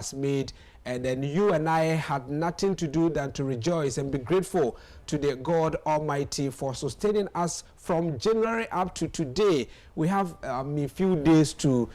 has made, and then you and I had nothing to do than to rejoice and be grateful to the God Almighty for sustaining us from January up to today. We have a few days to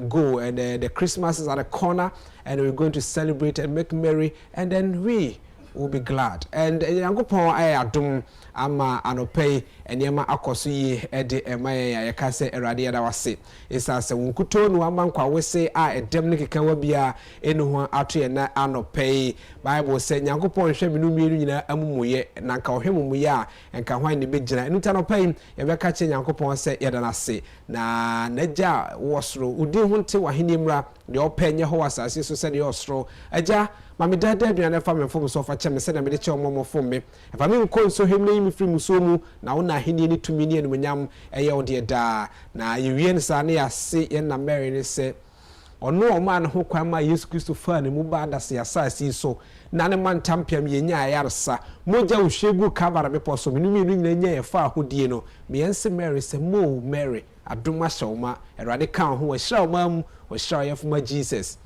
go, and the Christmas is at the corner, and we're going to celebrate and make merry, and then we will be glad. And Agyapong adom ama anopay enyema akoso yi ede emaya yaka se erade da wase isase wonkuto no amankwa wese a edem ne kekawa bia enu ho ato na anopay. Bible say Nyankopon hwe menu mienu nyina amumuye na nka ohwe mumuye a nka hwan ne begina enu tanopay yebeka che Nyankopon se yeda na se na naja wosro udi ho nte waheni mra de openye ho wasase so se de osro aja mami dada aduane fa me fom so fa che me se na me de che omomo fom me fa me nko so hemne mi firi musomu na wona aheni ni tumi ni enumunyam eye ode da na yewie nsa na yase ye na Mary ni se ono oma na ho kwan ma Yesu Kristo fa ne mu ba da se asasi so na ne man tampiam ye nya ayarsa moja uhwegu kavara me poso me numi nu nyina nya ye fa ahodie no me yense Mary se mo Mary adoma shawma erade kan ho wa shawma mu wa shawma Jesus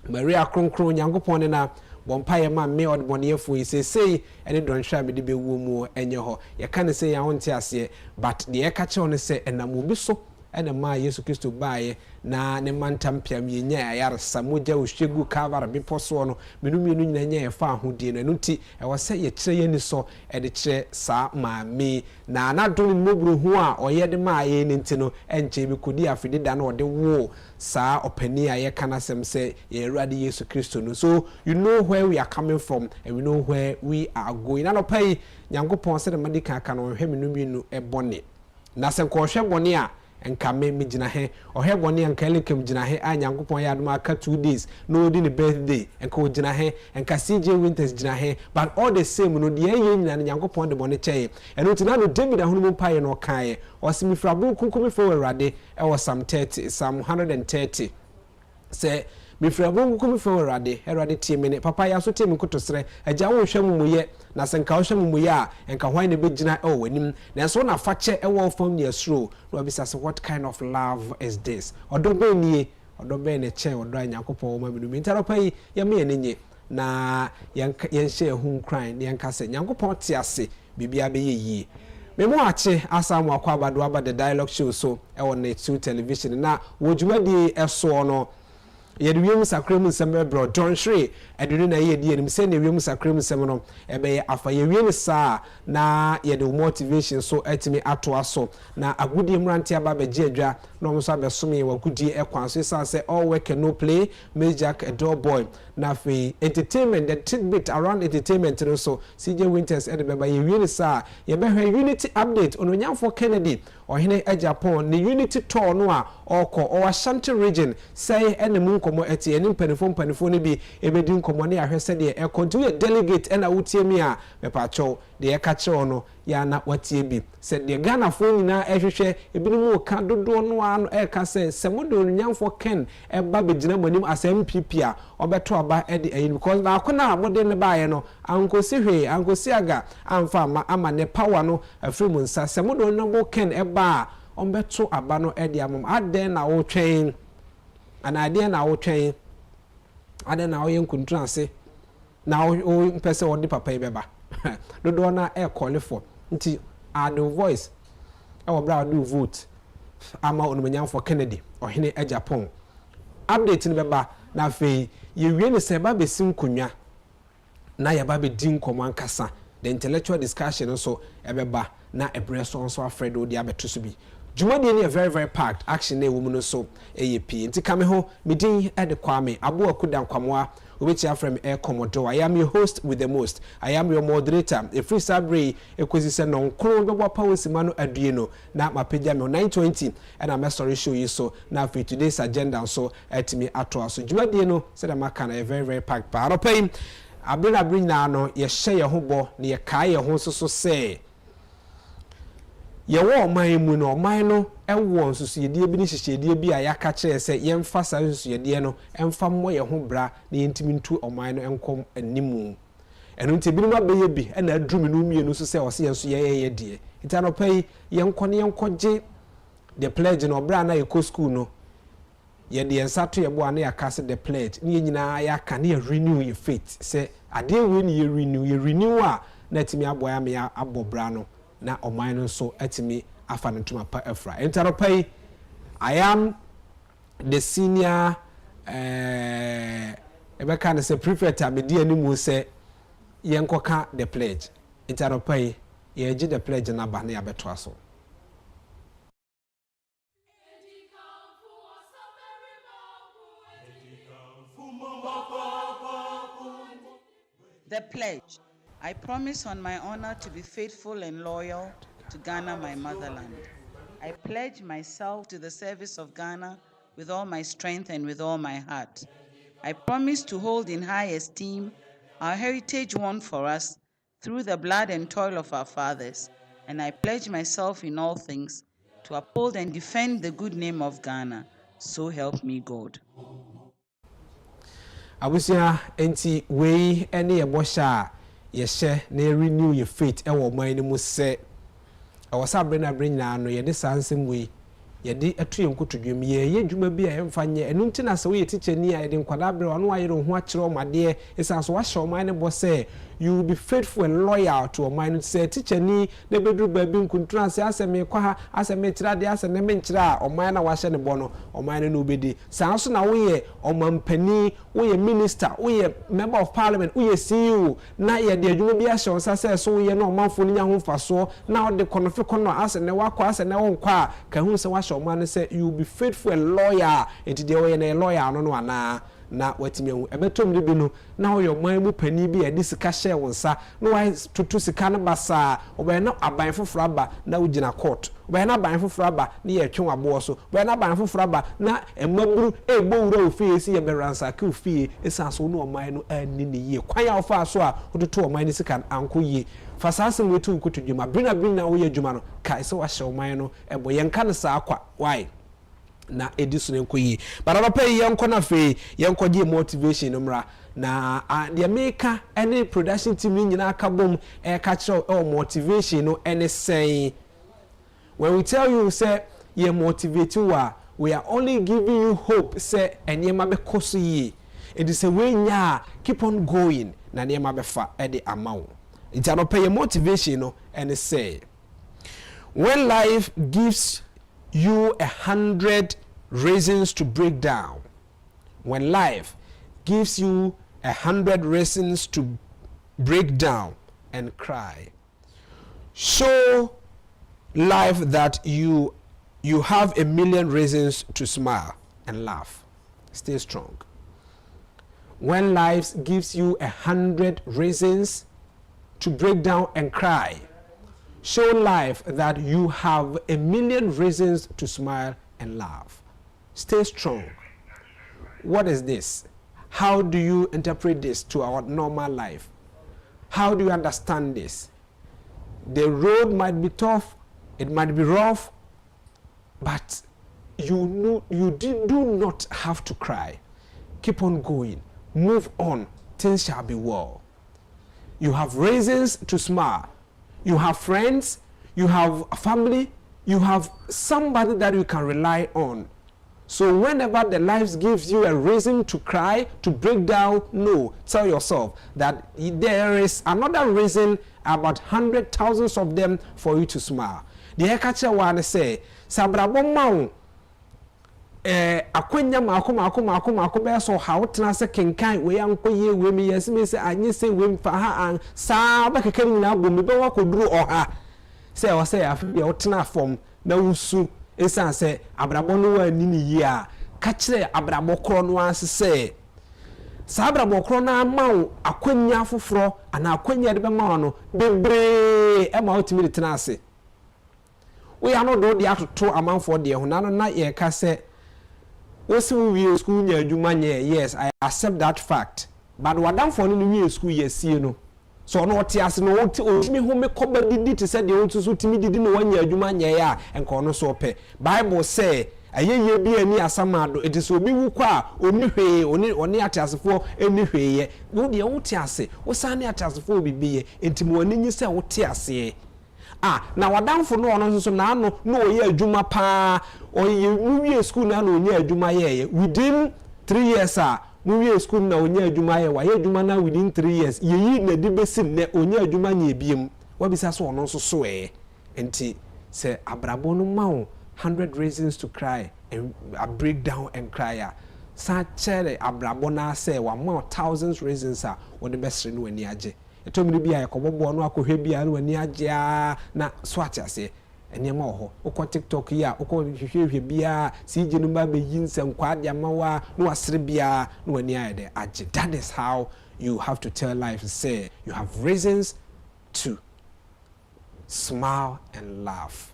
Maria kronkron Nyankopon na bompaye ma me odboneyefo isesei ene don hwa me de bewu mu enye ho ye kan se ya wonte ase but de ye ka che on se enam obi so ene ma Yesu Kristo baaye na ne mantam piam ye nya ayarsa moja ohwegu kavara be poso no menumi nu nyina nya ye fa ahodie no nti e wo se ye kire ye ni so e de kire sa ma me na anadon mobru hu a oye de ma ye ni nti no enche bi kodi afide da na ode wo sa opani a ye kana sem se ye Awurade Yesu Kristo no. So you know where we are coming from and we know where we are going. Na no pay Nyankopon se de madika ka no hwe menumi nu e bone na se ko hwe bone a enka me gina he ohwe bone enka lekem gina he a Nyankopon ya adoma aka 2 days no di ne birthday enka o gina he enka CJ Winters gina he but all the same no de ye nyina Nyankopon de bone cheye eno tina no David ahunu paye no kan o simi frabu kunkumi fo Awurade e wo Psalm 130 say me frabu kunkumi fo Awurade tie me ne papa ya so tie me kotosre agya wo hwam muye na senka wo hwam muye a enka hwan ne begina e wo anim na so na fache e wo fam ne asuro no bisa say what kind of love is this odobe ne che odo Nyankopon wo ma binu mi ntaropai ya me enye na yen hye hu kran ne yanka se Nyankopon tie ase bibia be yi me mo ache asamu akwabado aba the dialogue show so e won na 2 television na wojumadi eso no yede wiem sakrem nsem bro John Shre edunu na yede enim se na wiem sakrem nsem no ebe afa ye wiem sa na yede motivation so etimi ato aso na agudi mrante aba be jedwa na omso abesome wa gudi ekwan so say all work and no play Majak a door boy na fe entertainment the tidbit around entertainment so CJ Winters edebe ye wiem sa ye be unity update ononyamfo Kennedy ohene Agyapong ni unity tour no a oko o Ashanti region say enemu komo eti eni mpanifo ne bi ebedi nkomo ne ahwese de e continue delegate ena wutie mi a mepacho de e ka kire no ya na watie bi se de Ghana fo nyina ehwehwe ebinimu ka dodo no ano e ka se semodo nyamfo Ken e ba begina monim asem PP a obeto aba e de because na akona abode ne baaye no ankosi hwe ankosi aga amfa ama ne power no afiri mu nsa semodo no Ken e ba ombeto aba no e de amam aden na wo twen ana ade na wo twen ade na wo yenkuntu ase na wo mpese wo de papa ibeba dodo na e call for nti add voice e wo bra do vote ama onumanyam for Kennedy ohene Agyapong update ni beba na fe ye wie ne se ba besim konwa na ya ba be din koman kasa the intellectual discussion so ebeba na ebreso so afredo de abeto so bi Jumadi ni a very very packed action na woman so AAP nti kame ho midin e de kwame abo akudan kwamwa obechi afrem air commodore. I am your host with the most. I am your moderator. A free sabre ekozi se no nkro bebo power simano adueno na mapeja me 920 and I'm sorry show you so now for today's agenda so etimi ato so Jumadi no said am aka na a very very packed pa aropai abri na no ye hye ye ho bo na ye kai ye ho so say ye wo man mu no man no ewo nsusuyedie bi ni hyehyedie bi a yaka kire se ye mfa sa nsusuyedie no emfa mo ye ho bra na yentimi ntu oman no enkom animu enu nti bi no abeye bi na adrum no mienu so se ose yenso ye die itanopai ye nkone ye nkoje the pledge no bra na ye ko school no ye de ensato ye bo ane akase the pledge ne nyina ya ka ne renew your faith say ade we ne ye renew a na timi aboya me abobra no na oman no so atimi afa no ntuma pa afra entaropai I am the senior ebe kan say prefect amedi animu say yenkoka the pledge entaropai ye gi the pledge na ba na ya beto aso. The pledge. I promise on my honor to be faithful and loyal to Ghana, my motherland. I pledge myself to the service of Ghana with all my strength and with all my heart. I promise to hold in high esteem our heritage won for us through the blood and toil of our fathers, and I pledge myself in all things to uphold and defend the good name of Ghana. So help me God. Abusia enti we ene ye bosha ye hye na renew your faith e wo man ni mu se awasa brena brenya no ye de sansem we ye de atuye nkotodwem ye dwuma bi a emfa nye enu ntina se we ye teacher ni a ye de nkwada bre ono ayere ho akire o made esa so wa hye o man ni bo se you will be faithful and loyal to o man say teacher ni na bedru ba bi nkuntuna se aseme kwa ha aseme kira de aseme me nkira o man na wa hye ne bo no o man no obedi san so na we ye o mampani we ye minister we ye member of parliament we ye CEO na ye de adwuma bi a hye on sa se so we ye no manfo ni nya ho faso na o de konofe kono asene wakwa asene wo nkwa ka hu se wa hye o man say you will be faithful and loyal enti de we ye na loyal no no ana na watimi hu ebetom de bi no na wo yo man mu pani bi e de sika hye wonsa no wa tutu sika no basa obe na aban foforo aba na ugina court obe na aban foforo aba na ye twen abo so obe na aban foforo aba na emaburu egbo wura ofie si ye beransa ka ofie esanso no oman no ani ne ye kwan ya ofa so a ototo oman ne sika anko ye fasasem wetu nkotodwuma brina wo ye dwuma no kai se wa hye oman no ebo ye nka ne sa akwa why na edisune nkoyi baraba pay yenko na fe yenko gi motivation numra na the maker any production team nyina aka bom e ka kire motivation no any say when we tell you say you motivate you we are only giving you hope say enyema be koso yi it is a way nya keep on going na enyema be fa e de amawo itano pay motivation no any say when life gives you 100 reasons to break down. When life gives you 100 reasons to break down and cry, show life that you have 1,000,000 reasons to smile and laugh. Stay strong. When life gives you 100 reasons to break down and cry, show life that you have 1,000,000 reasons to smile and laugh. Stay strong. What is this? How do you interpret this to our normal life? How do you understand this? The road might be tough, it might be rough, but you do not have to cry. Keep on going. Move on. Things shall be well. You have reasons to smile. You have friends, you have a family, you have somebody that you can rely on. So whenever the life gives you a reason to cry, to break down, no, tell yourself that there is another reason, about 100,000 of them, for you to smile. The Hekacha one say, Sabrabomau akwenya mako be so how tena kenkan we anko ye we me yes me say anye say we mfa ha an sa ba kekere nyina bom be wa koduru oha say o say afi be o tena form na wusu esan say abrabo no wa ni yi a ka kire abrabo kro no anse say sa abrabo kro na amawo akwenya foforo ana akwenya de be ma no bebre e ma otimi tena ase we are no do de atoto amanfo de ho na no na ye ka say we school nya adwuma nya yes I accept that fact but wadam for no we school yesie no so no oti ase no otimi ho me koba didi te said de onto so timi didi no wanya adwuma nya ya enko no so pe bible say ayeye bi ani asamado it is obi wu kwa oni hwe oni atasefo eni hweye wo de wo ti ase wo sane atasefo bibiye entimu ani nyi se wo ti ase na wadamfo no ono so na ano no oye adwuma pa oye muwie school na no onye adwuma ye within 3 years muwie school na onye adwuma ye wa ye adwuma na within 3 years yeyi na di besim ne onye adwuma nya ebiem wabisa so ono so enti se abrabo no ma 100 reasons to cry and a breakdown and cry sa chere abrabo na say wa ma thousands reasons wo the best no ani age etomri bia yakobobo no akohwe bia no ani age na swat ase enema ho ukọ TikTok ya ukọ hwehwe bia sije no ba be yinsem kwa de amawa no asere bia no ani ade age. That is how you have to tell life, say you have reasons to smile and laugh.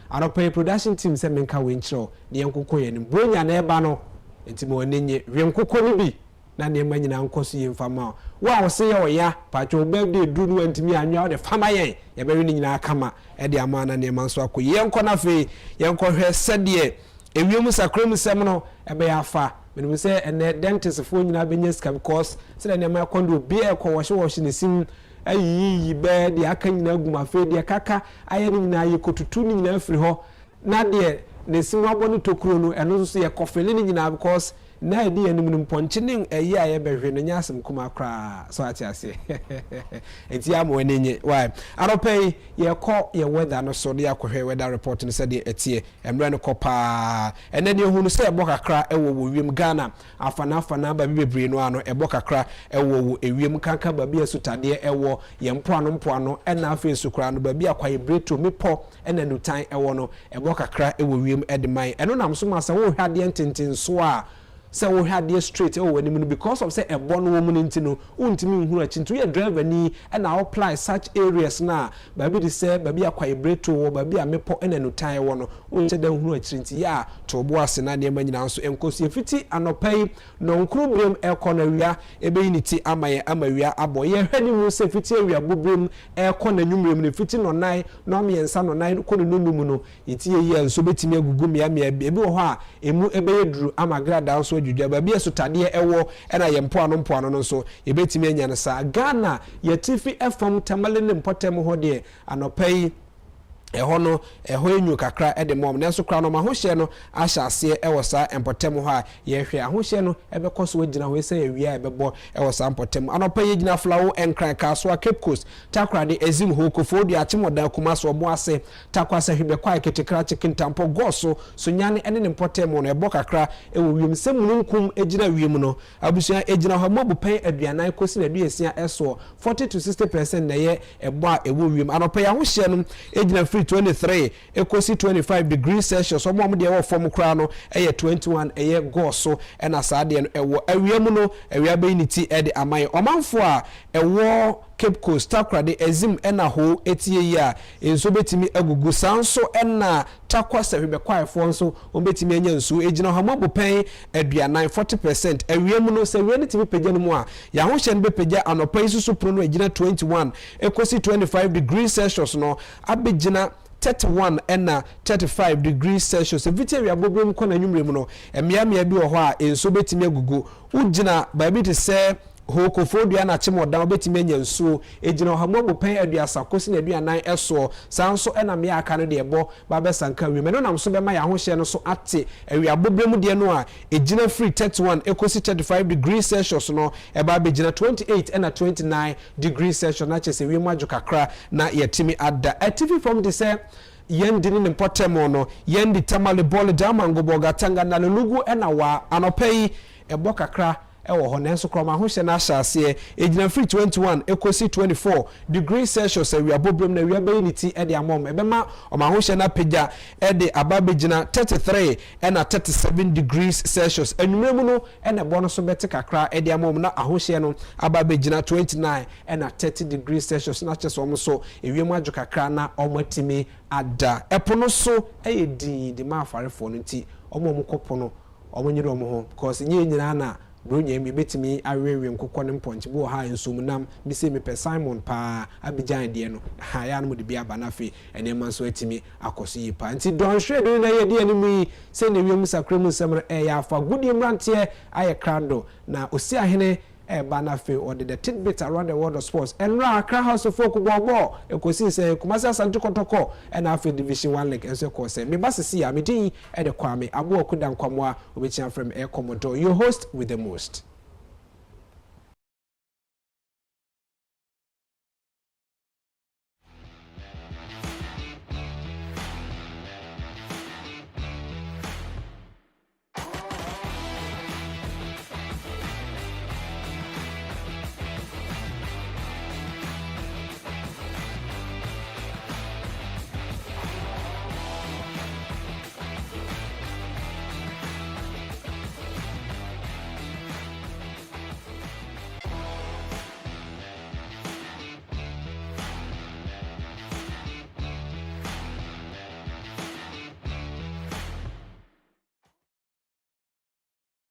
Our production team say menka wenchro ne yankoko ye ne bronya na eba no entimo onenye wenkoko ni bi na ne ma nyina nkoso ye mfama wa wo se ye oya pacho birthday du no antimi anwa de fama yen ye be ni nyina kama e de ama na ne ma nso akoye yenko na fe yenko hwe sede ewiem sakrom sem no e be afa me say ene dentist fo nyina benye ska because se ne ma kondo bi e ko wo hye ne sim ayi be de aka nyina aguma fe de kaka aye ni nyina aye kotutu ni nyina afiri ho na de ne sinwabo no tokuro no eno so ye kofele ni nyina because na edi enim no mponche ne ayi aye behwe no nyasem kuma kra so atiase enti amo enenye why aropei ye ko ye weather no so de akohwe weather report no said etie emre no kopa ene de hu no se eboka kra ewo wiem Ghana afana ba bebre no ano eboka kra ewo ewiem kanka ba bia sutade ewo ye mpoano ena afa sukra no ba bia kwaye breto mepo ena nutan ewo no eboka kra ewo wiem edman eno nam so ma se wo hwade entintin so a say we had there straight because of say a born woman intino untimi nhuru achinto ye driver ni and I apply such areas na baby de say baby akwaye breto baby amepo ena no tan wo no unche da nhuru achinti ya to bo ase na de manyina so enkosi efiti anopai no nkuru brem ekona wia ebe unity amaye amawia aboye hwani mu se fiti awia bobrem ekona nwumrem ne fiti no nai no miensa no nai ko no numu no yiti ye nso betimi agugu mia ebi wo ho a emu ebe yeduru amagrada so adwudwa ba bia sotade ewo ena ye mpoano no so ebetimi anya nsa Ghana yetifi efom tamale ne mpotem ho de anopai eho no eho enyu kakra ede mom nenso kra no mahoshe no ahya ase ewo sa empotem ho a ye hwe ahoshe no ebekoso wagina ho ese ewia ebebo ewo sa empotem anopa ye gina flawo enkran kaso a Cape Coast takra de ezim ho kofodi achemodan kuma so obo ase takwa se hwebe kwa ketekra chicken tampo goso so nyane ene ne empotem no ebo kakra ewo wiem semununkum egina wiem no abusua egina ho mobu pen aduanan kosi na aduasia eso 40 to 60% na ye ebo a ewo wiem anopa ya hoshe no egina 23 ekosi 25 degrees Celsius omo de ewo form kra no eye 21 eye goso ena saade no ewo awiam no awia be niti ede amai omanfo a ewo Cape Coast takra de ezim ena ho etie yi a enso betimi agugu sanso ena takwa sehwebe kwaefo nso ombetimi anya nso ejina ho mabu pen aduanan 40% awiam no se wi nitimi pagya no mu a ya ho hye no be pagya anopa isusu pro no ejina 21 ekosi 25 degrees Celsius no abegina 31 and 35 degrees Celsius. Evite abobrem ko na nwumrem no emia bi wo ho a enso betimi agugu ugina ba bi te se ho kofodua na chemodan betimi anya nsuo ejina ohamobo pen aduasa kosi na aduanan eso sanso ena me aka no de ebo ba be sanka wi me no nam so be ma ya ho hye no so ate awi abobrem de no a ejina free 31 ekosi 35 degrees Celsius no e ba be jina 28 and 29 degrees Celsius na chese wi maju kakra na yetimi adda ativi from the say yendi ni mpotemo no yendi tamale bole damango boga tanga na lugu ena wa anopai ebo kakra ewo ho nenso kroma ho hye na ahase ejina free 21 ekosi 24 degrees Celsius awi abobrem na wi abayiniti ede amom ebema o ma ho hye na pagya ede ababegina 33 and 37 degrees Celsius enumremu no ene bono so bete kakra ede amom na ahohye no ababegina 29 and 30 degrees Celsius na chese omo so ewiem adwo kakra na omatimi ada epono so eyedi de ma afarefo no nti omo kopo no omo nyire omo ho because nyina na bronya mi betimi awewe nkokọ ne mponche bo ha nsumnam mi se mi pe Simon pa abijan de no ha ya no de bia banafe ene manso atimi akoso yi pa nti don hwede na ye de ne mi se ne wiem sakremu semre ya fa gudi mrantie aye krado na osi ahene Banafe or the tidbits around the world of sports. And Accra House of Folk Bobo, Ekosi say Kumasi Asante Kotoko and Afi Division 1 League as you call say. Me basi see Amidi and the Kwame Abu Okudam Kwamwa Obichian from Air Commodore. Your host with the most.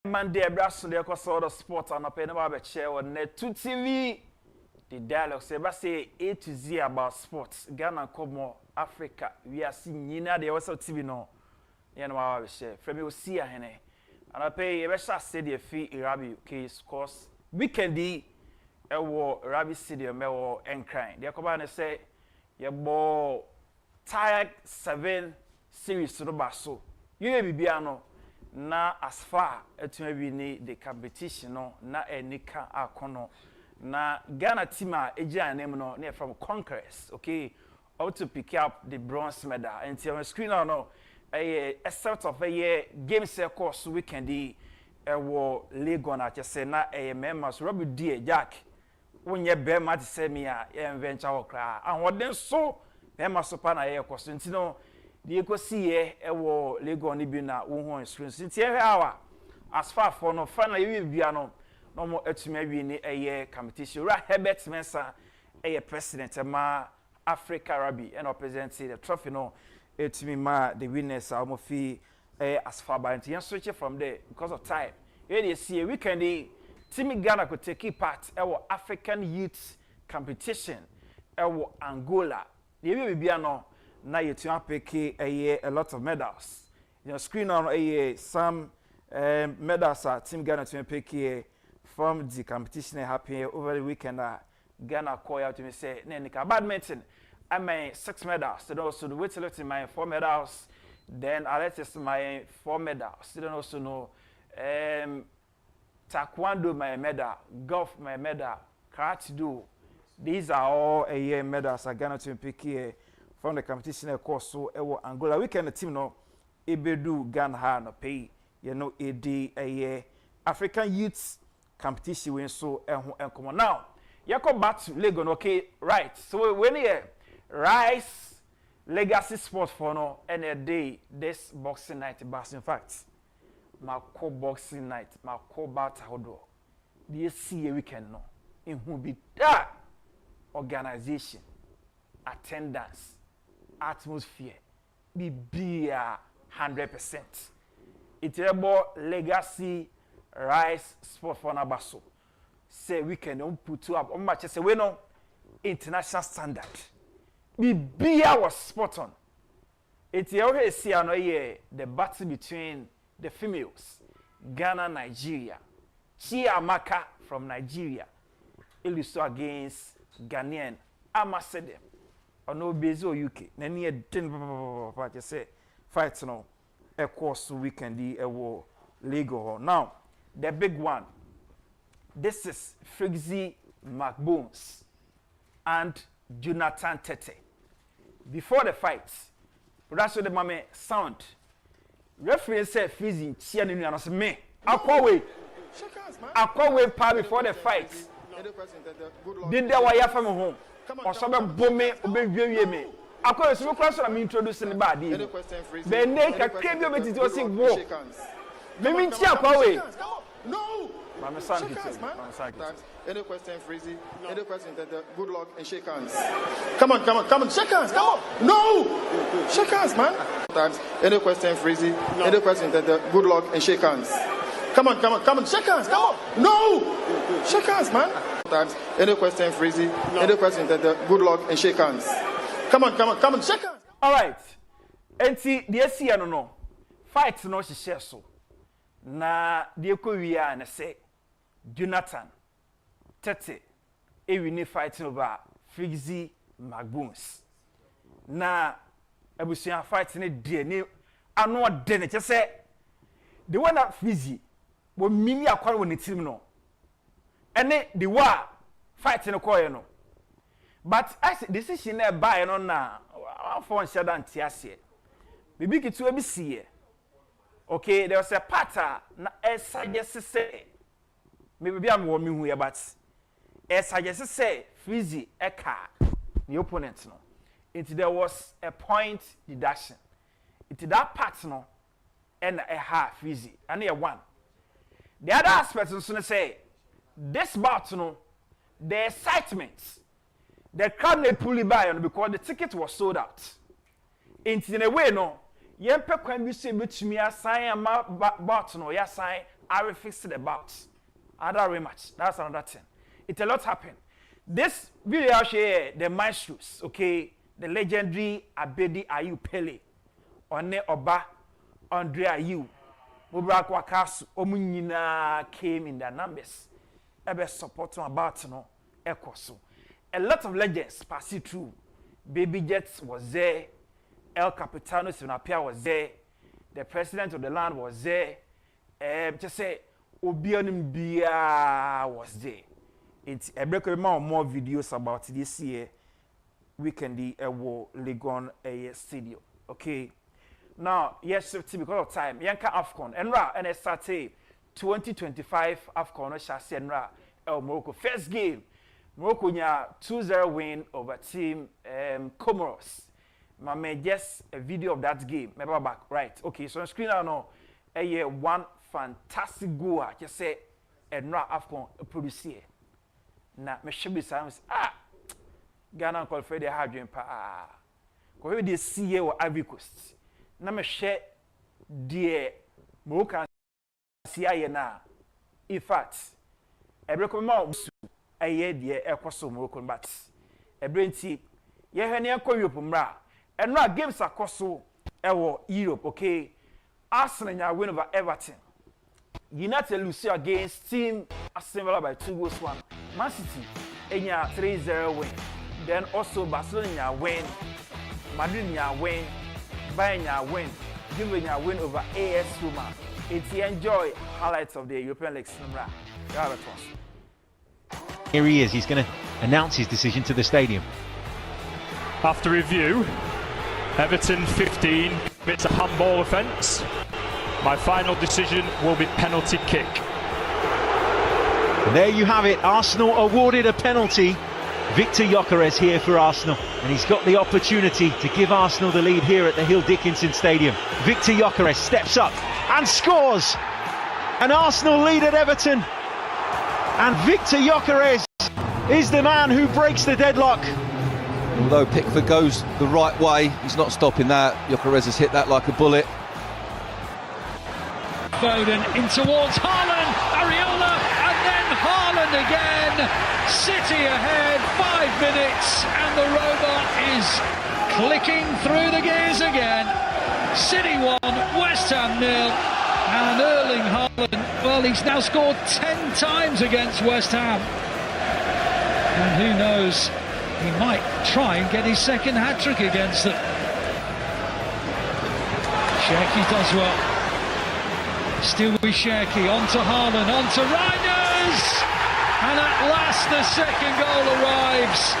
Monday, Brasso, the Ecosaur of Sports and a Penaba chair on Net 2 TV. The dialogue say A to Z about sports. Ghana, Como, Africa. We are seeing Nina, the also TV no. Yanwa share. From you see a hene. And I pay a special city fee Irabi case course. Weekendy, a war Rabi City, a male and crying. The Akobana say, your ball tired 7 series to the basso. You may be piano. Na as far as we need the competition no na enika akono na Ghana team eja name no near from Conquerors, okay, how to pick up the bronze medal and see on screen no a sort of a year game course weekend wo league on at say na members Robbie D Jack when ye be mat say me a venture okra and what then so members so na ye course no the ecosi ewo lego ni bi na wo ho screen since hour as far for no final you bia no mo atuma wi ni competition ra Herbert Mensa president ma Africa Rugby and represent the trophy no etumi ma the winners am fi as far by and switch from there because of time they see a weekend team Ghana could take part ewo African youth competition ewo Angola the we bia no na you to pick a lot of medals. You screen on some medals team Ghana to pick from the competition happening over the weekend. Ghana call out to me say, Nenika badminton. I mean 6 medals. Then also the weightlifting my 4 medals. Then athletics my 4 medals. Then also know taekwondo my medal, golf my medal, karate do. These are all medals Ghana to pick from the competition course so Angola weekend team no ebedu Ghana no pay you know a African youth competition win so come on now you come back to Lagos okay right so when you Rice Legacy Sports for no and a day this boxing night bas in fact my boxing night my battle outdoor the see a weekend no in who be that organization attendance atmosphere be 100%. It's about Legacy Rice Sport for Nabaso. Say we can put up on matches say we no international standard. Be was spot on. It's always see the battle between the females, Ghana, Nigeria, Chiamaka from Nigeria, Iliso against Ghanaian Amasedem. Or no Bezo UK. Nani a tin party say fights no a course weekend a war Lego. Now the big one. This is Frixie McBones and Jonathan Tete. Before the fight, that's what the mame sound. Referee said freezing cheering and say me. I call way pa before the fight. Did the wire from home? Or some bomb obey me. I call a question I'm introducing the body. Then they can claim you with it was a war. Maybe away. No! Mama San Any question, Freezy? No. Any question, good luck and shake hands. Come on, shake hands, come on! No! Shake hands, man! Any question, Freezy? No. Any question, good luck and shake hands. Come on, shake hands, come on! No! Shake hands, man! Any question, Freezy? No. Any question, good luck and shake hands. Come on, shake hands! Alright. And see, the SC, I don't know. Fight no she share so. Na die ko wi a na say Jonathan 30 win fighting over Fizzy Magboons. Na abusuan fighting ne die ne ano de ne say the one that Fizzy wo mimi akwara won team no ene the wa fighting no koye no but as decision na buy no na for shada ntiase bibi kitu abi sie okay there was a pattern na suggest say maybe am wo me hu but suggest say Fizzy eka the opponent no there was a point deduction. That part no and a half Fizzy and a one. The other aspect is to say this bout no the excitement the crowd they pull it by because the ticket was sold out. In a way no yempe kwan bi say betumi assign bout no ya sign I will fix the bout. Other rematch. That's another thing. It a lot happened. This video share the maestros, okay? The legendary Abedi Ayu Pele, One Oba, Andre Ayu, Mubrak Wakasu, Omunyina came in their numbers. Ebe support about no Ekoso. A lot of legends passed through. Baby Jets was there, El Capitano Sinapia was there, the president of the land was there, just say Obionim Bia was there. It's a break more videos about this year. Weekend Legon Studio. Okay. Now, yes, because of time. Yanka Afcon. Enra and SRT 2025 Afcon Shasi Enra El Morocco. First game. Morocco nya 2-0 win over team Comoros. Mama just a video of that game. Remember back. Right. Okay, so on screen now one fantastic goal. Just say Enra Afcon produce. Na me should be silence. Ghana qualified the hard dream pa. Ko we see here or Ivory Coast. Na me share the Moroccan see na. In fact, every recommend a year the ekoso Moroccan but e brenti ye hwene akọ Europe mra. Enra games akoso ewo Europe, okay? Arsenal nya win over Everton. United lose against team Arsenal by 2-1. Man City enya 3-0 win. Then also Barcelona win, Madrid win, Bayern win, Juve win over AS Roma. It's enjoy highlights of the European League. Here he is. He's going to announce his decision to the stadium. After review, Everton 15. It's a handball offence. My final decision will be penalty kick. And there you have it. Arsenal awarded a penalty. Victor Gyökeres here for Arsenal, and he's got the opportunity to give Arsenal the lead here at the Hill Dickinson Stadium. Victor Gyökeres steps up and scores. An Arsenal lead at Everton, and Victor Gyökeres is the man who breaks the deadlock. Although Pickford goes the right way, he's not stopping that. Gyökeres has hit that like a bullet. Foden in towards Haaland, Areola, and then Haaland again. City ahead, 5 minutes, and the robot is clicking through the gears again. City 1, West Ham 0, and Erling Haaland, well, he's now scored 10 times against West Ham. And who knows, he might try and get his second hat-trick against them. Cherki does well. Still with Cherki, on to Haaland, on to Reinders! And at last the second goal arrives.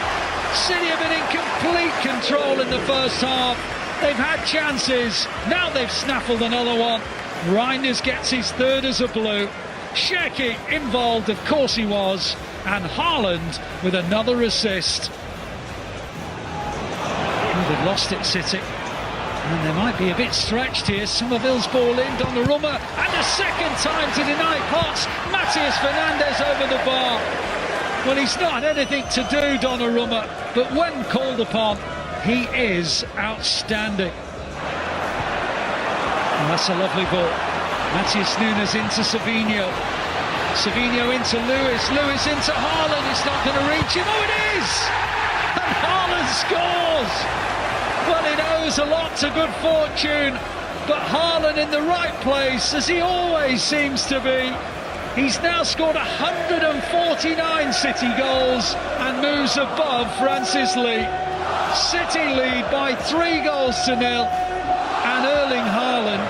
City have been in complete control in the first half. They've had chances, now they've snaffled another one. Reinders gets his third as a blue. Cherki involved, of course he was. And Haaland with another assist. They've lost it, City. And they might be a bit stretched here. Somerville's ball in, Donnarumma, and a second time to deny Potts. Matías Fernandes over the bar. Well, he's not had anything to do, Donnarumma, but when called upon, he is outstanding. And that's a lovely ball. Matheus Nunes into Savinho. Savinho into Lewis. Lewis into Haaland. It's not going to reach him. Oh, it is! And Haaland scores! Well, it owes a lot to good fortune, but Haaland in the right place, as he always seems to be. He's now scored 149 City goals and moves above Francis Lee. City lead by 3-0, and Erling Haaland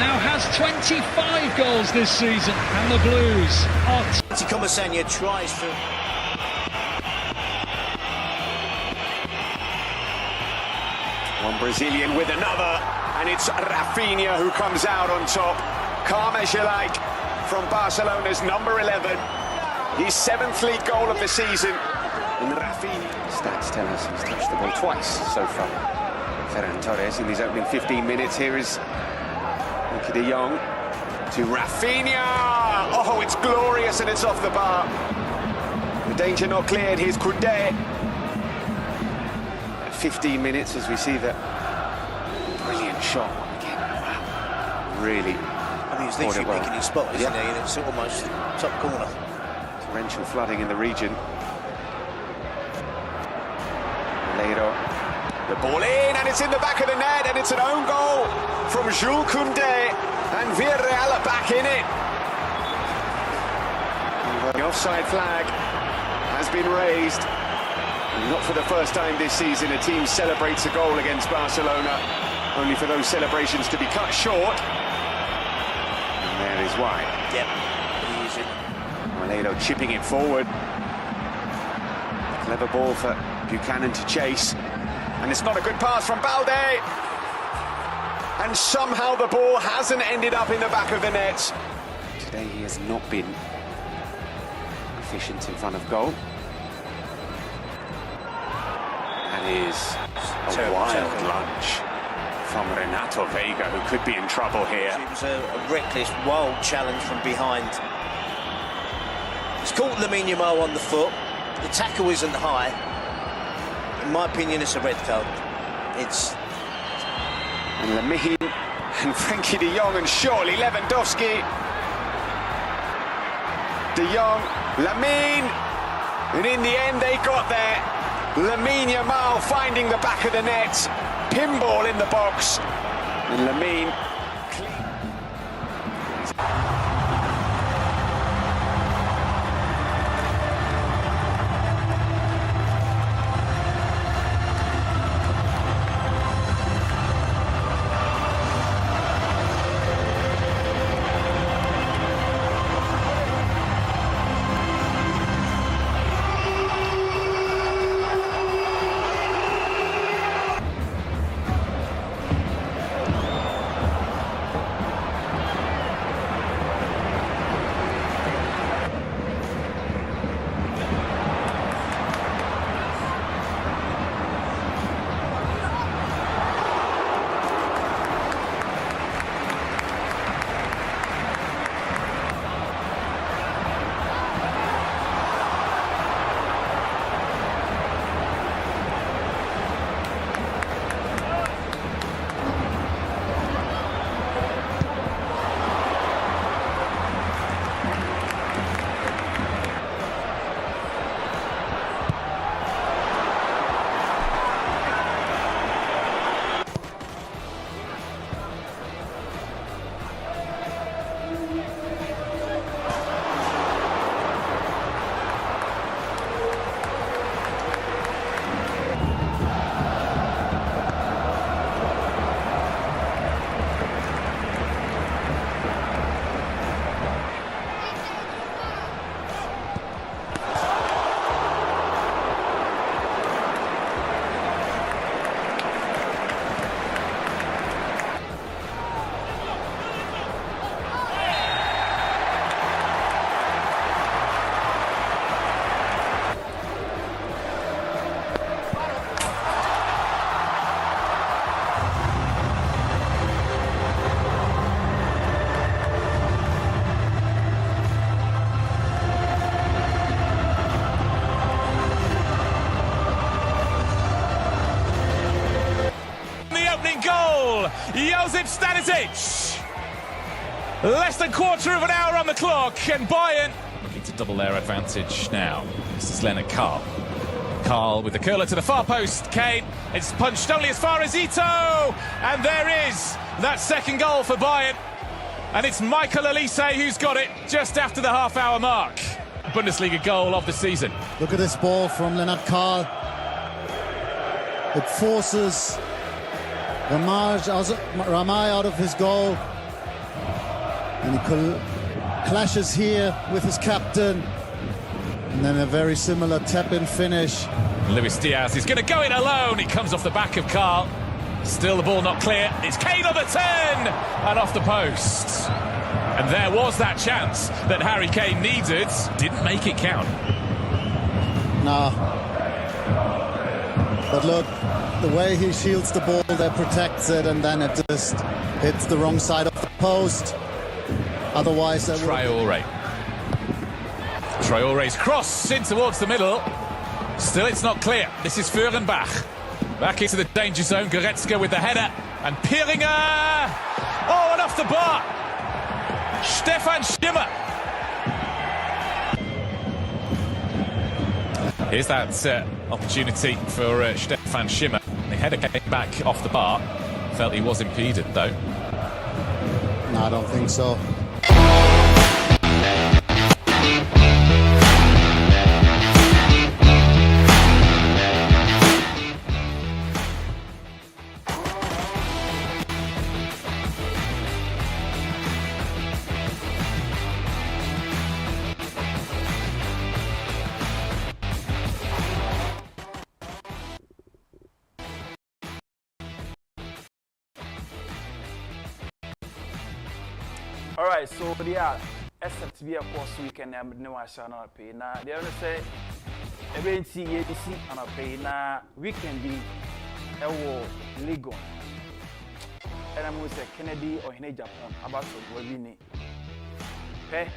now has 25 goals this season, and the Blues are... Komasanya tries to... One Brazilian with another, and it's Rafinha who comes out on top. Calm as you like from Barcelona's number 11. His 7th league goal of the season. And Rafinha... Stats tell us he's touched the ball twice so far. Ferran Torres in his opening 15 minutes. Here is Luka de Jong to Rafinha. Oh, it's glorious, and it's off the bar. The danger not cleared. Here's Koundé. 15 minutes as we see that brilliant shot again. Wow, really. I mean, he's literally picking his spot, isn't he? And it's almost top corner. Torrential flooding in the region. Leiro, the ball in, and it's in the back of the net, and it's an own goal from Jules Koundé, and Villarreal are back in it. The offside flag has been raised. Not for the first time this season a team celebrates a goal against Barcelona, only for those celebrations to be cut short. And there is why. Yep, easy. Leiro chipping it forward. Clever ball for Buchanan to chase. And it's not a good pass from Balde. And somehow the ball hasn't ended up in the back of the net. Today he has not been efficient in front of goal. That is a wild lunge from Renato Veiga, who could be in trouble here. It was a reckless, wild challenge from behind. He's caught Lamine Yamal on the foot. The tackle isn't high. In my opinion, it's a red card. It's... And Lamine and Frankie de Jong, and surely Lewandowski. De Jong, Lamine, and in the end they got there. Lamine Yamal finding the back of the net, pinball in the box, and Lamine Josip Stanisic. Less than quarter of an hour on the clock, and Bayern looking to double their advantage now. This is Leonard Carl. Carl with the curler to the far post. Kane, it's punched only as far as Ito, and there is that second goal for Bayern. And it's Michael Elise who's got it just after the half-hour mark. Bundesliga goal of the season. Look at this ball from Lennart Karl. It forces Ramay out of his goal. And he clashes here with his captain. And then a very similar tap-in finish. Luis Diaz is going to go in alone. He comes off the back of Karl. Still the ball not clear. It's Kane on the 10 and off the post. And there was that chance that Harry Kane needed. Didn't make it count. No. But look, the way he shields the ball, that protects it, and then it just hits the wrong side of the post. Otherwise, that Traore's cross in towards the middle. Still, it's not clear. This is Feurenbach. Back into the danger zone. Goretzka with the header. And Piringer! Oh, and off the bar! Stefan Schimmer. Here's that opportunity for Stefan Schimmer. The header came back off the bar. Felt he was impeded, though. No, I don't think so. All right, so yeah, except to be a course weekend, I'm no I shall not pay. Now, they only say, every see on a pay now, weekend be a legal. And I'm going to say Kennedy or Agyapong about what we need. Okay?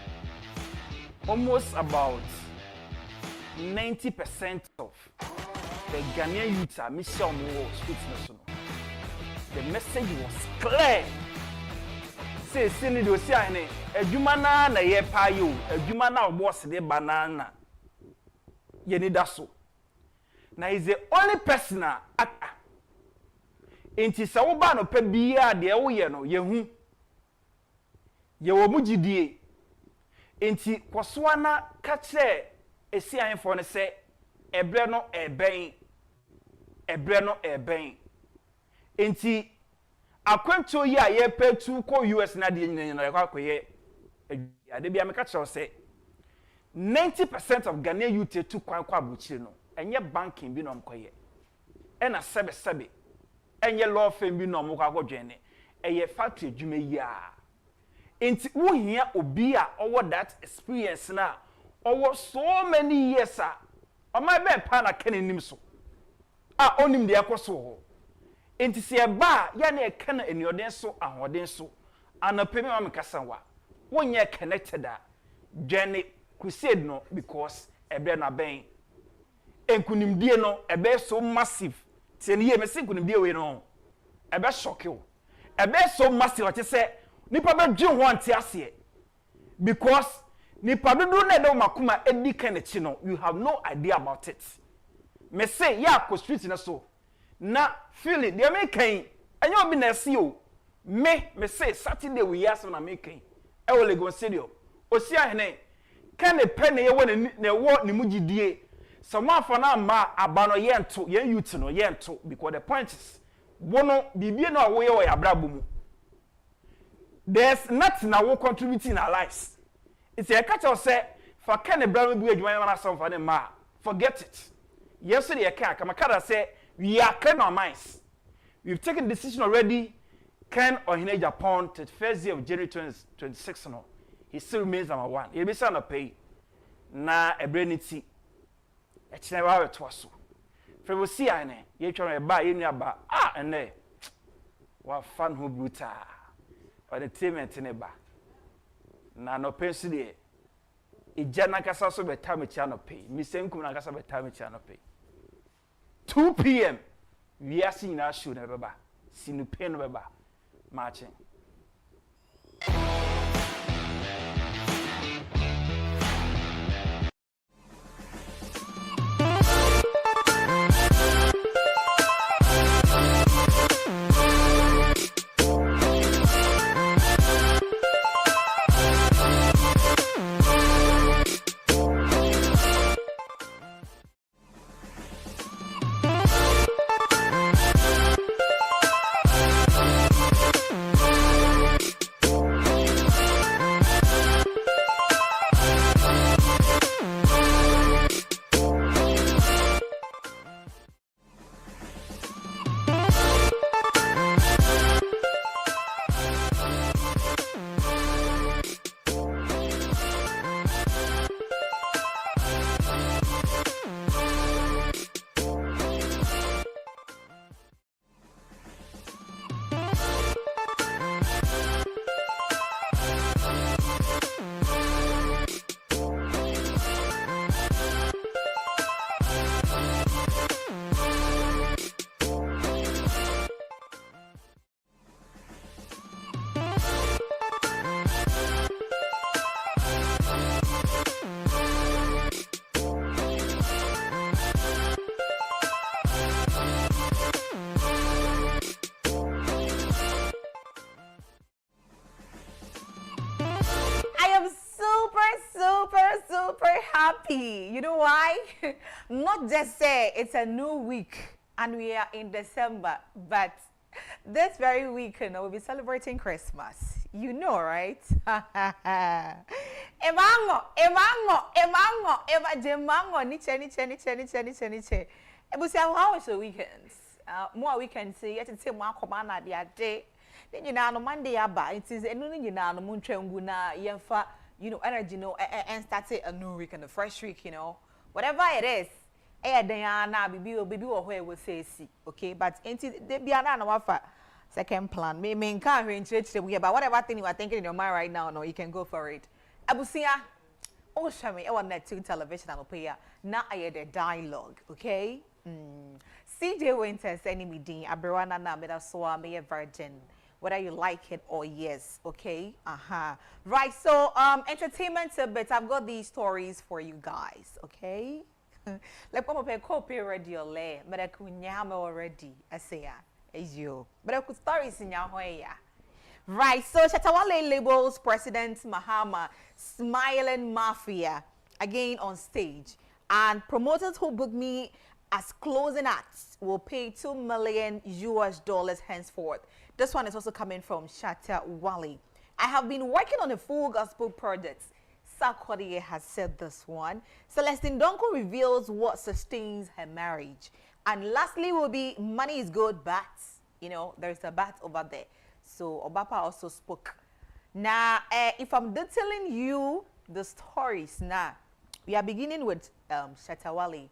Almost about 90% of the Ghanaian youths are missing more streets national. The message was clear. Say, Cindy, do see any a Jumana na ye payo, a Jumana was the banana. Ye need that so. Now, he's the only person at Inti Sauba no pebia de oye no yehu. Ye wo mugidie. Inti kwaswana kache esi ahemfo ne se ebre no eben. Inti akwanto yi a ye petu ko US na de nyina ye kwakoye ade bia me ka che se 90% of Ghanaian youth tu kwan kwa abuchire no enye banking bi no mkoye e na sebe enye law firm bi no mo kwa godwene eye factory adwuma yi a enti wo hia obi a owo that experience na owo so many years a o ma be pa na kenenim so a onim de ekoso ho enti se ba ya na eka na enioden so ahoden so anapemi ma mekasanwa wonye connected a journey crusade no because ebe na ben enkunimdie no ebe so massive tie ne ye me senkunimdie we no ebe shock you ebe so massive what say nipa be dwe ho ante ase because nipa dodo na de makuma edi kan echi no you have no idea about it me say ya ko street na so na feel it dey make kan enyo obi na see o me say Saturday we yas na make kan e wo Lagos stadium osi ahene kan e pen ye wo na wo ni mugidie someone for na ma aba no yento ye youth no yento because the point is wono bibie na wo ye wo ya brabo mu there's nothing that will contribute in our lives. It's a catch or say for can a brother be a joint for the ma forget it. Yesterday I can't come a say we are clear our minds. We've taken decision already. Ken or Agyapong to the first day of January 2026 no. He still remains number one. He'll be son of pay. Na a brain tea. A china to us. For we see ane, ye try to buy in your bar. Ah, and there. What fun who brutal. Or the team and teneba. Na no pensi de. Ijana kasa so be time channel pay. Misenku na kasa be time channel pay. 2 p.m. we are seeing our show never ba. Sinu pen beba. Marching. You know why? Not just say it's a new week and we are in December, but this very weekend we'll be celebrating Christmas. You know, right? Emango, niche. How was the weekends? More weekends, yet it's more command at the day. Then you know, Monday, it is a new you know, Munchanguna, Yenfa, you know, energy, no, and start a new week and a fresh week, you know. Whatever it is, Diana, baby, or where we say, see, okay, but ain't it, they be an second plan. Me can't in church the way, but whatever thing you are thinking in your mind right now, no, you can go for it. Abusia, oh, Shami, I want that to television and pay. Now I had a dialogue, okay? CJ Winters, any meeting, Aberwana na meda so a virgin. Whether you like it or yes, okay? Right, so entertainment a bit. I've got these stories for you guys, okay? Like what I copy radio le, but I could nyame already. I say ya, is you. But I could stories in your way ya. Right, so Shatawale labels President Mahama Smiling Mafia again on stage, and promoters who book me as closing acts will pay $2 million henceforth. This one is also coming from Shatawale. I have been working on a full gospel project. Sarkodie has said this one. Celestine Donko reveals what sustains her marriage. And lastly will be money is good, but, you know, there's a bat over there. So Obapa also spoke. Now, if I'm detailing you the stories now, we are beginning with Shatawale.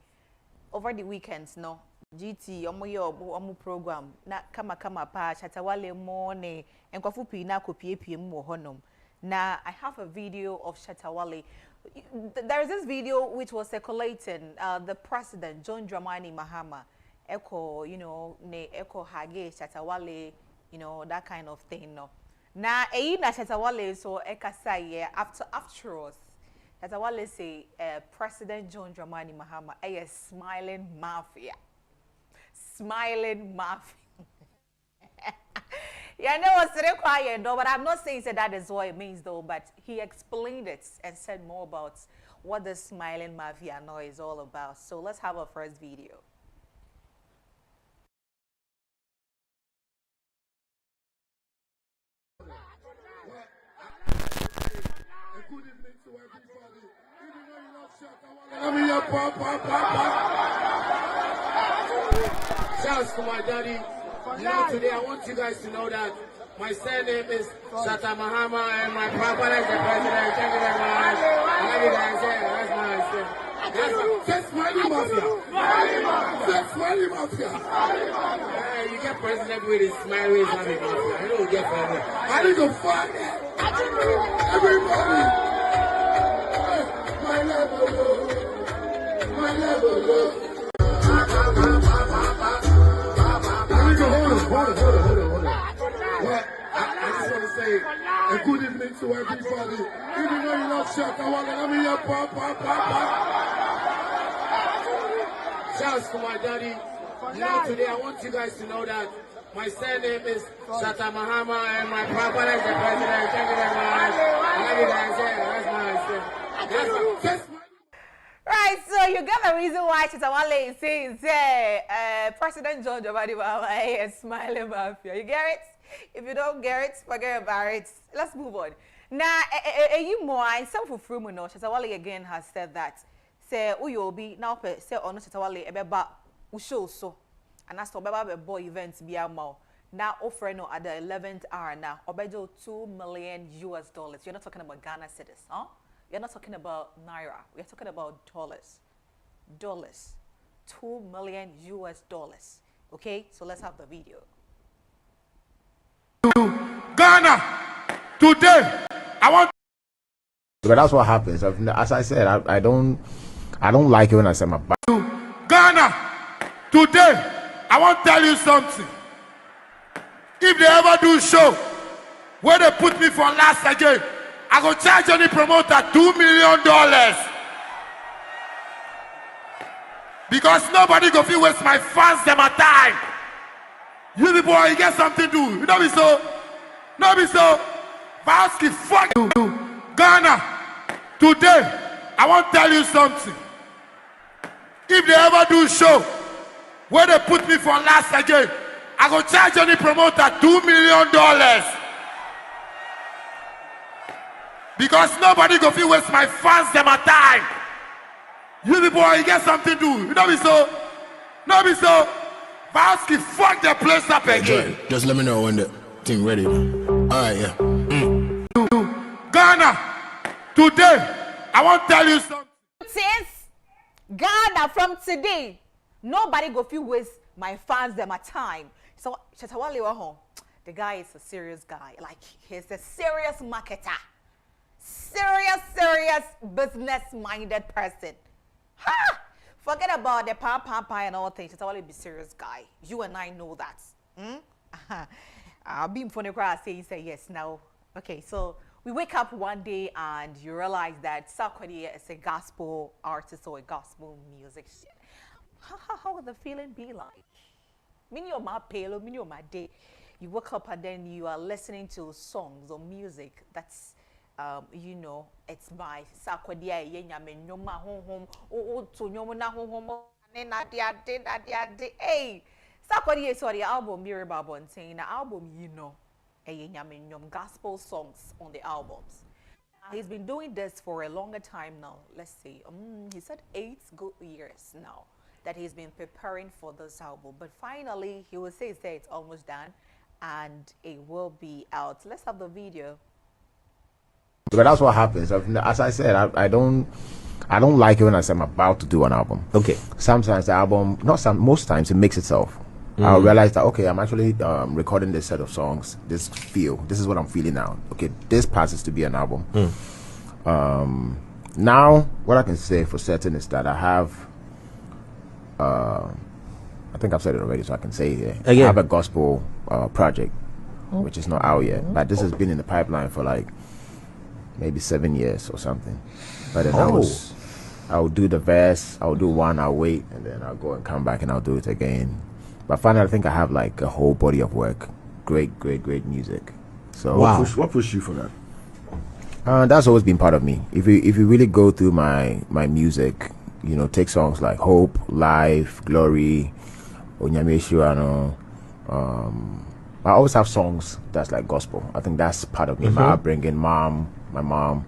Over the weekends, no, GT, omo program, na kama pa, Shatawale morning, and kwafupi na kopie mo honum. Now, I have a video of Shatawale. There is this video which was circulating, the president, John Dramani Mahama, echo, you know, ne echo hage, Shatawale, you know, that kind of thing, no. Now, na Shatawale, so ekasa after us. As I want to say, President John Dramani Mahama, a smiling mafia. Smiling mafia. Yeah, I know what's required, though, but I'm not saying that is what it means, though, but he explained it and said more about what the smiling mafia is all about. So let's have our first video. Good evening to everybody. Even though you love Shatawale, let me hear shouts to my daddy. You know, today I want you guys to know that my surname is Shata Mahama and my papa is the president. Thank you very much. I love you guys. Yeah, that's nice. That's Smiley Mafia. That's Smiley Mafia. You get president with his smiley Islamic Mafia. You don't get family. I need to find it. Everybody, my level, my level. Hold on. Well, I just want to say a good evening to everybody. Even though you love Shatawale, let me hear shouts to my daddy. You know, today I want you guys to know that my surname is Shata Mahama and my papa is the president. Thank you very much. I love you guys. Yeah, that's nice. Right, so you got a reason why Shatawale is saying, President John Dramani Mahama is smiling mafia. You get it? If you don't get it, forget about it. Let's move on. Now, you more, some for Frumo, no, Shatawale again has said that. Say, Uyobi, now, say, on Shatawale, about Usho so. And that's the boy events be a more. Now offering at the 11th hour now, obejo $2 million. You're not talking about Ghana cedis, huh? You're not talking about naira. We're talking about dollars. $2 million. Okay, so let's have the video. Ghana, today, I want. But that's what happens. As I said, I don't like it when I say my back. Ghana, today. I want to tell you something. If they ever do show where they put me for last again, I go charge any promoter $2 million. Because nobody go feel waste my fans them a time. You people, you get something to do. You know me so. Valsky, fuck you. Ghana, today, I want to tell you something. If they ever do show where they put me for last again, I go charge any promoter $2 million. Because nobody go feel waste my fans them a time. You people, you get something to do. You know me so. No be so. Valsky fuck the place up again. Joy, just let me know when the thing ready. Alright, yeah. Ghana, today, I want to tell you something. Since Ghana from today, nobody go feel waste my fans them a time. So the guy is a serious guy. Like, he's a serious marketer. Serious business-minded person. Ha! Forget about the papa and all things. It's always be serious guy. You and I know that. I'll be in front of the crowd saying yes now. Okay, so we wake up one day and you realize that Sarkodie is a gospel artist or a gospel musician. How would the feeling be like? Meaning you're my pale, meaning you're my day. You wake up and then you are listening to songs or music that's you know, it's by Sarkodie yenyame nyoma hom to nyoma na hom na dia hey Sarkodie sorry album Mary Babon saying the album you know yenyame nyom gospel songs on the albums. He's been doing this for a longer time now. Let's see, he said 8 good years now that he's been preparing for this album, but finally he will say it's almost done and it will be out. Let's have the video. But that's what happens. As I said, I don't like it when I say I'm about to do an album. Okay. Sometimes the album, most times it makes itself. I'll realize that, okay, I'm actually recording this set of songs, this is what I'm feeling now. Okay, this passes to be an album. Now, what I can say for certain is that I have, I think I've said it already, so I can say it here. I have a gospel project, which is not out yet, but this has been in the pipeline for like maybe 7 years or something. But then I'll do the verse, I'll do one, I'll wait, and then I'll go and come back and I'll do it again. But finally, I think I have like a whole body of work. Great music. So what pushed you for that? That's always been part of me. If you really go through my music, you know, take songs like Hope, Life, Glory, Onyame Shuano, I always have songs that's like gospel. I think that's part of me. My upbringing, my mom.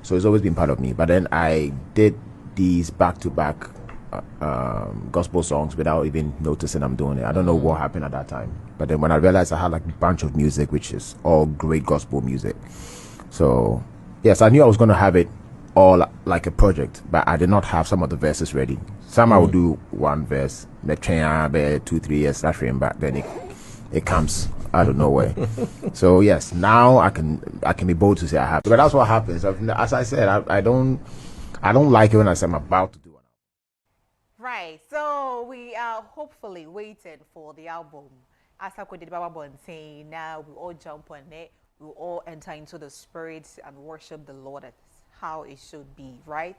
So it's always been part of me. But then I did these back-to-back gospel songs without even noticing I'm doing it. I don't know what happened at that time. But then when I realized I had like a bunch of music, which is all great gospel music. So yes, I knew I was going to have it all like a project, but I did not have some of the verses ready. Some I would do one verse, 2-3 years, but then it comes out of nowhere. So yes, now I can be bold to say I have. But that's what happens. As I said, I don't like it when I say I'm about to do it. Right. So we are hopefully waiting for the album. As I did Baba saying, now we all jump on it. We all enter into the spirit and worship the Lord. That's how it should be, right?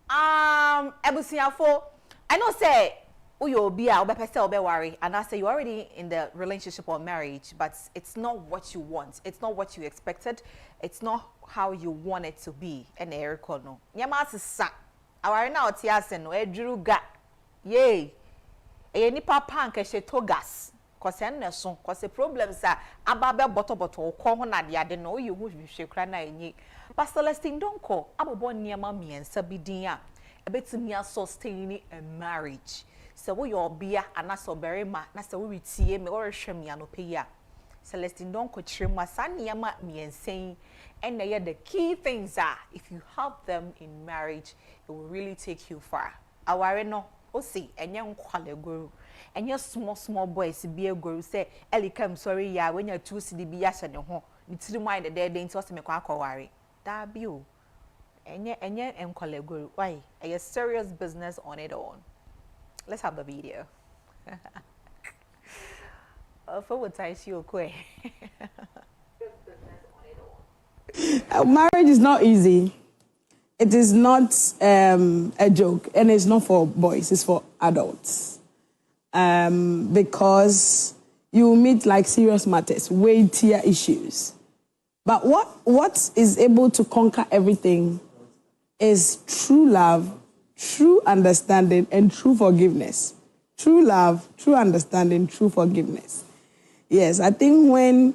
Ebusiafo, I know say you'll be worry, and I say you're already in the relationship or marriage, but it's not what you want. It's not what you expected. It's not how you want it to be. And Eric no. Nyamasi sa. Awari na otiase no eduruga. Yay. E nipa panke she togas. Cause enneso, cause problems are ababe bottle ko ho na de ade no you hu hwehwe kra na enyi. Pastor Celestine Donko abobo niema miensa bidin a ebetumi sustain a marriage. So we your bia anaso berima na se we tie me or hwem ya no peya. Celestine Donko chirema san niema miensen and they are the key things are if you have them in marriage it will really take you far. Aware no o see enye nkwale guru. And your small boys be a girl say, Ellie come sorry ya when you're too city be yash and your home. It's to mind the dead dainty to make a worry. That be you. And yet, and call a girl. Why? A serious business on it all. Let's have the video. For what I see you quick. Marriage is not easy. It is not a joke, and it's not for boys, it's for adults. Because you meet like serious matters, weightier issues. But what is able to conquer everything is true love, true understanding, and true forgiveness. True love, true understanding, true forgiveness. Yes, I think when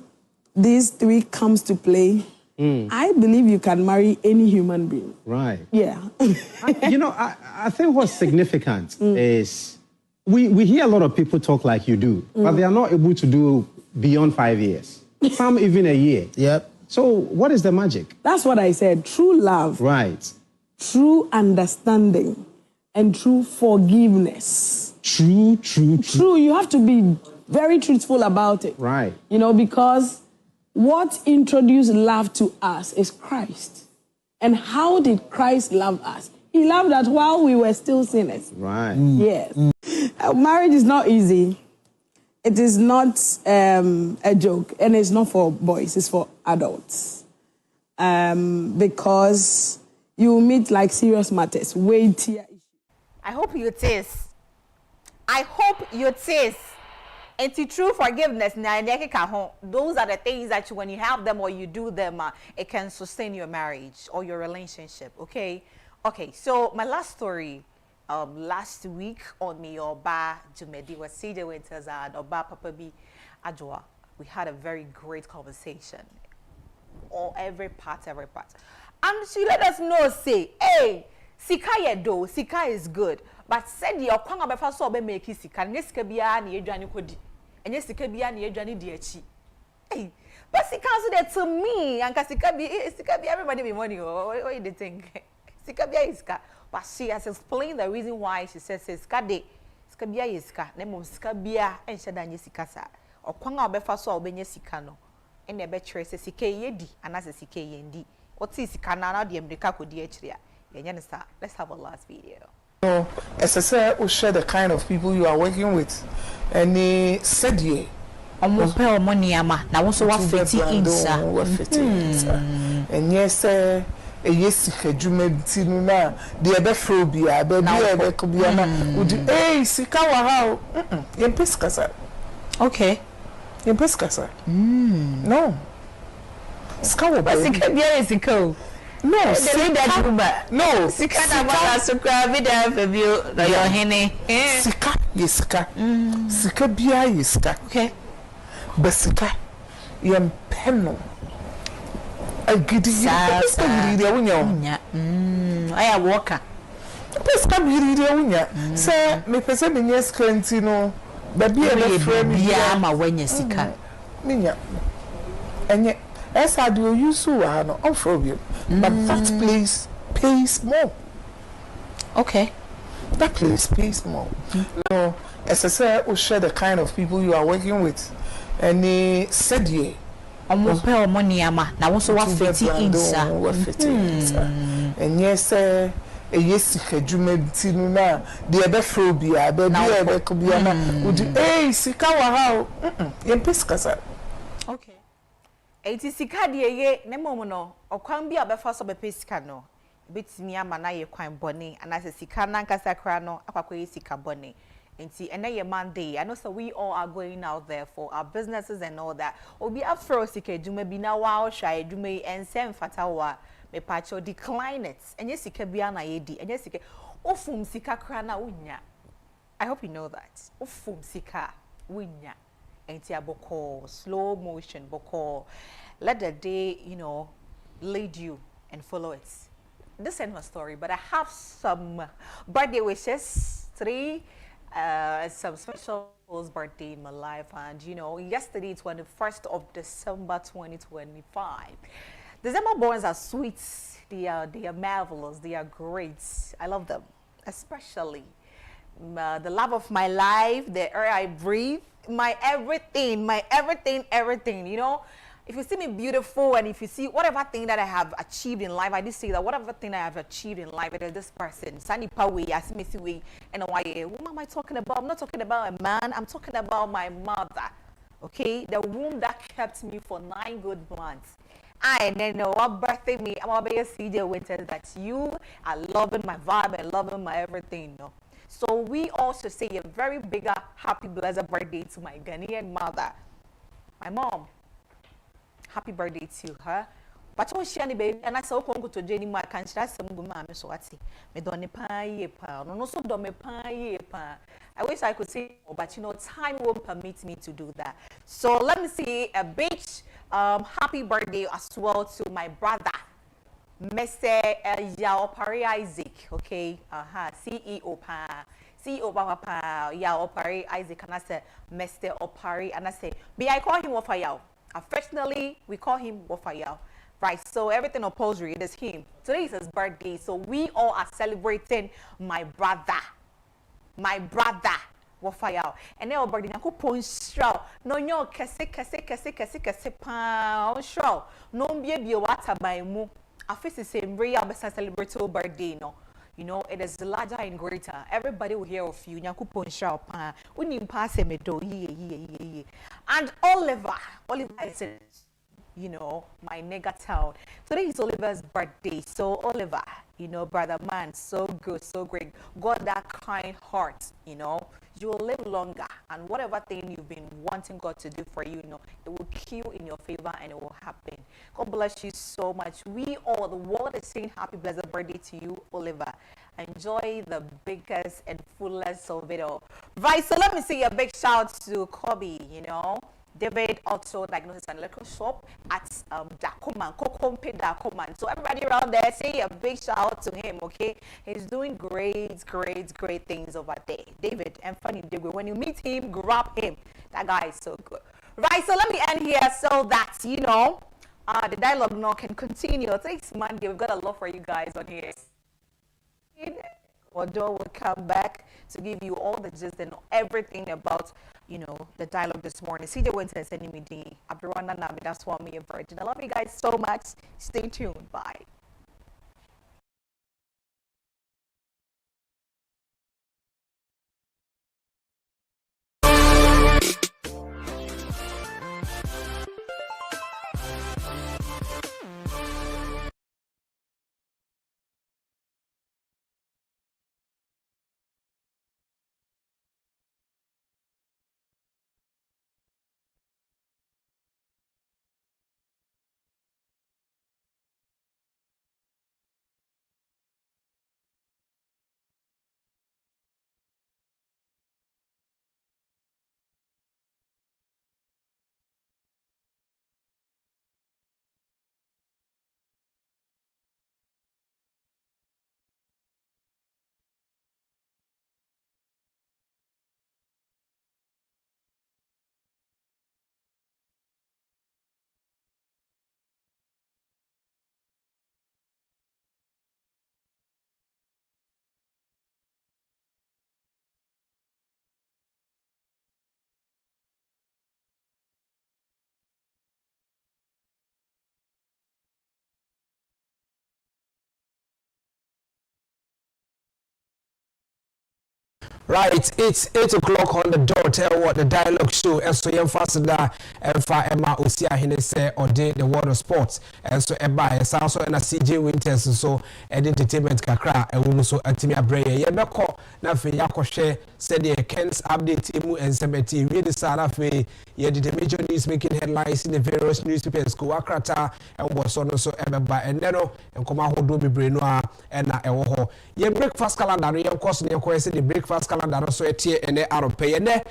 these three comes to play, I believe you can marry any human being. Right. Yeah. I think what's significant is we hear a lot of people talk like you do, but they are not able to do beyond 5 years. Some even a year. Yep. So what is the magic? That's what I said. True love. Right. True understanding and true forgiveness. True. True. You have to be very truthful about it. Right. Because what introduced love to us is Christ. And how did Christ love us? He loved us while we were still sinners. Right. Yes. Marriage is not easy. It is not a joke. And it's not for boys. It's for adults. Because you meet like serious matters. Weightier. I hope you taste. I hope you taste. And to true forgiveness, those are the things that when you have them or you do them, it can sustain your marriage or your relationship, okay? Okay, so my last story, last week on me Oba Jumedi was CJ Winters and Oba Papa B Adjoa. We had a very great conversation. Every part. And she let us know, say, hey, Sika yedo, Sika is good. But said your kwanga befa so be make Sika, nye Sika biya ni edwane kodi. Enye Sika biya ni edwane di echi. Hey, but Sika so that to me, and Sika biya everybody be money. What you think? Sika biya is Sika. But she has explained the reason why she says Sika de. Sika biya is Sika. Nemo Sika biya and she danye Sika sa. Or kwanga befa so be nye Sika no. And the betre say Sika yedi, and as a Sika yendi. What is Sika na di America kodi echria. Let's have a last video. As I said, we share the kind of people you are working with. And they said, yeah. Almost pay money, ama. Now, also what 50 inch. And yes, yes, Jumetina, the Abephobia, baby, Abecobiana, would you, hey, Sikawa, how? Pescasa. Okay. In Pescasa. No. Sikawa, but Sikabia is a co. No, say that rumor. No, Sika na mala sukra vida febio na yo hene. Sika yesika. Sika bia yesika. Okay. Basika yem penno. Agidi yesika gidi wunya. Aya worker. Pesika gidi wunya. Say me pese me nyesika ntino. Baby e be frame bia ma wanya sika. Minya. Enye as I do you so no unfrobio. But that place pays more. Okay. That place pays more. No, as I said, we share the kind of people you are working with. And they said, yeah. Almost pay money, ama. Now, also what 50 inch. And yes, yes, Jumetina, the Abephobia, baby, Abecobiana, would you, hey, Sikawa, how? Yen Pescasa. Okay. Eti sika de ye ne mom no okwan bi abefa so be sika no betimi ama na ye kwan bone anase sika na nkasa kra no akwakoye sika bone enti ene ye Monday. I know so we all are going out there for our businesses and all that. Obi afro sika djuma bi na wa hwa djuma yi ensem fata wa me pacho decline it enye sika bia na ye di enye sika ofum sika kra na unya. I hope you know that ofum sika unya. Boko, slow motion, boko. Let the day, lead you and follow it. This ain't my story, but I have some birthday wishes. 3, some special birthday in my life. And, yesterday, 21st of December, 2025. December borns are sweet. They are marvelous. They are great. I love them, especially the love of my life, the air I breathe. My everything, if you see me beautiful and if you see whatever thing that I have achieved in life, I did say that whatever thing I have achieved in life, it is this person. Sani Pawe, Asimisi Way, and why? What am I talking about? I'm not talking about a man, I'm talking about my mother. Okay? The womb that kept me for 9 good months. And then what birthday me, I'm gonna be a CJ Winters that you are loving my vibe and loving my everything, So we also say a very big happy blessed birthday to my Ghanaian mother, my mom. Happy birthday to her. but what she baby and I saw Congo to Jenny my country as some good mammy so what's me don't pay pa no so don't me pay pa. I wish I could say more, but you know time won't permit me to do that. So let me see a big happy birthday as well to my brother Mr. Yaopari Isaac, okay? CEO pa. CEO Papa Yaopari Isaac, and I said Mr. Opari, and I say, I call him Wofayao. Affectionately, we call him Wofayao. Right, so everything oppository, it is him. Today is his birthday, so we all are celebrating my brother. My brother. Wofayao. And then our birthday, I could point straw. No, kese pa, straw. No, baby, water by mu. I feel the same way I celebrate your birthday, no. You know, it is larger and greater. Everybody will hear of you. Nyankopon sharp. Unim pass me do. And Oliver is, you know, my nigga town. Today is Oliver's birthday. So Oliver, you know, brother man, so good, so great. Got that kind heart, you know. You will live longer, and whatever thing you've been wanting God to do for you, you know, it will kill in your favor and it will happen. God bless you so much. We all, the world is saying happy blessed birthday to you, Oliver. Enjoy the biggest and fullest of it all. Right, so let me say a big shout to Kobe, you know. David also diagnosis and electrical shop at Dakoman, Kokompe Dakoman. So everybody around there, say a big shout out to him, okay? He's doing great things over there. David and Funny David, when you meet him, grab him. That guy is so good. Right, so let me end here so that, you know, the dialogue now can continue. Thanks, Monday. We've got a lot for you guys on here. Odo will come back to give you all the gist and everything about, you know, the dialogue this morning. CJ Winter is sending me the Abdurrahman Nami. That's why I'm a virgin. I love you guys so much. Stay tuned. Bye. Right, it's 8 o'clock on the dot. Tell what the dialogue show. And so you fast that and for Emma Usia Hine say or day the world of sports. And so Eba is also in a CJ Winters so entertainment kakra and we so Atimia Bray. Yebeko na fe yakoshe said the Kens update imu and sebeti really sara fe ye the major news making headlines in the various newspapers ko akrata and was on so Eba and neno and koma hodo bebre no and na ewo ho. Ye breakfast calendar ye course ne ko say the breakfast calendar so etie ene arope ene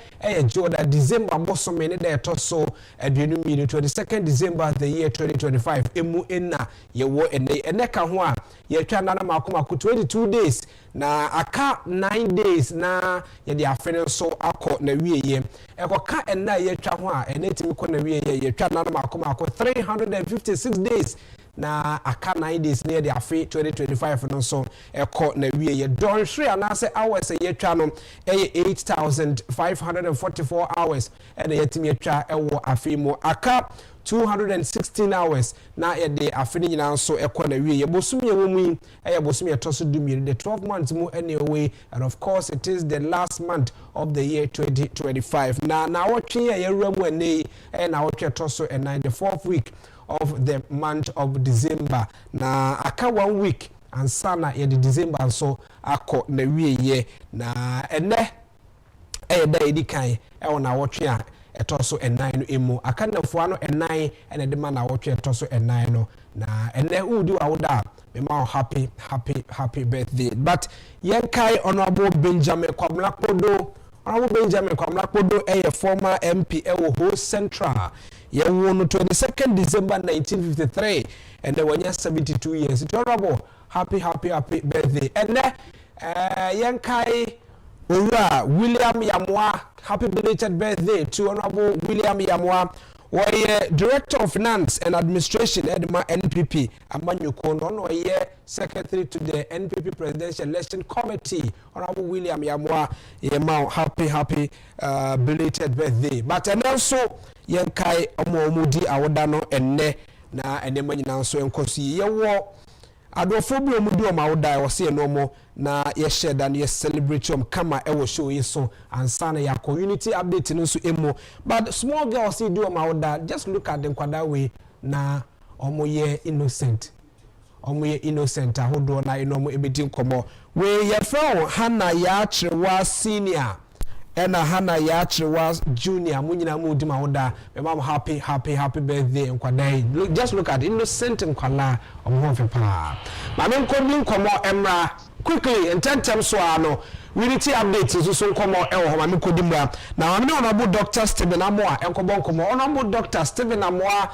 Joda December bosome ne de to so aduenu mi 22nd December the year 2025 emu enna ye wo ene ka ho a ye twa na makoma 22 days na aka 9 days na ye de afene so akọ na wieye ekoka enna ye twa ho a ene timi ko na wieye ye twa na makoma 356 days na aka 9 days near the afi 2025 no so eko na wie ye don hwe anase hours ye twa no 8544 hours and ye timi twa ewo afi mo aka 216 hours na ye de afi ni nyina so eko na wie ye bosumi ewo mu ye bosumi etoso dumie the 12 months mu anyway and of course it is the last month of the year 2025 na wotwe ye ramu ene na wotwe etoso and 94th week of the month of December na aka 1 week and sana ye the December so akọ na wieye na ene da edikan e wona wotwe a etoso enai no emu akanafo no enai ene de ma na wotwe etoso enai no na ene udi awuda me ma happy birthday. But yenkai honorable Benjamin Kwamlakpodo a former MP Ewo Central. Ye won 22nd December 1953 and they were 72 years. It's honorable happy birthday. And yenkai William Yamwa, happy belated birthday to honorable William Yamwa. Director of Finance and Administration at the NPP, Amanyu Kono, Secretary to the NPP Presidential Election Committee, Honorable William Yamwa, happy belated birthday. But and also, Yankai Omomudi Awadano and Ne, na and the man so enkosi yewo adofobia mudu omawda wo se no mo na ye share dan ye celebrate kama ewo show yeso ansana ya community update no so emo. But small girl see do omawda, just look at them kwada way na omoye innocent ahodo na ino mo ebedi nkomo we ye from Hana ya Trewa senior ena Hana ya Trewa junior munyina mu di mawoda me mam happy birthday nkwada. Just look at innocent nkwala omo pa ma me nkobi nkomo emra quickly in 10 terms so ano we need to update so nkomo e ho ma me kodi mra na ma me honorable Dr. Stephen Amoa enkobo nkomo honorable Dr. Stephen Amoa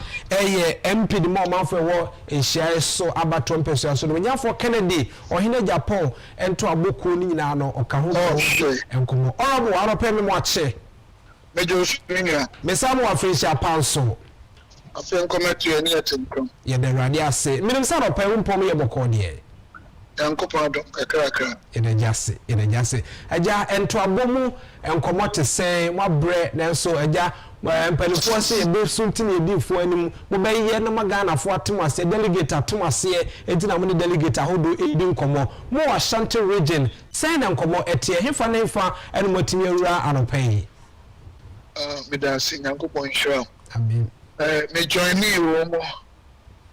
MP di mo manfo wo ehia so abato mpeso so no nyafo Kennedy ohine Agyapong ento aboko ni nyina no oka ho enkomo honorable arope me mo ache mejo swinga me samu afresia panso afen komatu eni atenkom ye de radi ase minim sa arope mpom ye boko de akufo-addo kakra ene jase aja ento abomu enkomo te sen wabre nanso aja mpalifo se ebe suntini edifo anim mo beye na magana fo atemase delegate atemase entina mo delegate ahodo edi nkomo mo Ashanti region sen na nkomo etie hefa na hefa ene motimi awura anopai me da sinyankopon hwa amen me join me wo mo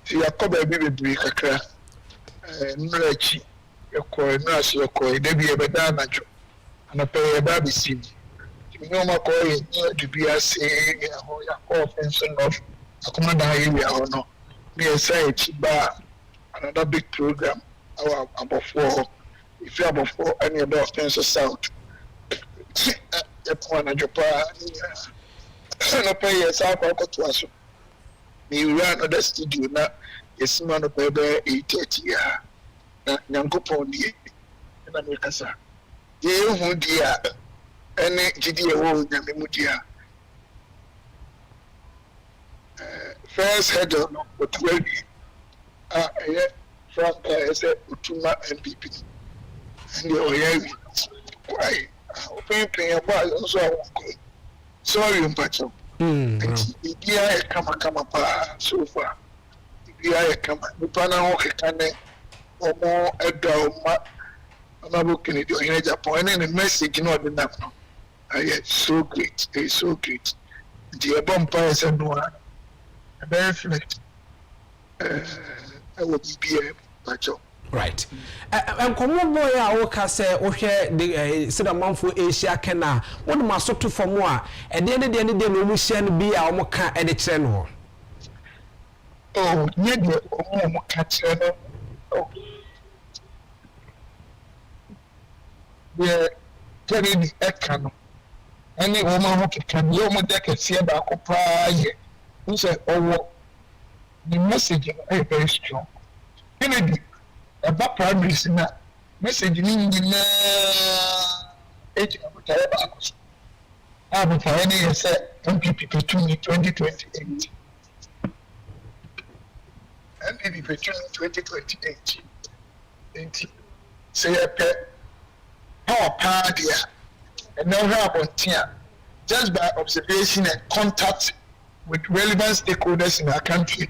ti yakoba bibiri kakra nrachi yako nasi yako debi ebeda najo anape eba bisim no mako ye dubia se ya offense of akomanda area ho no me say chiba another big program our above if you above any other offense south ya kwa jopa na pay yes akọ to aso me run other studio na yesima no bebe 8:30 ya na nyankopon die na me kasa ye hu dia ene gidi e wo nyame mu dia first head no otwabi from say utuma MPP and the oyawi why open ya ba so sorry mpacho dia kama pa so far dia kama nipa na ho kekane omo edoma Honorable Kennedy in Agyapong and the message no the nap no so great, it's so great. The bumper is a no very reflect I will be a job. Right. And come boy a woka say o hwe the sida manfo Asia Kena what ma so to for more e de no mu hia no bi a o ka e de kire no oh nye de o mo ka kire no yeah Kennedy ekano any woman who can you mo de kese ba ko pa ye who say owo the message is very strong Kennedy about primaries na message ni na abotare ba ko abotare ni say MPP to 2028 MPP to 2028 say how party and now have just by observation and contact with relevant stakeholders in our country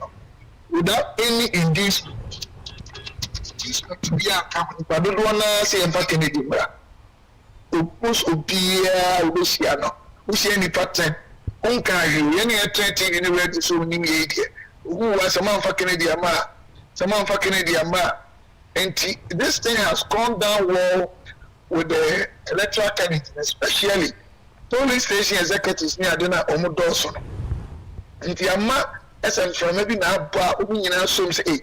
without any engagement. It's not to be a company, but I don't want to say I'm fucking it. Opus Obia, Luciano, who see any pattern, Unkai, any attracting in the red so many media, who was a man fucking Idiama, some man fucking Idiama, and this thing has gone down well with the electoral candidate, especially polling station executives ni ade na omo dɔɔso no nti ama ɛsɛ mframa bi na aba obi nyinaa som sɛ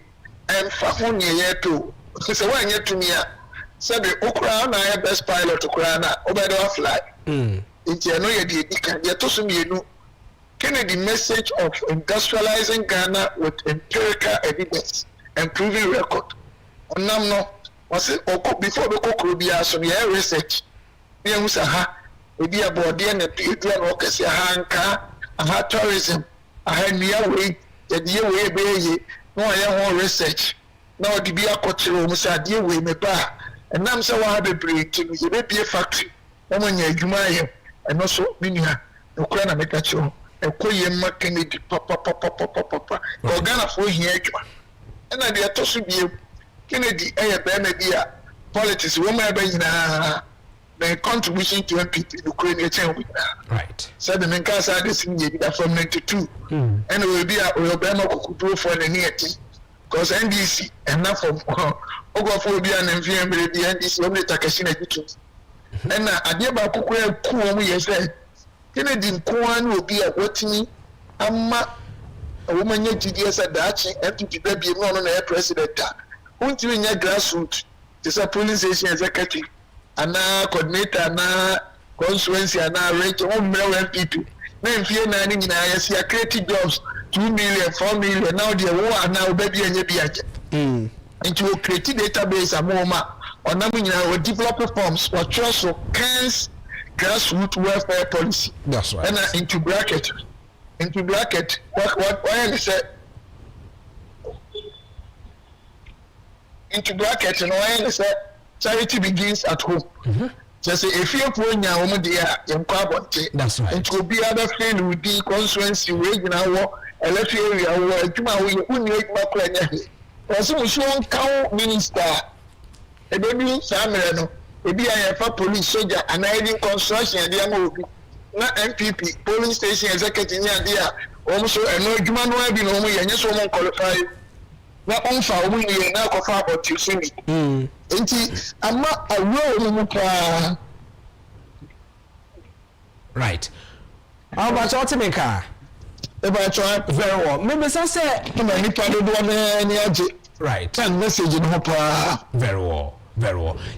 ɛmfa ho ne yɛ to sɛ wanyɛ tumi a sɛbe okura na ayɛ best pilot okura na obɛde wa fly nti ɛno yɛ de edi kan yɛ to so mienu Kennedy message of industrializing Ghana with empirical evidence and proven record onam no was before the kokro so yɛ research ne hu sa ha ebi abode na edu na okese ha nka aha tourism aha nia we yɛde we beye no yɛ ho research na odi bi akɔkyerɛ mu sa de we me ba enam sɛ wa ha bebre ti ye be bie factory na mo nya adwuma yɛ ɛno so minia okura na meka kyerɛ ekoye ma Kennedy papa Ghana for hia adwuma na de ato so bie Kennedy ɛyɛ bɛma bi a politics wo ma ba nyina the contribution to MPP in Ukraine change right said the Minkasa this year from 92 and will be a Obama could for the near team because NDC and not from Ogophobia and VM the NDC only Takashina and Agyapong cool yes Kennedy Kwan will be a watching a woman yet GDS at Dachi MPP baby non on air president won't you in your grassroots this a polling station executive ana coordinator na constituency ana rate 1 million people na mfie na ni nyina ya sia create jobs 2 million 4 million now the wo ana obabi anya bi aje into create database amoma ona mu nyina we develop forms for trust of grassroots welfare policy that's right and into bracket what I say into bracket no I say charity begins at home. Just say if you put your home there, that's right. It will be other thing with the constituency wage now, electoral area, also, we should count minister. A baby, Samuel, maybe I have a police soldier and I didn't construction and they are not MPP, polling station executive there. Also, a no human will be no way and just won't qualify. Na onfa omu ye na kofa about you see me enti ama awo mu pa right how about ultimate about very well maybe say na ni pa do na ni aje right send message no pa very well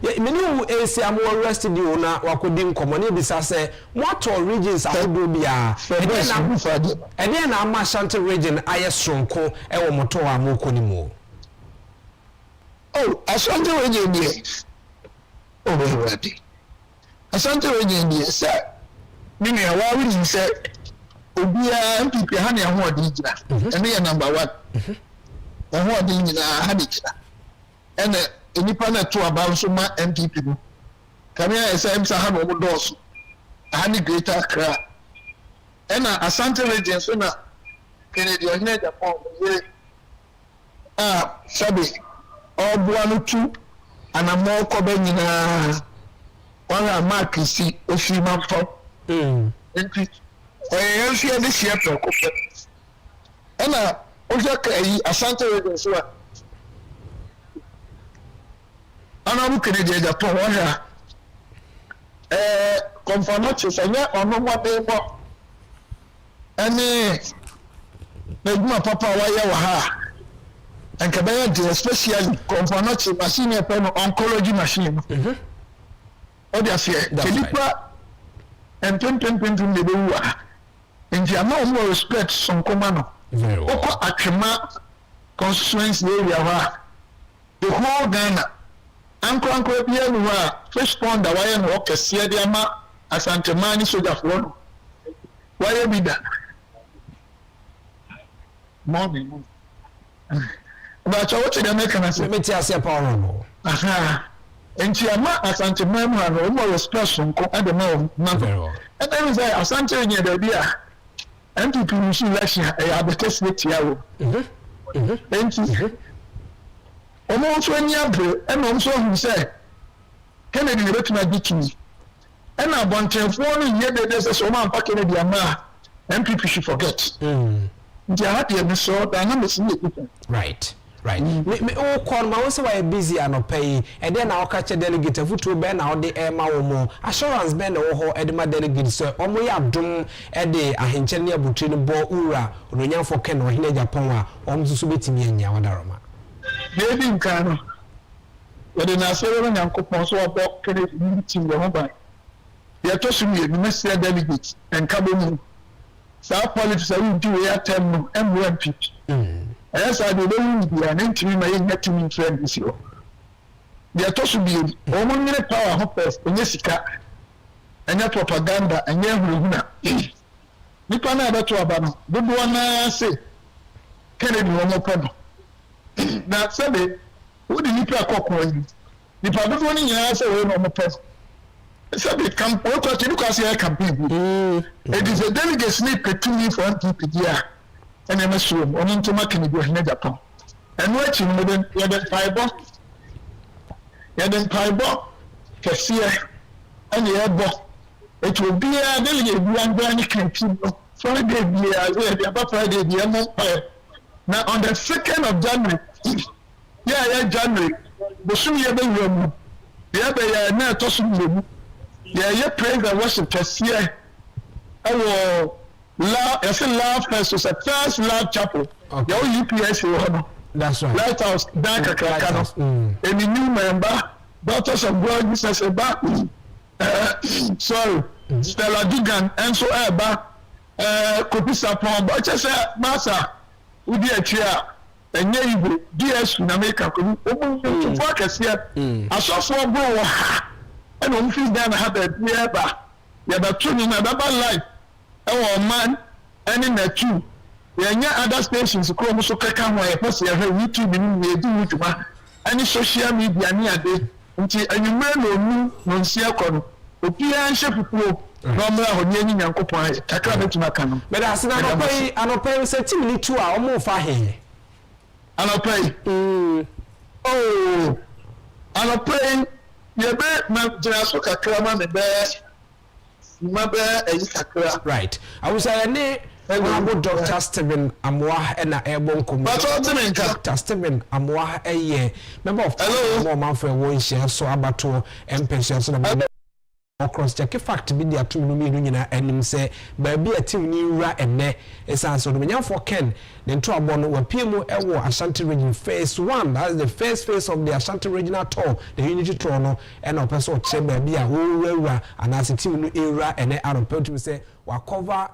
yeah many who say am arrested you na wakodi nkomo na bisa say what regions ahodo bia and then na Ashanti region ayesronko e wo moto wa moko ni mo Ashanti region dey ready Ashanti region dey say mini wa we say obia MPP ha na ho odi gina ene ye number 1 ho odi gina ha di gina ene nipa na to aba so ma MPP no kamia SM sa ha no doso ha ni greater Accra ena Asante region so na Kennedy ohine Agyapong ye sabi obua no tu ana mo ko ba nyina wala mark si ofi manfo enti yenfie de sie preko ena oja kai Asante region so ana mu Kennedy Agyapong wala confirmation sanya ono mode mo ani na papa wa ya wa ha anka be especially confirmation machine e pe no oncology machine o dia se telipa en 2020 de be wa nti ama mo respect son komano oko atwema constituency area wa the whole Ghana anko bia no wa responder wa ye no okese de ama Asante mani soja for wa ye bi da morning but what the American say me tia se pa no enti ama Asante mani no mo respect son ko ade no na and then say Asante nye da bia MPP mission election e abete state ya wo enti omo so anya bre e no so hu say Kennedy ne betuma gitumi e na bontenfo no ye de say so man pa Kennedy ama MPP should forget nti ahati e so da na me sin e right Right. Me o kon ma wo se why busy anopai e dey na oka che delegate futu be na ode e ma wo mo assurance be na wo ho e de ma delegate so omo ya dom e de ahenche ne abutri no bo ura onyanfo ken o hine Agyapong a omsusu betimi anya wadaroma baby nkano wode na asere no nyankopon so obo kene team wo ba ye to sum ye bi se delegate en kabo mu sa politics a we do ya tem no MMP yes I do be an intimi ma ye netimi friend this year ye to sum ye o mo nyere power ho first onye sika anya propaganda anya huruna nipa na abeto aba no dodo na se kene ni wo mo na sabe wo di nipa akokoro yi nipa dodo ni nyina se wo no mo sabe campaign to ti because here campaign it is a delegate sleep petuni for NPP dia and em so on into makini go na Japan and we chi mo den ya den paibo kesiye and ye bo it will be a delegate bi an campaign Friday bi a Friday bi mo now on the 2nd of January January bosu ye be wom ye be ya na to so mu ye praise and worship kesiye love first so first love chapel your UPS that's right lighthouse dan kakaka no any new member Daughters of God Jesus eba sorry Stella Dugan and so eba kopisa pon but say masa udi atua enye ibo DS na make ko obo to for kesiye asofo go wo ha and on feed down have a nearby ya da tuni na baba life man any na two ya other stations ko mo so kaka ho ya pose ya YouTube ni we do wutuma any social media ni ade nti anyumre no nu no nsia kono opia nhyefuo no mra ho ni nyankopon kakra betuma kanu but asina anopai se team ni two a omo fa he anopai oh anopai ye be na jira so kakra ma me be kakra right I was say Honorable Dr. Stephen Amwa ena ebon komo Dr. Stephen Amwa member of more man for one share so abato pension so na across check fact bi dia to mi no nyina anim say baabi a team ni wura enne esan so no nyafo Ken the nto abo no wapiemu ewo Ashanti region phase 1 that is the first phase of the Ashanti regional tour the unity tour no and opeso o che baabi a wura anase team no era enne arope to say we cover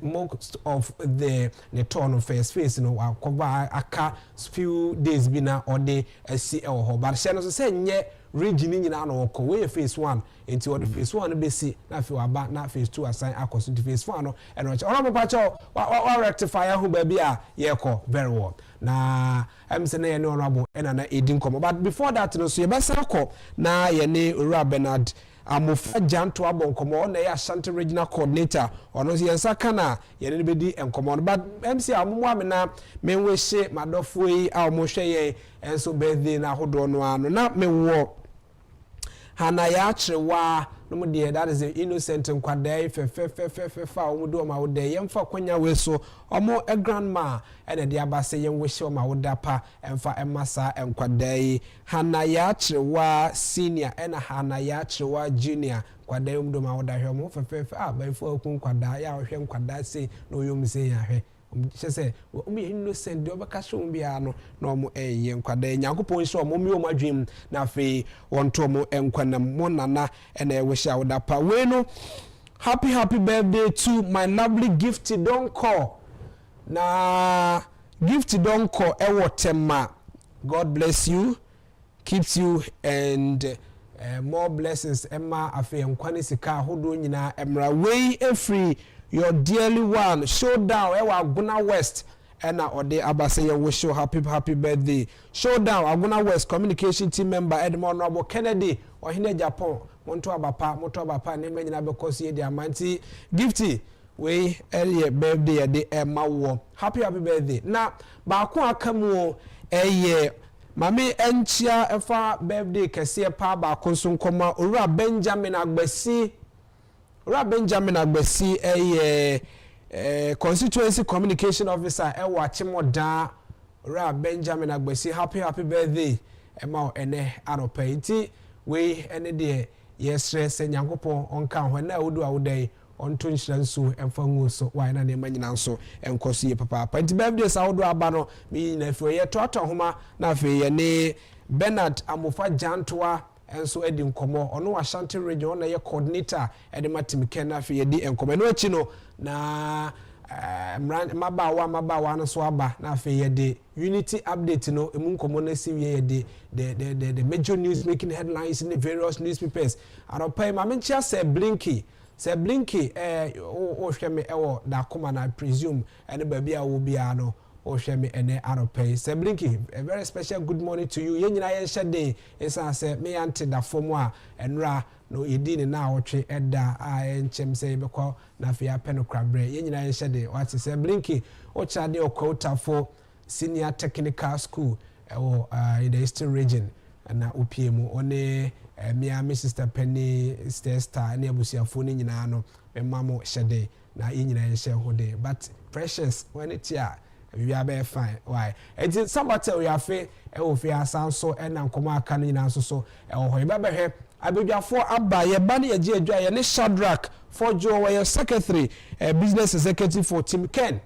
most of the tour no first phase no we cover aka few days bi na or the CL ho but say no say nye region nyina no ko we phase 1 into what phase 1 be see na fe aba na phase 2 assign akos to phase 4 no and on papa cho wa rectify ho ba bi a ye ko very well na am say na ye no honorable and na edin komo but before that no so ye be ko na ye ne Ura Bernard amofa janto abon komo na ye Ashanti regional coordinator ono yensa kana ye ne be di enkomo but MC amomo amena menwe hye madofo yi a omo hwe ye enso birthday na hodo no ano na menwo hana ya chrewa no mu de that is the innocent nkwadai fe omudo ma wo de yemfa kwanya we so omo a grandma ene de abase yen we hye ma wo dapa emfa emasa nkwadai hana ya chrewa senior ena hana ya chrewa junior kwadai omudo ma wo da hwe omo fe ba ifo akun nkwadai ya hwe nkwadai se no yom se ya hwe say we innocent de obaka so bia no na omo nkwada nyankopon so omo mi omo adwem na afi wonto omo enkwanam mo nana ena ewehia wodapa we no happy birthday to my lovely Gifty don't call na Gifty don't call ewo tema God bless you keeps you and more blessings emma afi enkwane sika hodo nyina emra we every your dearly one showdown ewa Aguna West ena ode abase ye wish you happy birthday showdown Aguna West communication team member Edmond Honorable Kennedy ohine Agyapong monto abapa ne menyina bekosi de amanti Gifty we early birthday de emma wo happy birthday na ba ko akamu mami enchia efa birthday kese pa ba ko so nkoma Owura Benjamin Agbesi constituency communication officer ewa Chimoda Ora Benjamin Agbesi happy birthday ema ene anopa nti we ene de yesre se Nyankopon onka ho na wodu awodai onto nhira nso emfa ngu so wa na ne manyina nso enkoso ye papa nti birthday sa wodu aba no mi na fo ye toto homa na fe ye ne Bernard Amofa Jantoa enso edi nkomo ono Ashanti region na ye coordinator edi matim ken na fe ye di enkomo no achi no na mabawa no so aba na fe ye de unity update no emu nkomo na si ye de the major news making headlines in the various newspapers anopai ma menchia say Blinky o hweme ewo da koma na presume ene ba bia wo bia no o hweme ene anopai say Blinky, a very special good morning to you ye nyina ye hye esa say me ante da fomu a enra no yedi na awotwe eda a enchem say bekọ na fe apeno krabre ye nyina ye hye what say Blinky o chade okotafo senior technical school in the eastern region na OPM one me sister Penny Star na abusiafo ni nyina no me mamo hye na ye nyina ye hye hode but precious when it here we are very fine why it is somebody we are fe fe asan so na nkomo aka no nyina so ho e baba hwe abedwafo aba ye ba na ye gi adwa ye ne Shadrack for Joe we secretary business executive for Team Ken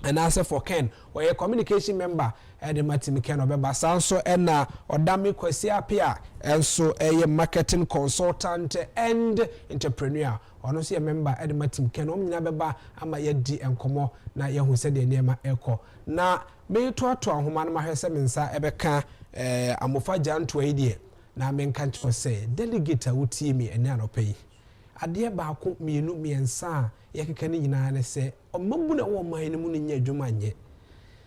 and answer for Ken or a communication member at the Martin Ken Obeba Sanso and Odami Kwesi Apia and so a marketing consultant and entrepreneur or no see a member at the Martin Ken Omnabeba ama yedi and komo na ye who said the name echo na me to human maheseminsa ebeka amofa jan to idea na men can't say delegate wuti me and no pay ade ba ko mienu miensa yekeka ni nyina ne se omambu na wo man mu nya adwuma nye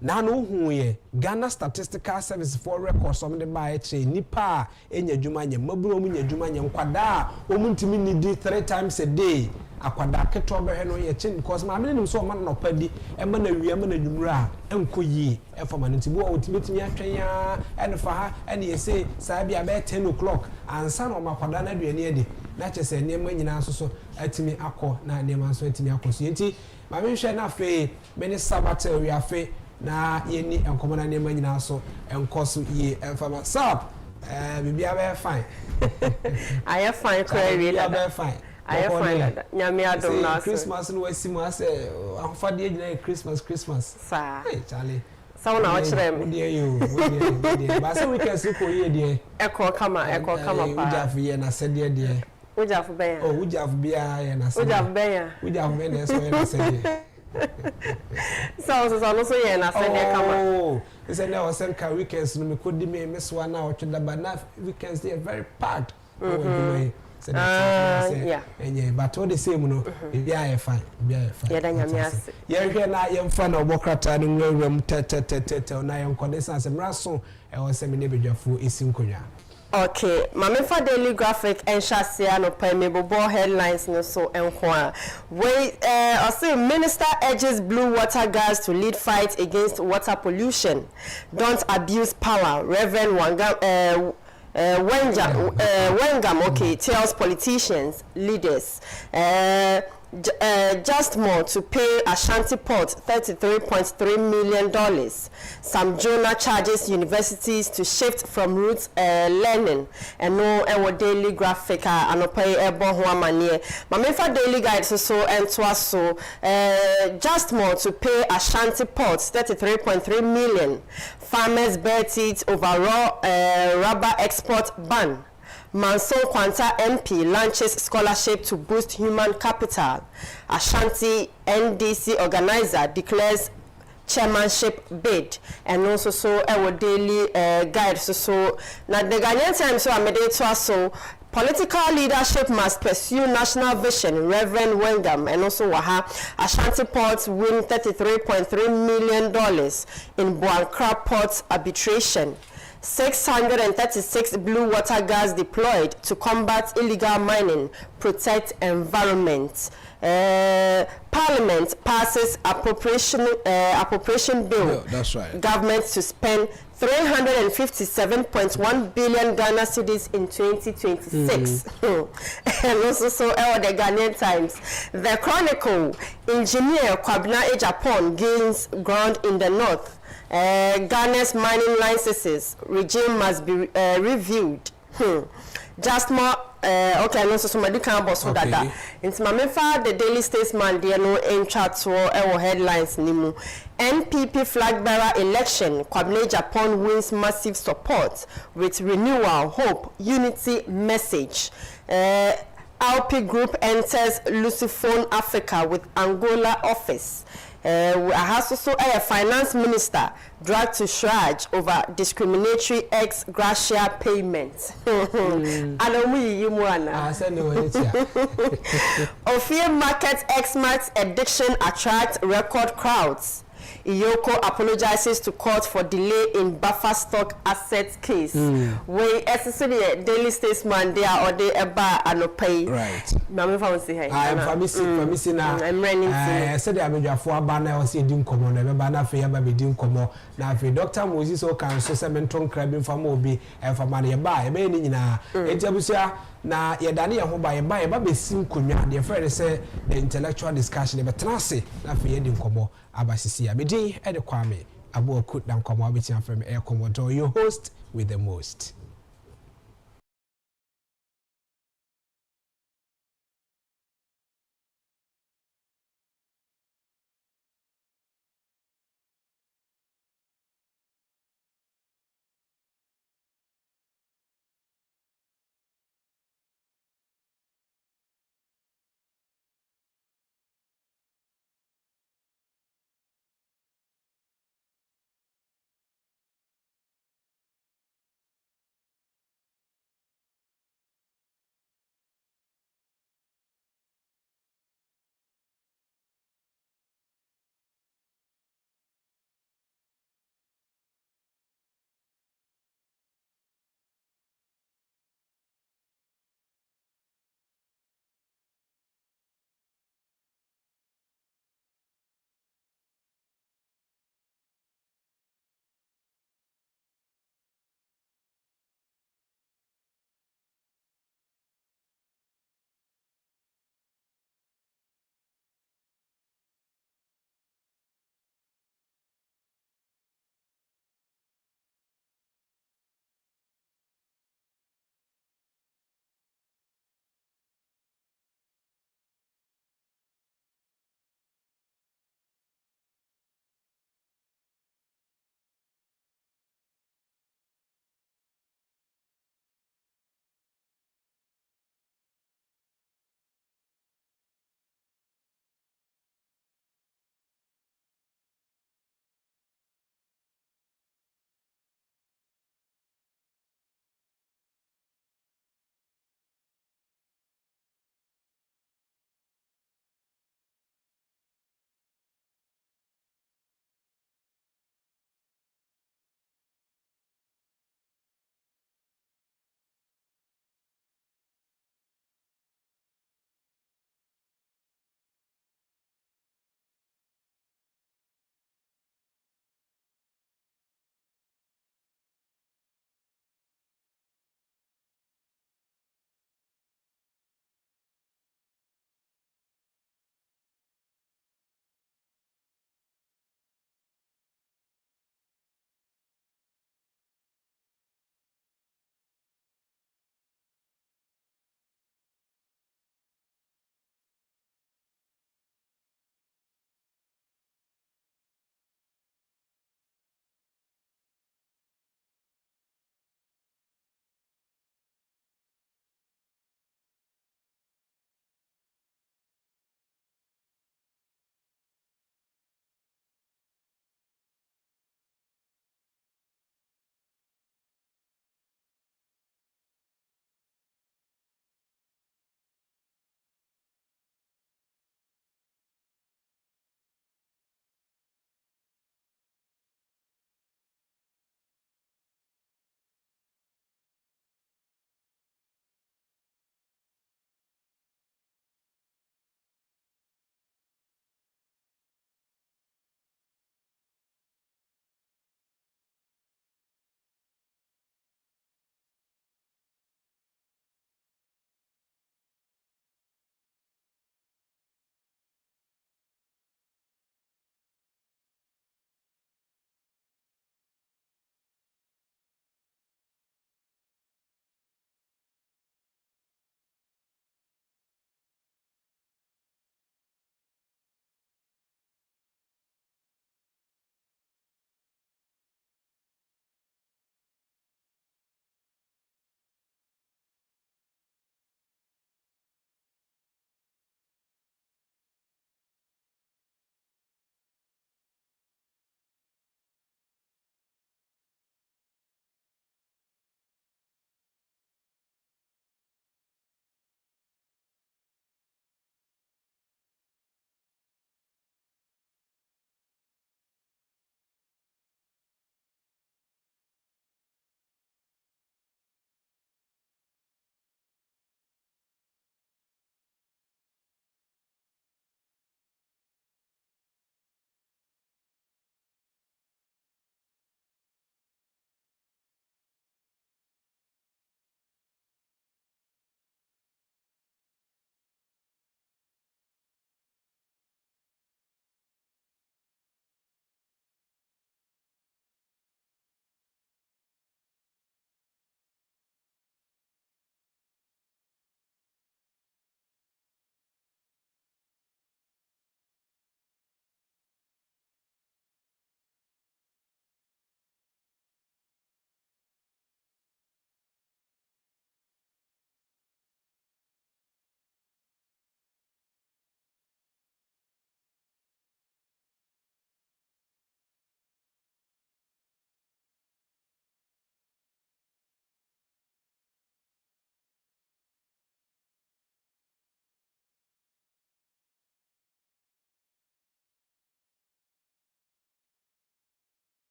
na no hu ye Ghana Statistical Service for records of the by tre nipa enya adwuma nye maburu mu nya adwuma nye nkwada omuntimi nidi 3 times a day akwada keto be no ye chin because ma menim so man no padi e ma na wi ma na dwumura enko yi e for man ntibu o tibetimi atwen ya ene fa ha ene ye say sa bia be 10 o'clock ansa no makwada na aduane edi na chese nema nyina so atimi akọ na nema so atimi akọ so enti ma me hwe na fe me ni sabate wi afe na yeni enkomo na nema nyina so enko so ye enfama sap bibia be fine I fine cry bibia be fine I fine nyame adom na Christmas no wasimu ase afade nyina Christmas sa hey Charlie so na ochirem wode you ba se weekend so ko ye de ekọ kama pa ujafu ye na sede de ujafu ben oh ujafu bia ye na sede ujafu ben so ye na sede so no so ye na sede kama oh is na o sen ka weekends no me kodi me so na otweda ba na weekends they are very packed yeah. But all the same, no, be I fine. Yeah, then you're here now, young fan of Bokrata, and room, na young condensance, and Rasso, and was semi-neighbor for Isinkoya. Okay, Mamifa Daily Graphic and Shasia no permeable ball headlines no so enquire. Wait, I say Minister urges blue water guards to lead fight against water pollution. Don't abuse power. Reverend Wengam, okay, tells politicians, leaders, just more to pay Ashanti Port $33.3 million. Some Jonah charges universities to shift from roots learning. And no our daily graphic and pay manie. Mamifa daily guide so and so just more to pay Ashanti Port $33.3 million. Farmers bet it overall rubber export ban. Manson Kwanta MP launches scholarship to boost human capital. Ashanti NDC organizer declares chairmanship bid. And also so our daily guide so now the Ghanaian Times so I so political leadership must pursue national vision. Reverend Wengam and also Waha Ashanti Ports win $33.3 million in Boankra Ports arbitration. 636 blue water guards deployed to combat illegal mining, protect environment. Parliament passes appropriation bill. That's right. Government to spend 357.1 billion Ghana cedis in 2026. And also so the Ghanaian Times. The Chronicle, engineer Kwabena Agyapong gains ground in the north. Ghana's mining licenses regime must be reviewed. Just more. Okay, no, so somebody can boss with that. It's my the Daily Statesman, dear no in chat or headlines nimu. NPP flag bearer election, Agyapong wins massive support with renewal, hope, unity message. LP Group enters Lusophone Africa with Angola office. Has also a finance minister dragged to charge over discriminatory ex gratia payments. Ophir Market X-Marks addiction attract record crowds. Iyoko apologizes to court for delay in buffer stock assets case. We essentially Daily Statesman there or they eba and pay. Right. Mama found say hey. I am famisi na. I'm running. I said I mean for banner or see dim komo na be banner fe ba be dim komo na fe Dr. Moses o kan so sementon crabin fam obi e fam na ye ba e be ni nyina. Etiabusia na ye dane ye ho ba ye ba be sim konwa de friend say intellectual discussion e be tenase na fe ye dim komo abasisi ya medi e de kwame abo akut dan komo abitia fam e komodo your host with the most.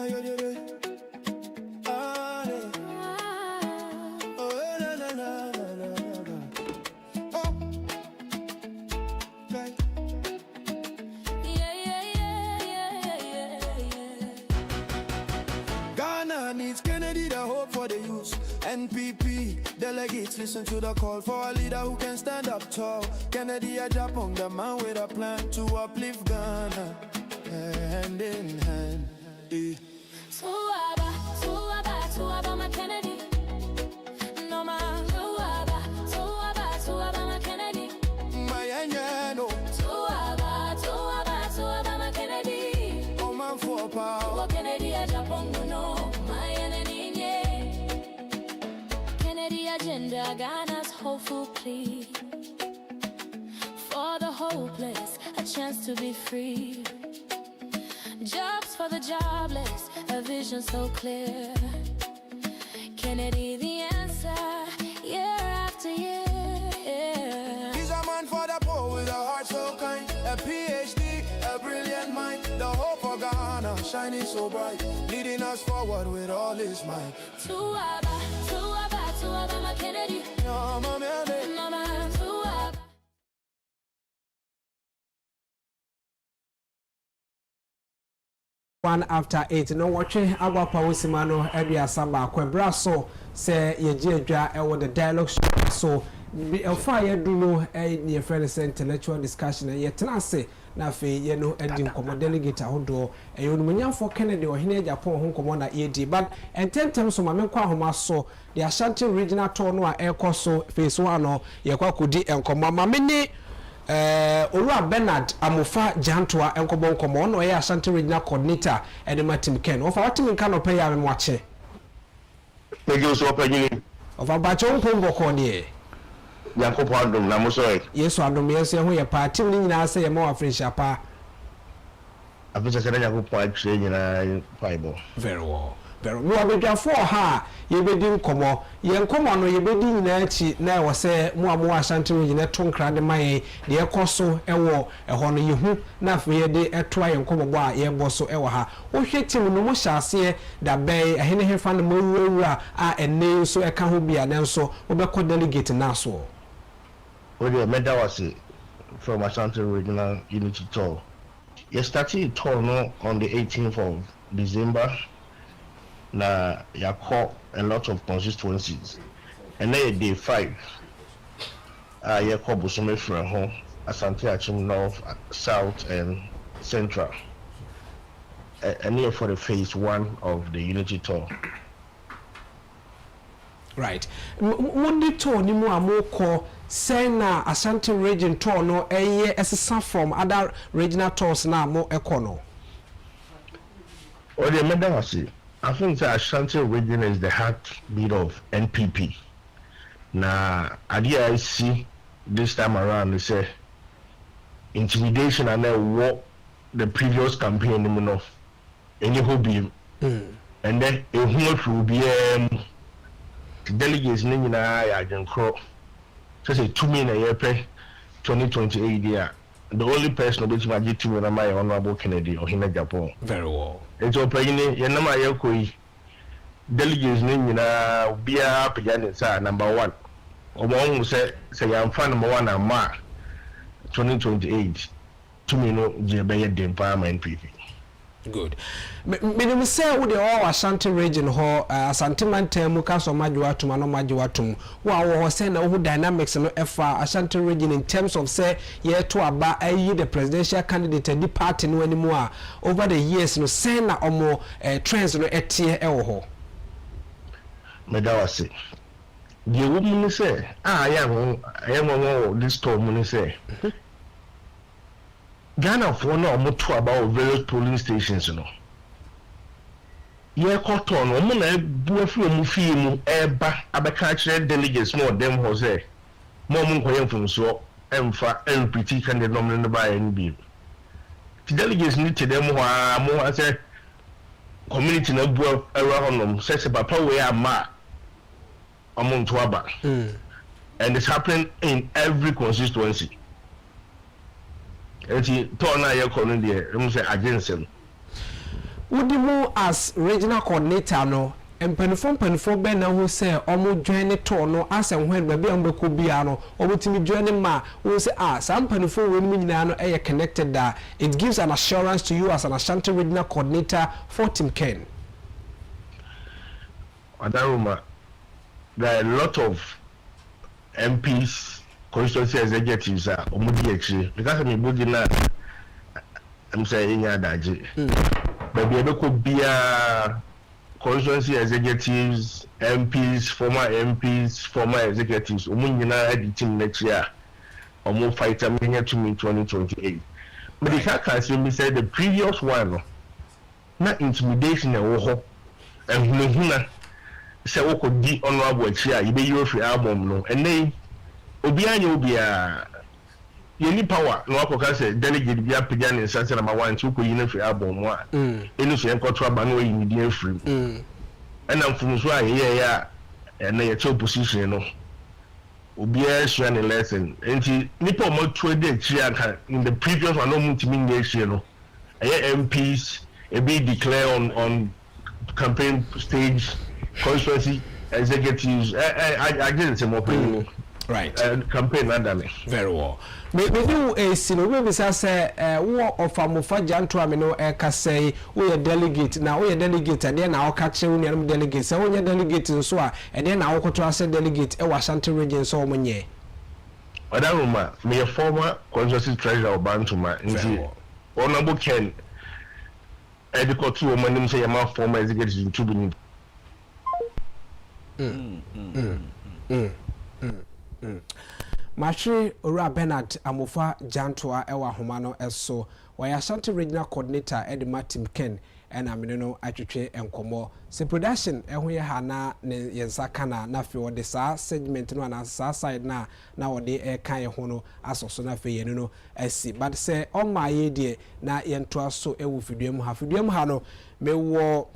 Ghana needs Kennedy, the hope for the youth. NPP delegates listen to the call for a leader who can stand up tall. Kennedy Agyapong, the man with a plan to uplift Ghana, hand in hand. Tuaba, my Kennedy. No man, Tuaba, my Kennedy. My Anyano. Tuaba, my Kennedy. Oh man for power. Kennedy Agyapong, no, my enemy. Kennedy agenda, Ghana's hopeful plea. For the hopeless, a chance to be free. Jobs for the jobless, a vision so clear. Kennedy the answer, year after year. He's a man for the poor with a heart so kind. A PhD, a brilliant mind. The hope for Ghana, shining so bright. Leading us forward with all his might. Tuaba, my Kennedy. No, my man. No, man, Tuaba. One after 8 no watching Agyapong Usimano Edia Samba Kwebraso say Yejidra ewo the dialogue show so fire do no near friend intellectual discussion and yet say na fe ye no edi nkomo delegate ahodo eyonumunya for Kennedy or hine Agyapong ho nkomo na edi but ententem so mame kwa homa so the Ashanti regional tour no a ekoso phase 1 no ye kwa kodi enkomo mame ni Olua Bernard Amofa Jantoa enkobo nkomo no ye Ashanti regional coordinator Edema Tim Ken ofa watimi nka no pe ya me wache Mejo so opanyini ofa bacho nkombo ko ne Yankopon adom na mo so Yesu adom yesu ho ye pa tim ni nyina se ye ma wa fresha pa Abisa se na Yankopon atwe nyina Bible very well very no abedwafo ha ye bedi nkomo ye nkomo no ye bedi nyina achi na e wo se mo amo Ashanti nyina to nkra de maye de ekoso ewo eho no ye hu na afa ye de eto aye nkomo bo a ye bo so ewo ha wo hwe tim no mo hyase da bay ehene hefa no mo wura a enne so eka ho bia na nso wo be ko delegate na so Odi meda wase from Ashanti Regional Unity Tour. You started tour no on the 18th of December. Na yakọ a lot of constituencies. And then day 5. Yakọ Bosome from home, Asante Achim North, South and Central. And here for the phase 1 of the Unity Tour. Right. Mundi tour ni mu amoko say na Ashanti region tour no eye esesa from other regional tours na mo ekono. Odi meda wase. I think the Ashanti region is the heartbeat of NPP. Na idea I see this time around is say intimidation and what the previous campaign you know any hobby and then a who will be delegates name na ya jenkro so say 2 million a year pay 2028 year the only person which ma get to na my honorable Kennedy or him Agyapong very well it's open ye na ma ye koi delegates name na bia pejani sa number 1 omo say ya fan number 1 and ma 2028 2 million je be ye dem parliament NPP. Good. Me say wo the all Ashanti region ho Asante mantam mu ka so madwatum no madwatum wo say na wo dynamics no efa Ashanti region in terms of say ye to aba ayi the presidential candidate di party no animu a over the years no say na omo trends no etie e wo ho me da wase the woman say I am this storm say Ghana for no moto about various polling stations you know. Ye cotton no mo na bu afi mu fie mu eba abeka kire delegates more them ho say mo mu nkoye mfunso emfa empty candidate no ba NB. The delegates need to them ho mo say community na bu era honom say papa we ama amonto aba. And it's happening in every constituency. Eti to na ye kono de em say agency Udimu as regional coordinator no mpanifo be na ho say omo join to no asem hwen ba bia mbeko bia no obotimi join ma wo say some mpanifo we ni nyina no connected that it gives an assurance to you as an Ashanti regional coordinator for Team Ken. Adaruma, there are a lot of MPs, constituency executives are omudi actually because I'm body na I'm saying ya daji. But be could be constituency executives, MPs, former executives, omunyina editing next year. Omo fight to me in 2028. But the can say the previous one, not intimidation and and say we could be honorable chair, you be your free album no, and then Obia any power no I say delegate be a pigeon in Santa number 1 2 could you free album one. Any so control ban way immediate free. And I'm from so yeah and then your position no. Obia share a lesson. And she nipo mo trade chair in the previous one no mean year no. MPs be declare on campaign stage. Constituency executives, I didn't say more people. Right. Campaign under me. Very well. Me do a sino we say wo of amofa janto ameno ka say we delegate na we delegate and then na catch we nyam delegate say we delegate so a and then na wo koto say delegate e Ashanti region so omonye. Odaruma, me a former constituency treasurer of Bantuma nti honorable Ken ediko tu omanim say my former executive in Tubini. Machri Ora Bernard Amofa Jantoa Ewa Homano Eso why Ashanti regional coordinator Edma Team Ken and Amino Atwitwe Enkomo se production ehwe hana ne yensakana na fe ode sa segment no na sa side na ode e kan ho no asoso na fe yenu no asi but say on my ye na yento aso ewu fiduam ha no mewo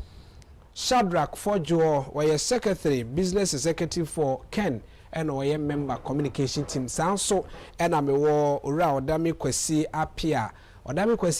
Shadrach Fojo were secretary business executive for Ken and oye member communication team sanso and amewo ora odame kwesi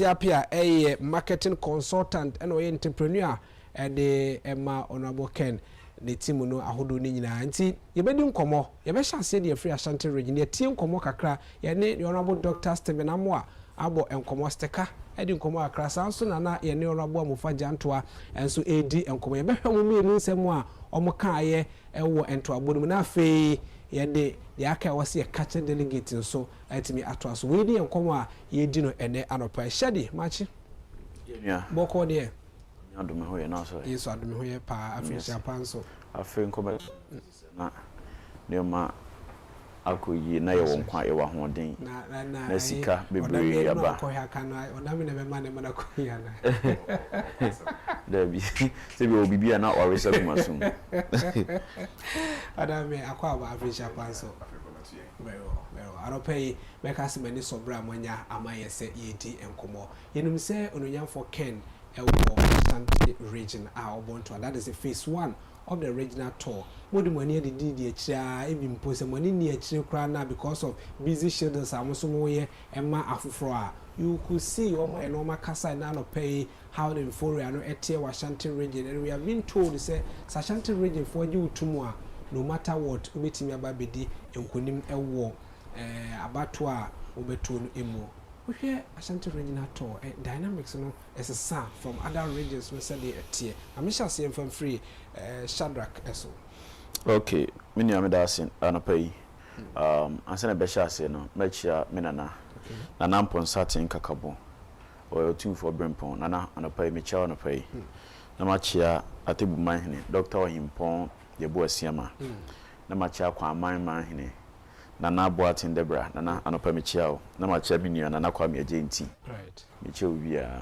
apia a marketing consultant and oye entrepreneur and the Emma honorable Ken the team no ahodo ni nyina nti yebedi nkomo yebehya ase de free Ashanti region ye tie nkomo kakra ye ne the honorable Dr. Stephen Amwa abo enkomo steka edi nkomo akra sanso na ye ne honorable Amofa Jantoa enso edi enkomo yebehwa mu mienu nsem a omoka aye ewo ento abodum na afei ye de aka wase ye catch delegate so atimi ato so we di enkomo a ye di no ene anopa hyade machi yeah boko de adome ho ye na so yeso adome ho ye pa afisha panso afei nkomo na ne ma akoyi na ye won kwa ye wa hoden na sika bebre aba ko ya kana odame ne be ma ne mana ko ya na Debi se bi obibi na ore se masum adame akwa aba afisha panso well aropei make us many sobra manya amaye se yedi enkomo yenum se onunyam for Ken ewo Ashanti region obonto that is the phase 1 of the regional tour. Modi money the achira e bi mpose money ni achire kra na because of busy schedules amoso mo ye ema afufro a you could see a normal kasa na no pay how the euphoria no etie Ashanti region and we have been told say Ashanti region for you tumu a no matter what ubetimi ababedi enkonim ewo abato a obeto no emu we hear Ashanti regional tour dynamics no is a sound from other regions we said the tie amisha see from free Shadrach eso okay mini amedasin anapai ansana besha se no mechia menana nana mponsati nkakabo o team for brempon nana anapai mechia anapai na machia atebu manhene doctor ohimpon yebo asiama na machia kwa manhene nana boatin debra nana anapai mechia o na machia minua nana kwa me agenti right mechia obia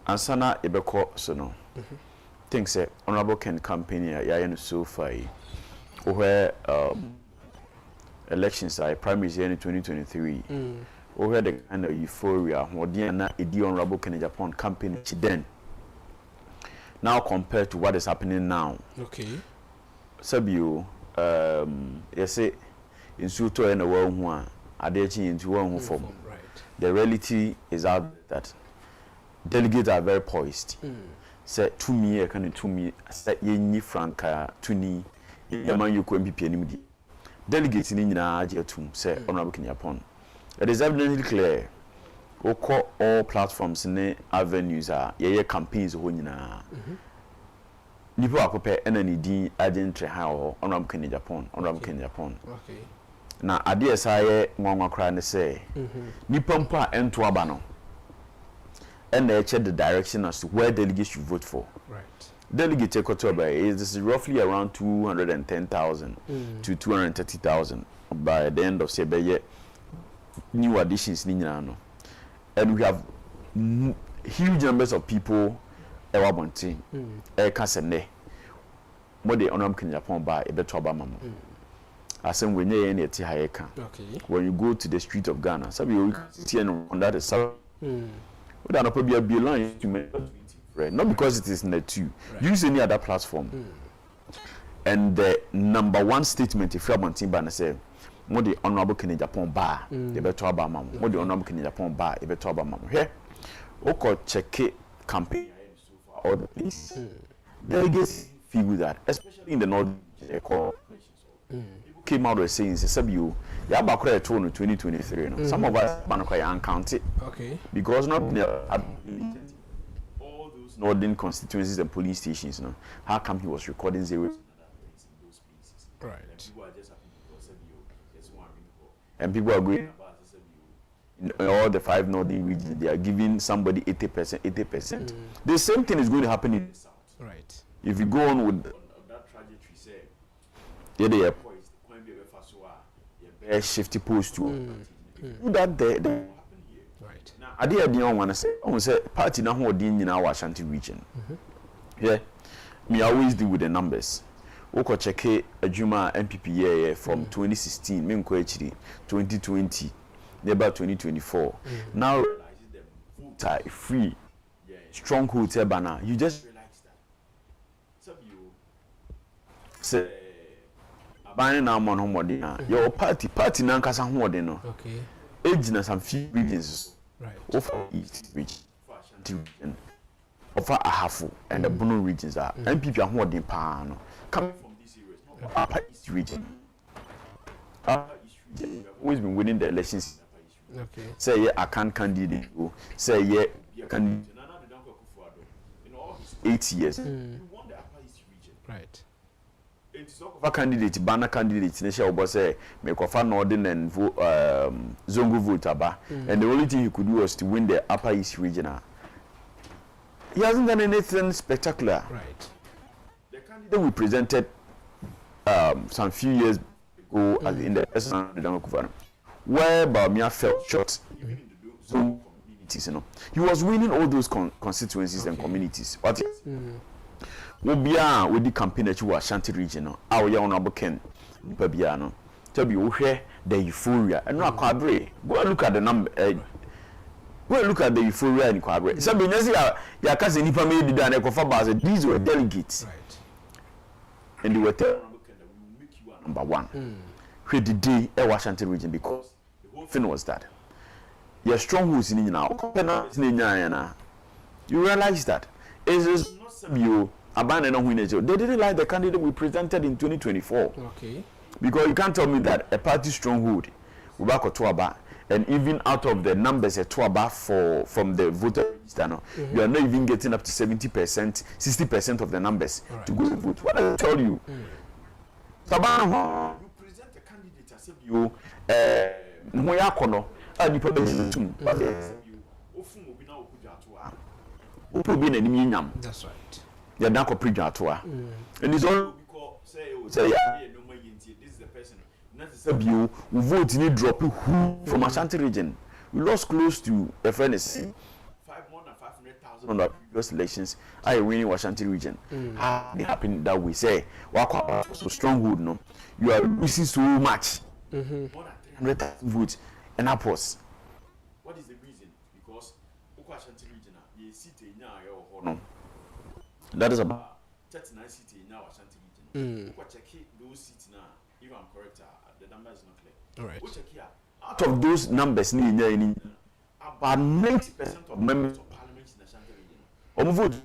ansana ebeko so no think say honorable Ken campaign ya no so far where elections are primaries in 2023 where the kind of euphoria what na edi honorable Ken Agyapong campaign then now compared to what is happening now okay sabio you say in suto and wo hu a adechi into one hu form the reality is out that delegates are very poised. Say to me, I can to me. Say ye franca to ni. Yaman you could be PNMD. Delegates in Agyapong say Honorable Agyapong. It is evidently clear. All platforms and avenues are ye campaigns when nipa akope ena ne din agentre ha ho Honorable Agyapong okay na ade esaye nwanwa kra ne say nipa mpo a ento aba no and they check the direction as to where delegates should vote for. Right. Delegate Ekotoba is roughly around 210,000 to 230,000 by the end of Sebeye new additions. And we have huge numbers of people Ewabonti, Kasene, more the Honorable Agyapong by Ebetoba Mamo. As in when you when you go to the street of Ghana, some you see on that is would not probably be a line to make right? Not because it is net 2. Use any other platform. And the number one statement if you want to say more the Honorable Agyapong bar, the better about mom, more the Honorable Agyapong bar, the better about mom. Here, okay, check it campaign all the place. Delegates feel that, especially in the north, came out with saying, "Sabu, you have a 2023. No? Some of us are counted, okay, because not all those northern constituencies and police stations. No, how come he was recording zero? Right. And people are going in all the 5 northern regions. They are giving somebody 80%, 80%. The same thing is going to happen in the south. Right. If you go on with that trajectory, say, yeah, they are poised. Shifty post to that there will happen here. Right. Now, I didn't want to say, party now who are in our Ashanti region. Yeah, me always deal with the numbers. Oko check Ajuma MPP from 2016, me 2020, never 2024. Now vote free, stronghold banner. You just realize that. Some you say. Buying now on home your party now kasa home no. Okay. Age na some few regions. Right. Over East region, Ashanti region, over Ahafo and the Bono regions are MPP are home pa no. Coming from these areas, not Upper East region. Upper East region, we have always been winning the elections. Okay. Say yeah, I can't candidate. Say yeah, candidate. In all his 8 years, he won the Upper East region. Right. It's a candidate, banner candidate, Nesha Obose, make of an Northern and Zongo vote aba. And the only thing he could do was to win the Upper East region. He hasn't done anything spectacular. Right. The candidate we presented some few years ago in the President, where Bawumia fell short, even in the zone communities, you know. He was winning all those constituencies and communities. What? Wobia with the campaign that you were Ashanti region, our young Honorable Ken Pabiano. Tell you the euphoria and not Quabre. Go and look at the number. Go and look at the euphoria in Quabre. So, your cousin Nipa made the Ecofa, these were delegates. Right. And they were telling Honorable Ken that we will make you number 1. Where the day a Ashanti region, because the whole thing was that your strongholds in now. You realize that it is not some you. They didn't like the candidate we presented in 2024. Okay. Because you can't tell me that a party stronghold will back to Aba, and even out of the numbers at Tuaba from the voter register, no, you are not even getting up to 70%, 60% of the numbers to go to vote. What does it tell you? You present a candidate as if you that's right. You're not a predator. And it's all because say this is the person. You vote in a drop from Ashanti region. We lost close to a fairness. More than 500,000 on the previous elections. I winning Ashanti region. How it happened that we say so stronghold no. You are losing so much. More than 300,000 votes and upwards. What is the reason? Because Ashanti region you sit in your that is about 39 cities in our Ashanti region. Check those seats now. If I'm correct, the number is not clear. All right. Check here. Out of those numbers, about 90% of members of parliament in Ashanti vote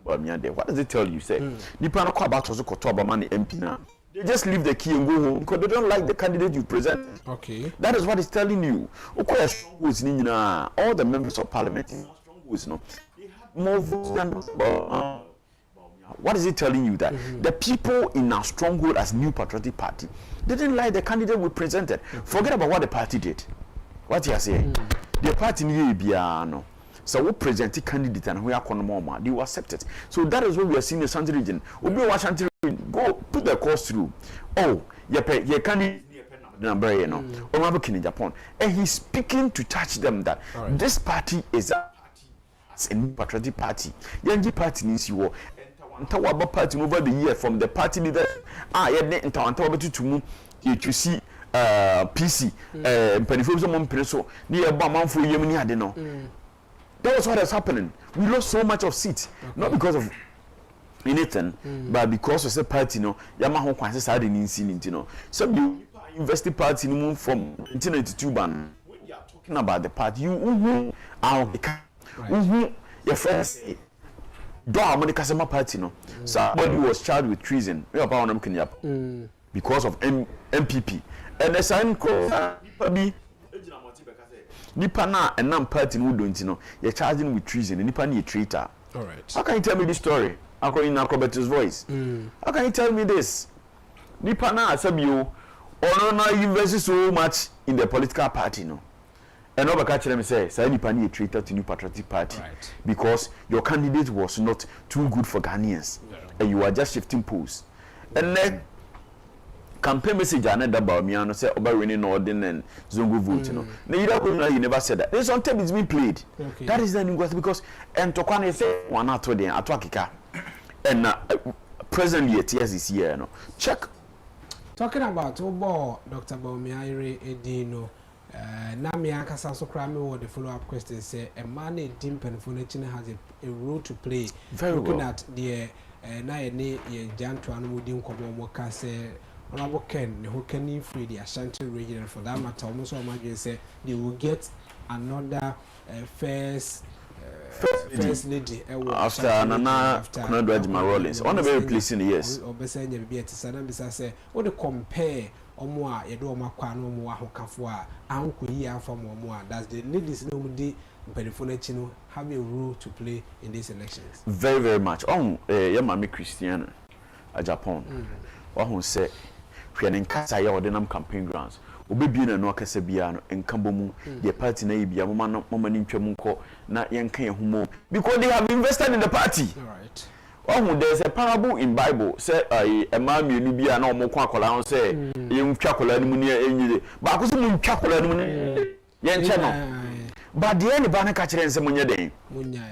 what does it tell you? Say, Nipa no kwa about to koto Obama ni MP na. They just leave the key and go home because they don't like the candidate you present. Okay. That is what it's telling you. Okoya strongholds ni nyina, all the members of parliament strongholds no. They have more votes than what is it telling you that the people in our stronghold as New Patriotic Party didn't like the candidate we presented. Forget about what the party did. What you are saying? The party ni biano. So we present a candidate and we are more, they will accept it. So that is what we are seeing in the Ashanti region. Obi Ashanti region, go put the course through. Oh, your candidate number, you know, or Japan, and he's speaking to touch them that this party is a New Patriotic Party. Yangi party needs you. Ntawaba party over the year from the party leader. Ntawaba to see PC, Penifo Mon Preso, near Baman for Yemini Adeno. That was what is happening. We lost so much of seats, not because of anything, but because of the party, you know, Yamaha Kwanzaa had in incident, you know. Some you invested party move from 1992 ban. When you are talking about the party, you your friends Monica party, no. Somebody was charged with treason. We are bound to because of MPP. And the sign called Nipa na and party no don't you know you're charging with treason and Nipa ni a traitor. All right. How can you tell me this story? According to Robert's voice. How can you tell me this? Nipa na Sabio or no invest so much in the political party no. And over catch them say Nipa ni a traitor to New Patriotic Party because your candidate was not too good for Ghanaians and you are just shifting posts. And then campaign message another about me and say about winning Norden and Zongo vote, you know. You never said that. This on tape is being played. Okay. That is the new because and Tokwane say one out to the Atwakika and presently at TSC here, you know. Check. Talking about Dr. Bawumia Edino, Namia Kasaso Krami or the follow-up question say a man a dimpen for has a role to play. Very looking well. at the Nae Jan Tuan Mudim Komoka say Honorable Ken, who can free the Ashanti region for that matter, almost all my say they will get another first lady after Nana Kunadwaj Rollins. On a very pleasing yes. Or Besanya be at Sanabisa say, what to compare or more, you do my quano more Hokafua, Uncle Yia from more. Does the ladies know the Perifonechino have a role to play in these elections? Very, very much. Yamami Christiana, Agyapong. Who say, when in Kasa Yawadenam campaign grounds, Obi na no akase bia no enkambomu the party na bia mama ni ntwamunko na yenka yehumo because they have invested in the party. All right. There's a parable in Bible say a man mienu bia na omko akola ho say yemtwa akola ni mu ne enyide ba ko so mu ntwa akola ni mu ne yenche no but the end ba na ka kire nse munye den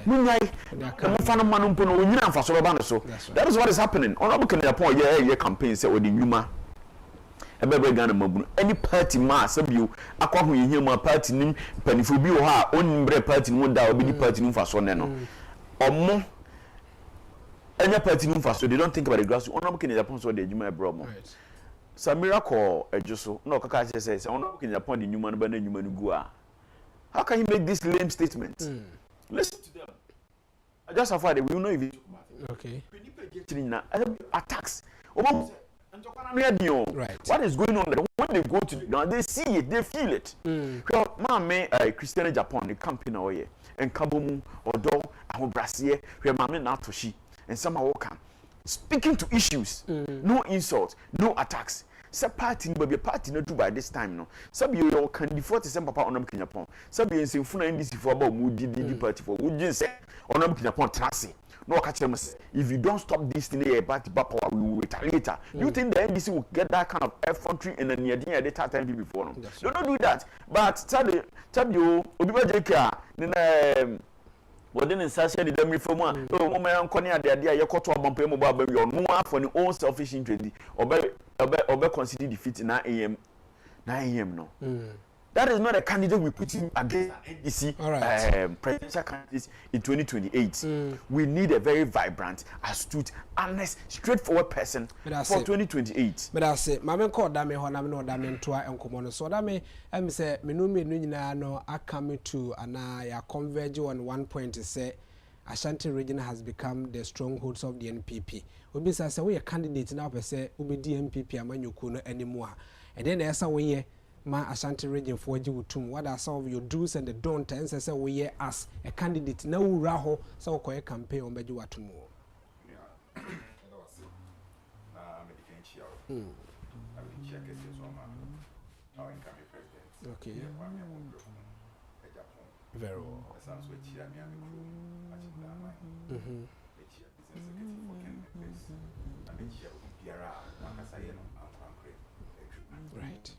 munyai na fa no manu mpo no onyina mfa so ba no so. That is what is happening. Honorable Kenyapon ye campaign say odi nwuma ebebe Ghana mabunu any party ma asabio akwaho yehia party nim panifo bi wo ha onimbre party mu da obi di party nim fa so ne no omo any party nim fa so they don't think about the grass Honorable Kenyapon so the adwuma ebro mo Samira ko ejuso na okaka say Honorable Kenyapon the nwuma no ba na nwuma no gu a how can you make this lame statement? Listen to them. I just have we will know if okay attacks right. What is going on there? When they go to now they see it, they feel it. Well, mama Christian Japan, the campaign away and Kabomu or do Brasier, where mama Natoshi and somehow come speaking to issues, no insults, no attacks. Say party but be party not do by this time no. Some you can default to papa on Kenyapon. Some you say funa ndc for about moody party for would you say on Kenyapon tracing. No catch them. If you don't stop this thing here, party power we will retaliate. You think the NDC will get that kind of effrontery in the near the time before? No, don't do that. But tell you, Obiba Jeka, then within insertion the demi from one, oh, my uncle, the idea you caught one pay mobile baby or no for your own selfish interest, or consider defeat 9 a.m. no. That is not a candidate we put him against NDC presidential candidates in 2028. We need a very vibrant, astute, honest, straightforward person for 2028. But I say, Mamma called Dame Honam no Dame Toa and Common. So Dame, I say, Menumi Nina no, I come to and I converge on one point to say, Ashanti region has become the strongholds of the NPP. Obi say we a candidate now per se we be NPP amanyuku no anymore. And then esa we ma Ashanti region for utum. What are some of your do's and the don'ts? And say we as a candidate now raho so we campaign on beju watumu. Okay. Very well. Right.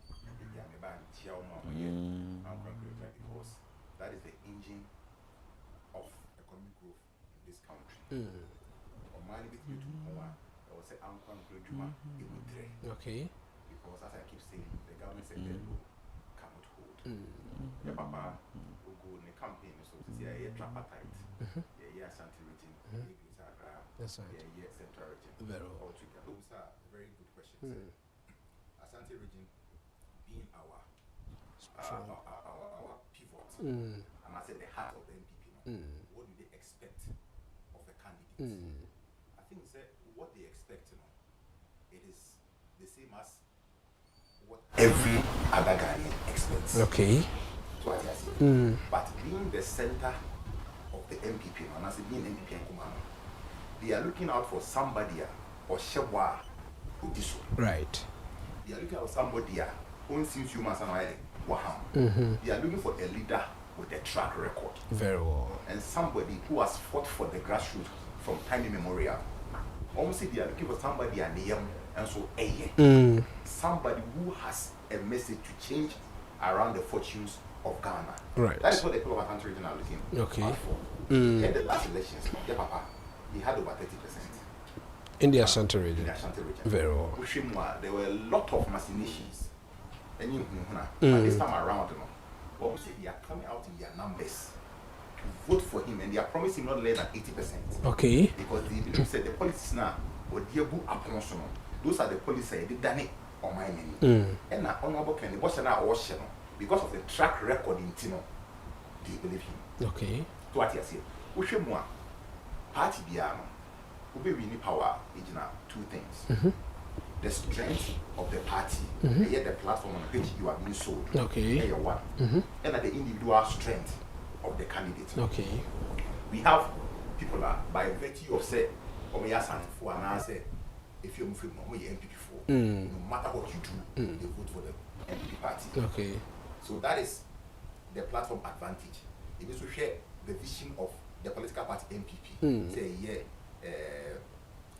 Because that is the engine of economic growth in this country. Okay. Because as I keep saying, the government sector cannot hold. Yeah, Papa will go in the campaign, so to say, a tripartite. Yeah, Ashanti region, that's right. Yeah, Central region. Very well. Those are very good questions. Ashanti region being our pivot, and I said the heart of the NPP. What do they expect of a candidate? I think what they expect, it is the same as what every other Ghanaian expects. Okay. So what I say. But being the center of the NPP, and I say being NPP and Kumano, they are looking out for somebody or Shewa Udiso. Right. They are looking out for somebody who seems humans and Waham. They are looking for a leader with a track record. Very well. And somebody who has fought for the grassroots from time immemorial. Almost they are looking for somebody and so somebody who has a message to change around the fortunes of Ghana. Right. That is what the people of Ashanti region are looking out for. In the last elections, Papa, he had over 30%. In the Ashanti region. In the Ashanti region. Very well. There were a lot of machinations. And but this time around, they are coming out in their numbers to vote for him, and they are promising not less than 80%. Okay. Because they said the policies now, those are the policies they done it on my menu. And now, honorable Kenny, because of the track record in Tino, they believe him. Okay. To what you say, Ushemwa, party Biano, Ube Winnie Power, two things. The strength of the party, and yet the platform on which you are being sold. Okay. One. And the individual strength of the candidate. Okay. We have people by virtue of say, for an answer, if you're moving no matter what you do, they vote for the NPP party. Okay. So that is the platform advantage. It is to share the vision of the political party NPP. Say,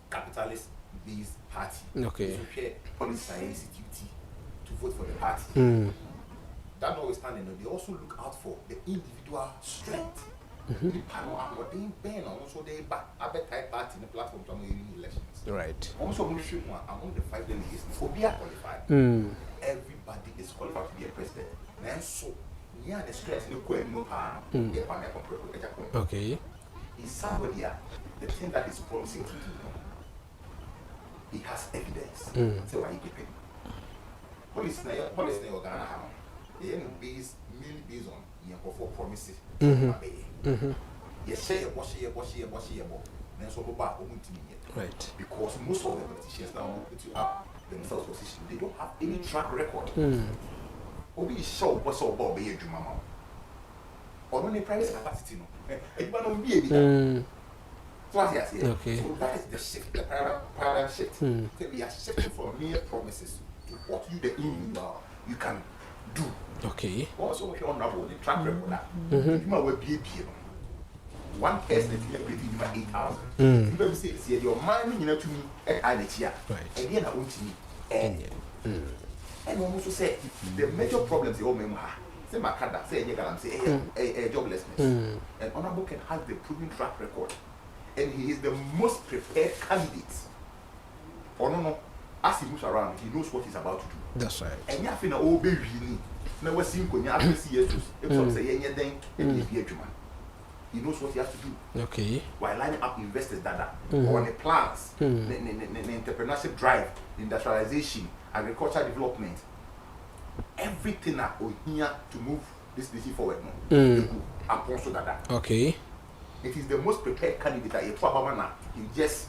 capitalist based party. Okay. To share policy science duty to vote for the party. That notwithstanding, they also look out for the individual strength. The panel are they ban also they back appetite party in the platform to elections. Right. Also, among the 5 delegates, for be qualified, everybody is qualified to be a president. And so, yeah, the stress in the okay. Is somebody the thing that is promising to do. He has evidence. So why he keep it? Police na Ghana have. They based mainly based on for promises. Yes, say wash here. Then so back right. Because most of the politicians now put you up themselves position. They don't have any track record. Obi show what's all about be Jumama. Or only private capacity no. Everyone be a okay. So that is the shift, the paradigm shift. So we are shifting from mere promises to what you, the individual, you can do. Okay. Also, if you're on the track record, you might be one person that you have 8,000. You say, your mind, you know, to me, and then I want to me. And also say, the major problems you all remember. Say, Makada, say, joblessness. And Honorable Ken has the proven track record. And he is the most prepared candidate. Or no, as he moves around, he knows what he's about to do. That's right. And you have to know, baby, now we're seeing when you have to see it. If some say, he knows what he has to do. Okay. While lining up investors on the plans, the entrepreneurship drive, industrialization, agricultural development, everything are here to move this nation forward. Okay. it is the most prepared candidate. You just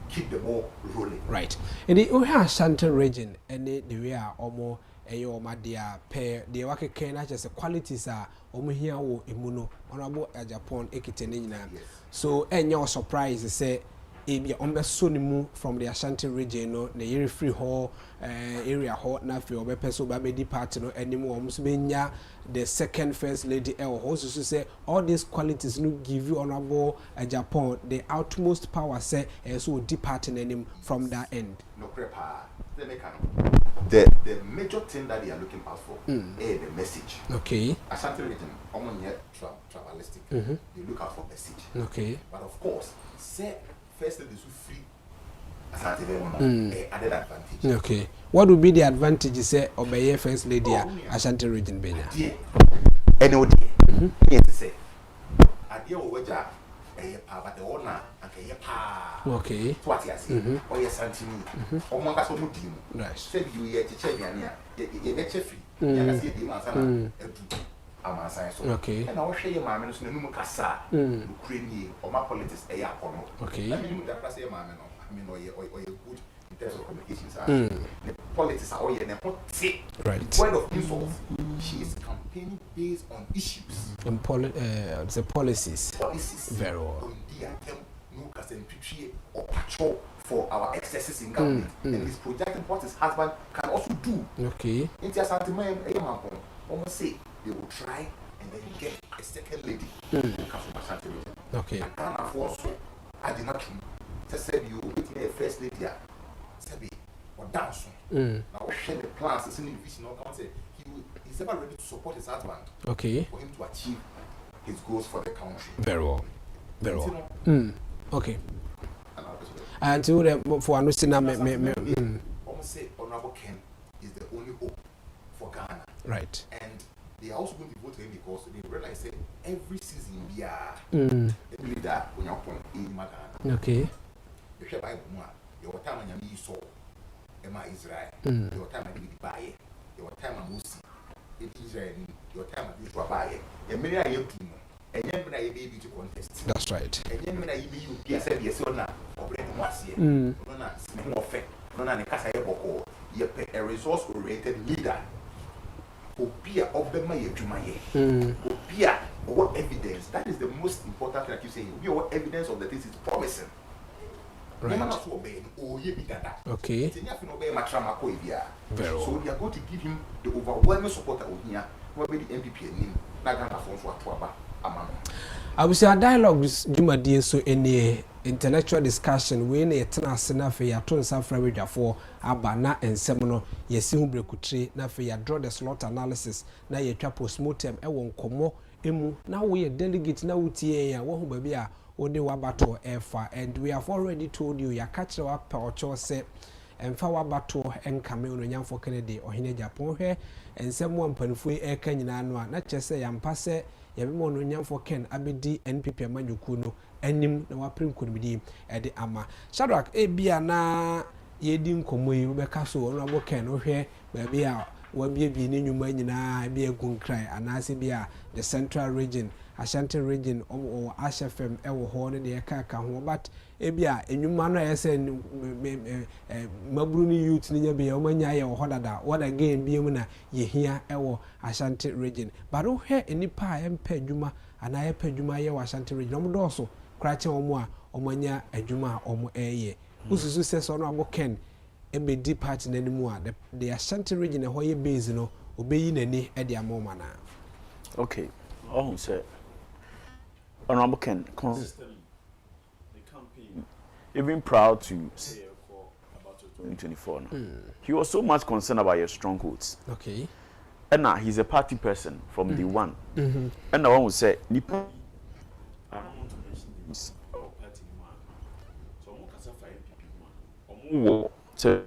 keep the ball rolling. Right. In the Ashanti region, and the way are almost a dear pair, the Waka just the qualities are almost here or immuno, honorable Agyapong Ekitenina. So, and your surprise say, Ebi Ombesonimu from the Ashanti region, no, the Yeri Free Hall area hall, Nafi, or Bepeso Babedi party, no, anymore, Musbenya, the second first lady, also say all these qualities no give you honorable Agyapong, the utmost power say, and so departing him from that end. No prepare. The major thing that they are looking out for is the message. Okay. Ashanti region, almost yet travelistic. They look out for message. Okay. But of course, say first lady is free. Ashanti region, added advantage. Okay. What would be the advantage? Say obey first lady Ashanti region, Benya. Any day. Yes, say. Idea over but the owner and okay. What you say? Or yes, Santini. Or one person would do. Nice. Say you get to check you get free. You see the man. Okay. And I'll share your mamma no more cassa. Ukraine or my politics a yapon. Okay. I mean, that's a mamma. I mean, or you're good in terms of communications. The politics are all you never say. Right. Point of insult. She is campaigning based on issues. And the policies. Very well. Or patrol for our excesses in government. And he's projecting what his husband can also do. Okay. Almost say they will try and then get a second lady. Okay. I did not say you with a first lady. Sabi or dance. Now share the plans, the vision. He's ever ready to support his husband. Okay. For him to achieve his goals for the country. Very well. Very well. Okay. And to them for understanding, almost say Honorable Ken is the only hope for Ghana. Right. And they are also going to vote for him because they realize that every season we are the leader when you're in Ghana. Okay. You share Bible more. Your time when you saw Emma Israel. Your time when you buy. Your time when you see Israel. Your time when you buy. And many are you and then when I baby to contest. That's right. And then when I you yes, yes, or not, or bread was here. No, small fact. No, no, because I have a resource oriented leader. Opia of the Maya Jumaye. Opia, what evidence? That is the most important thing, like you say. What evidence of the things is promising. Right. Okay. Very well. So we are going to give him the overwhelming support that we hear. Where the MPP name. I will say a dialogue with Juma Dean so any intellectual discussion when a tenasina for your tone Sanfra for Abana and Semono, yes, you break na for your draw the slot analysis, na ye trap postmortem, I won't come emu. Now we are delegate now with ye, one who be a only wabato airfar, and we have already told you your catch up or cho set and Fawa Bato and Cameroon Yan for Kennedy or Hine Japon here, and someone Penfui Air Canyon, not just say I'm passe. Yabimon Yan for Ken Abidi NPP Manukuno enim na waprim kunbidi e de ama Shadrack e bia na yedin komoyi ubeka so onabo Ken ohwe ba bia wabie bi ni nyuma nyina bia gunkrai anase bia the central region Ashanti region or Ashfm ewo ho ne de ka ho but e bia enyuma no yese maburu ni youth ni nya bia omanya ye ho dada what again bia mu na ye hia ewo Ashanti region but o he enipa empa adwuma ana ye pa adwuma ye Ashanti region omo do so krache omo a omanya adwuma omo eye ususu se so no abo Ken ebe di party nanimu a the Ashanti region e ho ye base no obeyi nani e de amoma na. Okay. Oh, sir. Honorable Ken, consistently, the campaign, even proud to say about 2024. He was so much concerned about your strongholds. Okay. And now he's a party person from the one. And the one would say, Nipa. I don't want to mention this. Party man. So I'm going to say MPP man. So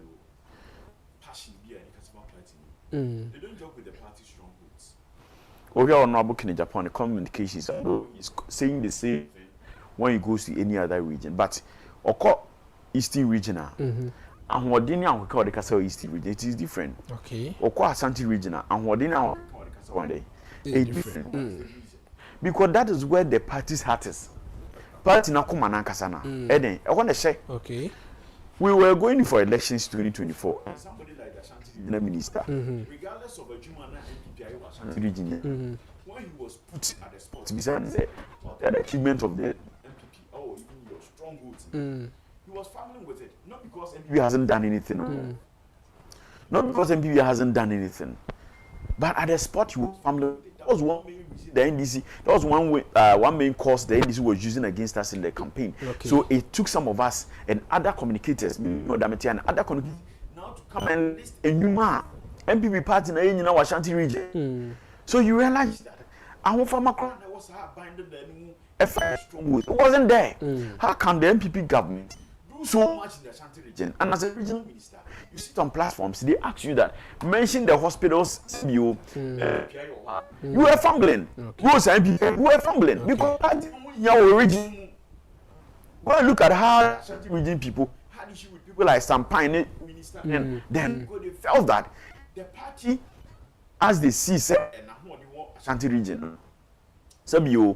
passion be a party. They don't joke with the party strongholds. We are honorable in Japan, the communications is saying the same thing when he goes to any other region. But Oko Eastern regional, and what didn't we call the Castle Eastern region, it is different. Okay. Oko Ashanti regional, and what didn't we call the Castle one day, it's different. Because that is where the party's heart is. party na kuma na nkasa na eden e wona hye okay we were going for elections 2024 and somebody like the Ashanti regional minister regardless of a Juma na MPP was Ashanti region when he was put at the spot beside the achievement of the MPP even your strong votes he was fumbling with it not because MPP hasn't done anything not because MPP hasn't done anything but at the spot he was fumbling with it. That was one main reason the NDC that was one main cause the NDC was using against us in the campaign so it took some of us and other communicators and other communicators now to come and list a new MPP party in our Ashanti region so you realize that our former crown was binding the strong it wasn't there how can the MPP government do so much in the Ashanti region and as a regional minister you sit on platforms they ask you that mention the hospitals you were fumbling you were fumbling because your region go and look at how Ashanti region people had issue with people like some pioneer minister and then because they felt that the party as they see said Ashanti region Sabio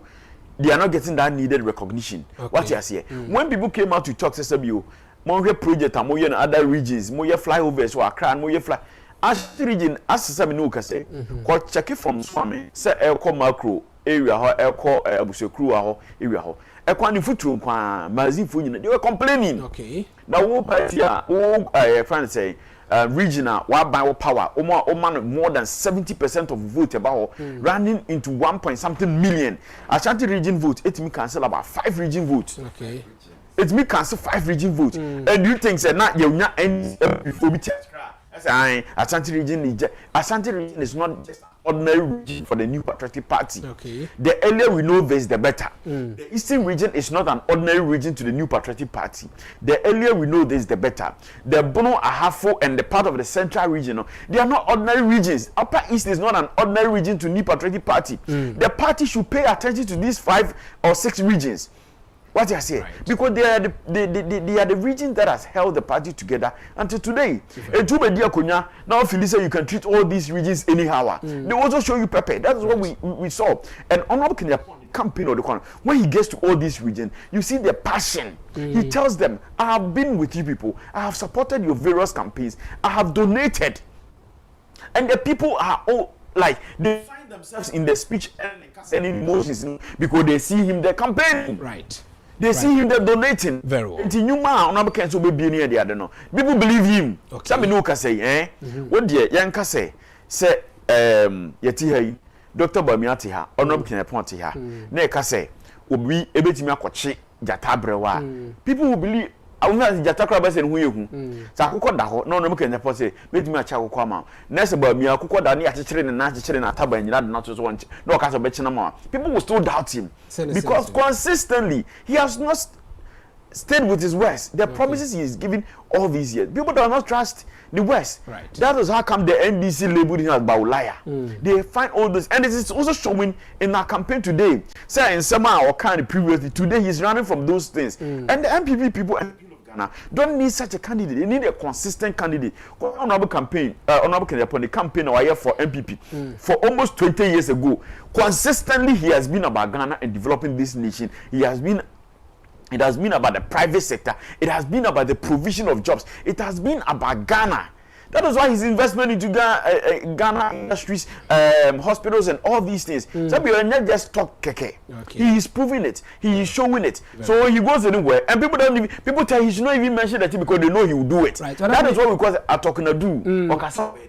they are not getting that needed recognition what you say when people came out to talk say Sabio monwe project amoye in other regions moye flyovers or Accra moye fly Ashanti region as some no kase ko check from swami say elko macro area ho elko abusekru ho area ho ekwa ni futuro kwa mazifu nyina they were complaining now wo party wo friend say regional whereby power more than 70% of vote about running into 1 point something million Ashanti region vote it me cancel about 5 region votes it me cancel 5 region votes and you think say na you any before me say Ashanti region is not just ordinary region for the New Patriotic Party the earlier we know this the better the Eastern region is not an ordinary region to the New Patriotic Party the earlier we know this the better the Bono Ahafo and the part of the Central region they are not ordinary regions Upper East is not an ordinary region to New Patriotic Party the party should pay attention to these 5 or 6 regions what I say because they are the regions that has held the party together until today. And to be konya now Philisa you can treat all these regions anyhow. They also show you pepper. That's what we saw. And Honorable Kenya campaign or the corner when he gets to all these regions, you see the passion. He tells them, I have been with you people. I have supported your various campaigns. I have donated. And the people are all like they find themselves in the speech and emotions because they see him the campaign. Right. They see him there donating. Very well. Until you man, on can't be near the other no. People believe him. Some no can say, what dear young can say yeti hey, Dr. Bamiati ha, Honorable Kenya Ponti ha. Ne can say, will be able to make a jatabrewa. People will believe. I will not jatakra best and who so akukọ da ho no no Kenya Ponti say, make me a chago kwama. Next about me akukọ da ni achire na achire na ataba nyina na to so one. No ka so be chinama. People will still doubt him because consistently he has not stayed with his words. The promises he is giving all these years. People do not trust the West. Right. That is how come the NDC labeled him as Baulaya. They find all this, and it is also showing in our campaign today. Say in summer or kind of previously, today he's running from those things. And the MPP people and people of Ghana don't need such a candidate. They need a consistent candidate. Honorable campaign, Honorable Kenya upon the campaign or year for MPP for almost 20 years ago. Consistently, he has been about Ghana and developing this nation. It has been about the private sector. It has been about the provision of jobs. It has been about Ghana. That is why his investment into Ghana industries, hospitals, and all these things. So we are not just talk keke. He is proving it. He is showing it. So when he goes anywhere, and people tell he should not even mention that because they know he will do it. Right. That is what we call a talking to do.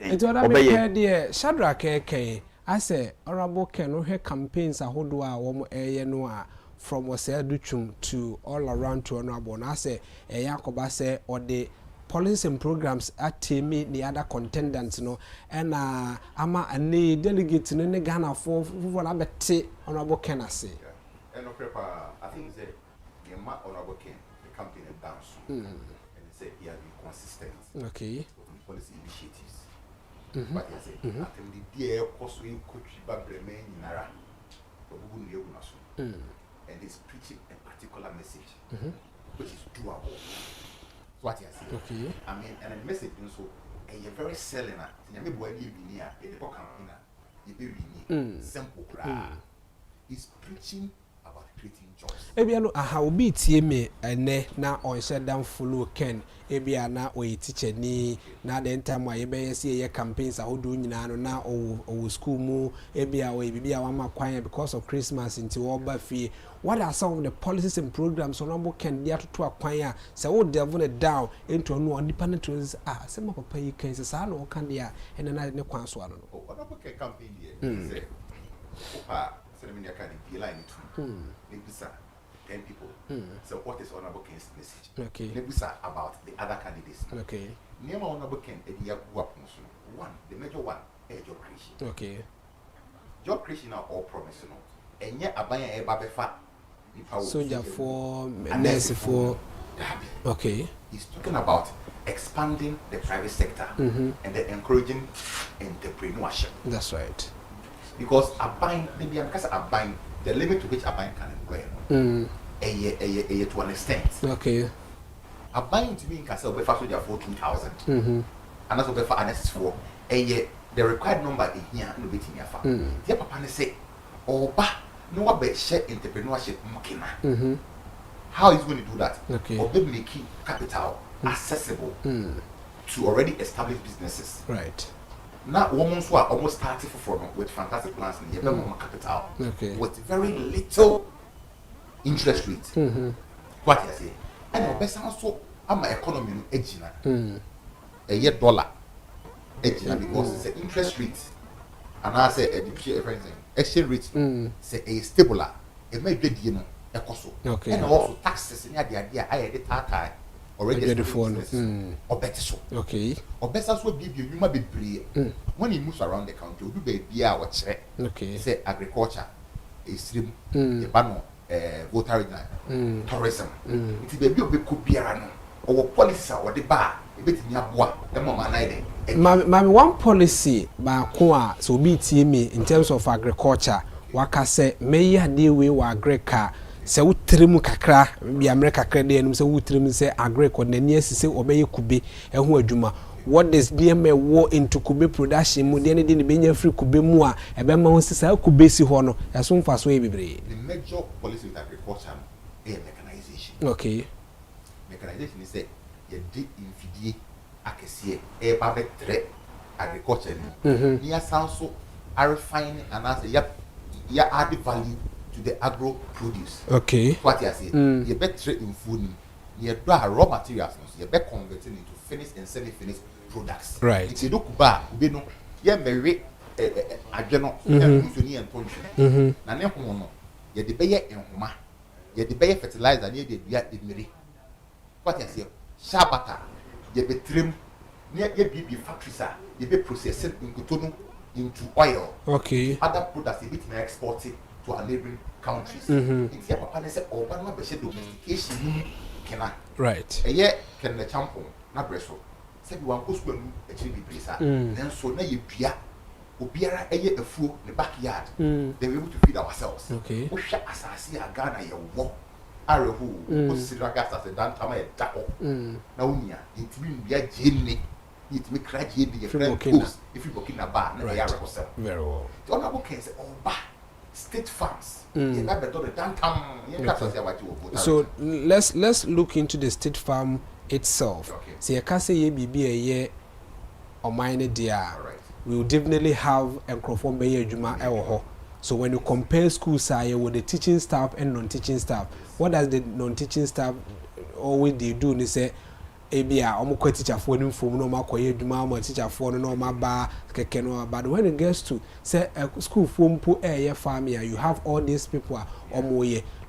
It's what I mean. Dear Shadrach Keke, I say, Honorable Ken, her campaigns are who do I want from Oseaduchum to all around to Honorable. I say, Yakoba say, or the policies and programs at me the other contendants, no, and ama and the delegates in the Ghana for what I bet Honorable Ken I say. And I think that the Honorable Ken, the campaign and dance, and say he has been consistent. Okay. With policy initiatives. But he said, I think the dear also in Kochiba Bremen in Nara, and he's preaching a particular message, which is doable. What he said. Okay. I mean, and the message also, and you're very selling it. And you're very near in the campaign. You're very simple. He's preaching about creating jobs. Ebia no aha obi tie me ene na on shut down follow Ken ebia na o teacher ni na the time wa ye be see ye campaigns ahodo nyina no na o school mu ebia o bibia wa ma kwan because of Christmas into oba fie. What are some of the policies and programs on Obo Ken dia to akwan say o devil down into no independent ones say my papa you can say sa no kan dia ene na ne kwan so ano no Obo Ken campaign here say opa ceremony can be line too nebisa 10 people. So what is Honorable Ken's message? Okay. Nebisa about the other candidates. Okay. Name Honorable Ken one, the major one, job creation. Okay. Job creation are all promising. And yet abaya e babefa. Soldier for nurse for okay. He's talking about expanding the private sector and then encouraging entrepreneurship. That's right. Because abine maybe because abine the limit to which abine can employ to an extent. Okay. Abine to me in Castle Befa soldier 14,000. And that's what Befa annexes for the required number in here no bit in your farm. The papa say oba no about share entrepreneurship mukina. How is going to do that? Okay. Or maybe making capital accessible to already established businesses. Right. Now, women who are almost starting with fantastic plans in the capital with very little interest rate. What you say? And the best also, I'm an economy edging a year dollar edging because it's an interest rate, and I say everything exchange rate say a stable. It may be a cost. And also taxes in the idea I had it already the phone or better so. Okay. Or better so be you might be free when he moves around the country. You be our check. Okay. Say agriculture, a stream, a banner, voter tourism. It will be a big copiano or policy or the bar. A bit in your bois, the moment I my one policy by Kwa so be me in terms of agriculture. Waka say may ya deal with agriculture. Se wutrimu kakra bi America krede enum se wutrimu se agricole na ni asise obeye kube eho adwuma what does BMA war into kube production mu de ne de benya free kube mu a ebe ma won sisa kube si ho no yaso mfa so e bebre. The major policy with agriculture is mechanization. Okay. Mechanization is say ye di infidie akese e ba betre agriculture ni ya sanso are refine and as ya add value to the agro produce. Okay. What you say? You better in food. You buy raw materials. You better convert it into finished and semi-finished products. Right. If you look back, you know, you marry a general. You and function. Na ne ho no. You the buy enhoma. You the buy fertilizer. You the buy the what you say? Shabata. You be trim. You be factories. You be processing into oil. Okay. Other products you be exported to our neighboring countries. It's your papa say, "Oh, but not be domestication." Right. A year can the champion not bresso. Say we want to school actually be place. Then so now you beer, obiara a year a fool in the backyard. Then we able to feed ourselves. Okay. We shall assassin a Ghana your war. Are who was Siragas as a dantama a taco. Now, it will be a genie. It will cry the friend post if you book in a bar. Very well. The honorable can say, "Oh, bah." State farms. So let's look into the state farm itself. See, I can say ye be a year or mine dear. We will definitely have a microphone by Juma Ewoho. So when you compare schools with the teaching staff and non-teaching staff, what does the non-teaching staff always they do? They say, "Ebia, I'm a teacher for them for no more Juma, teacher for no more bar, kekeno." But when it gets to say a school from poor air farm here, you have all these people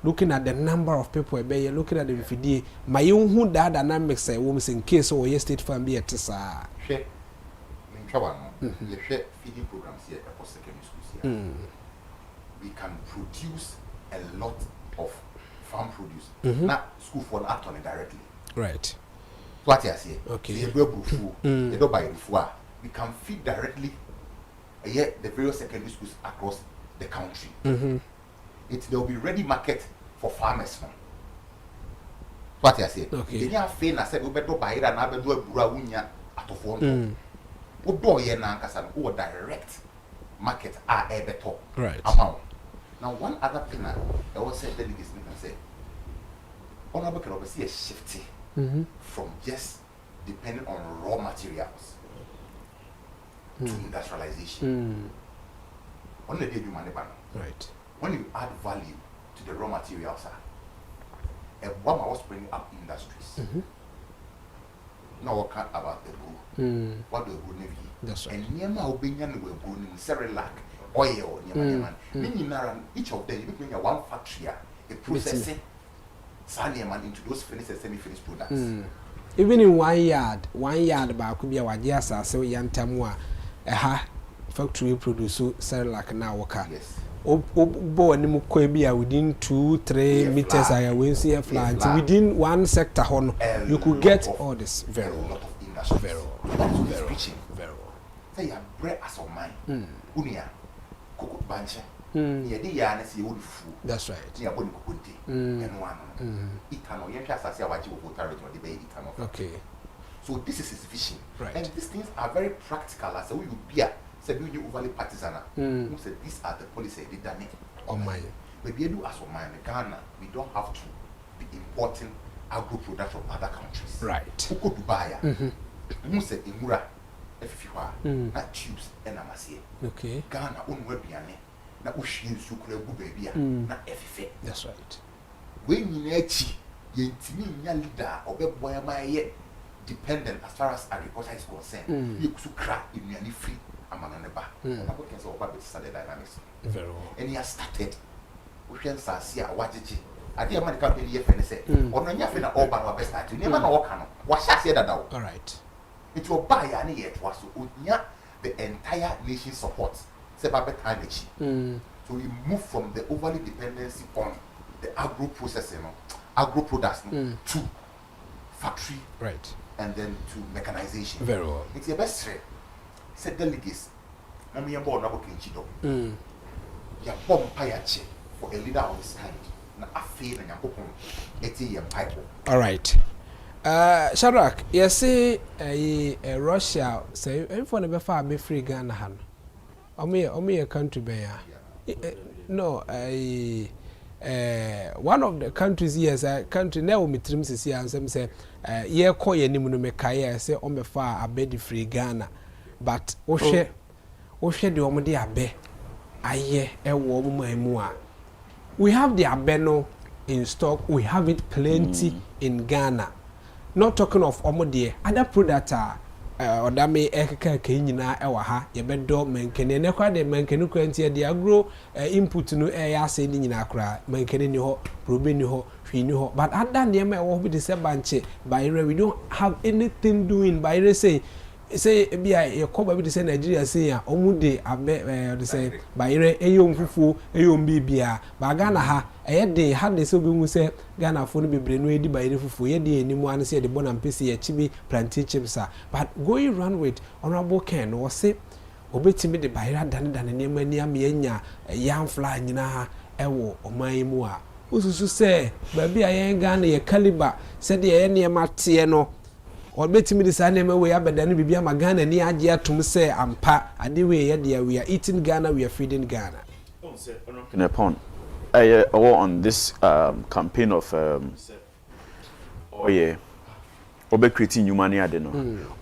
looking at the number of people looking at the infidie. My own who that dynamics say women's in case or yes state farm be at Tessa. Feeding programs here across secondary schools here. We can produce a lot of farm produce. Not school for act on it directly. Right. What you say? Okay. They don't buy before. We can feed directly the various secondary schools across the country. There will be ready market for farmers. What you say? Okay. They have fail. I said we better buy it and I better do a burawunya at of one. We do ye na nkasa. We direct market are better. Right. Amount. Now, one other thing I was said delegates can say, honorable can oversee a shifting from just depending on raw materials to industrialization. On the day you money ban. Right. When you add value to the raw materials, a one was bringing up industries. Now we can't about the brew. What the brew navy? That's right. And near my opinion, we're brewing Cerelac, oil, each of them, you bring one factory, a processing, man into those finished and semi-finished products. Even in 1 yard, but could be a wadiasa, so yantamwa, factory produce Cerelac now worker. Yes. Bo within 2-3 meters I will see a plant within one sector you could get all this very lot of industry very say ya bread as of mine unia cocoa bunch ya di ya na see you food. That's right. Ya boni kokonte and one itano yen hwa asase awaji wo target no dey itano. Okay, so this is his vision, right. And these things are very practical as we beer said you overly partisan. Who said these are the policies they done it on mine. But we do as of mine Ghana, we don't have to be importing agro products from other countries. Right. Who go Dubai? Who said Imura na tubes and amasie. Okay. Ghana own webiane na ushin sukule gu baby na efife. That's right. When you nechi yentimi nya leader obeboya maye dependent as far as agriculture is concerned. You could crack in nearly free. Very well. And he has started. We can see a watching. I think I'm going to be a say, or no, you're going to open our best. You never know what kind of what shall say that now. All right. It will buy any yet was the entire nation support. So we move from the overly dependency on the agro processing, agro products to factory, right, and then to mechanization. Very well. It's the best trade. Said delegates, I'm here born about Kencity. Ya bomb payache for a leader of his kind. Na affair and Agyapong, 80 year pipe. All right. Shadrach, you say Russia say for the far be free Ghana han. Omi a country be no, one of the countries yes, a country now me trims is here and some say ye call ye nimu no me kaya say on me far a bed free Ghana. But Oshe the omode abe aye ewo mu a we have the abeno in stock, we have it plenty in Ghana. Not talking of omode other product odame ekeka kenyina ewa ha ye bedo menkene ne kwa de menkene kwanti de agro input no ya ase ni nyina akra menkene ni ho probe ni ho hwi ni ho but other ne me ewo bi de se banche bayre we don't have anything doing bayre say bia ye ko ba bi de say Nigeria say ya omude abe de say bayre eyom fufu eyom bibia ba Ghana ha de ha de so bi mu say Ghana fo no bebre no edi bayre fufu ye de enimu an say de bona mpese ye chibi plantain chips but going run with honorable Ken was say obetimi de bayre dan ne mani am ye nya yam fly nyina ha ewo oman mu a osusu say ba bia ye Ghana ye caliber say de ye ne mate no or betimi de sa name we abedane bibia ma Ghana ni agye atum say ampa ade we ye de we are eating Ghana, we are feeding Ghana. In a pond on this campaign of obe creating humanity ade no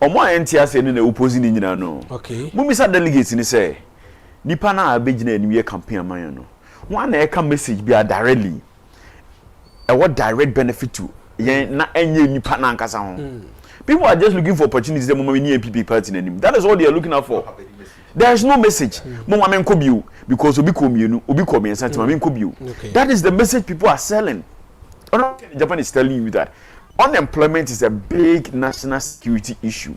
omo antia say ni na opposing nyina no okay mumisa delegates ni say nipa na abegina anime campaign aman no one na e ka message be directly what direct benefit to yen na enye nipa na nkasa ho. People are just looking for opportunities. The moment we need a party in that is all they are looking out for. There is no message. Because that is the message people are selling. Japan is telling you that unemployment is a big national security issue.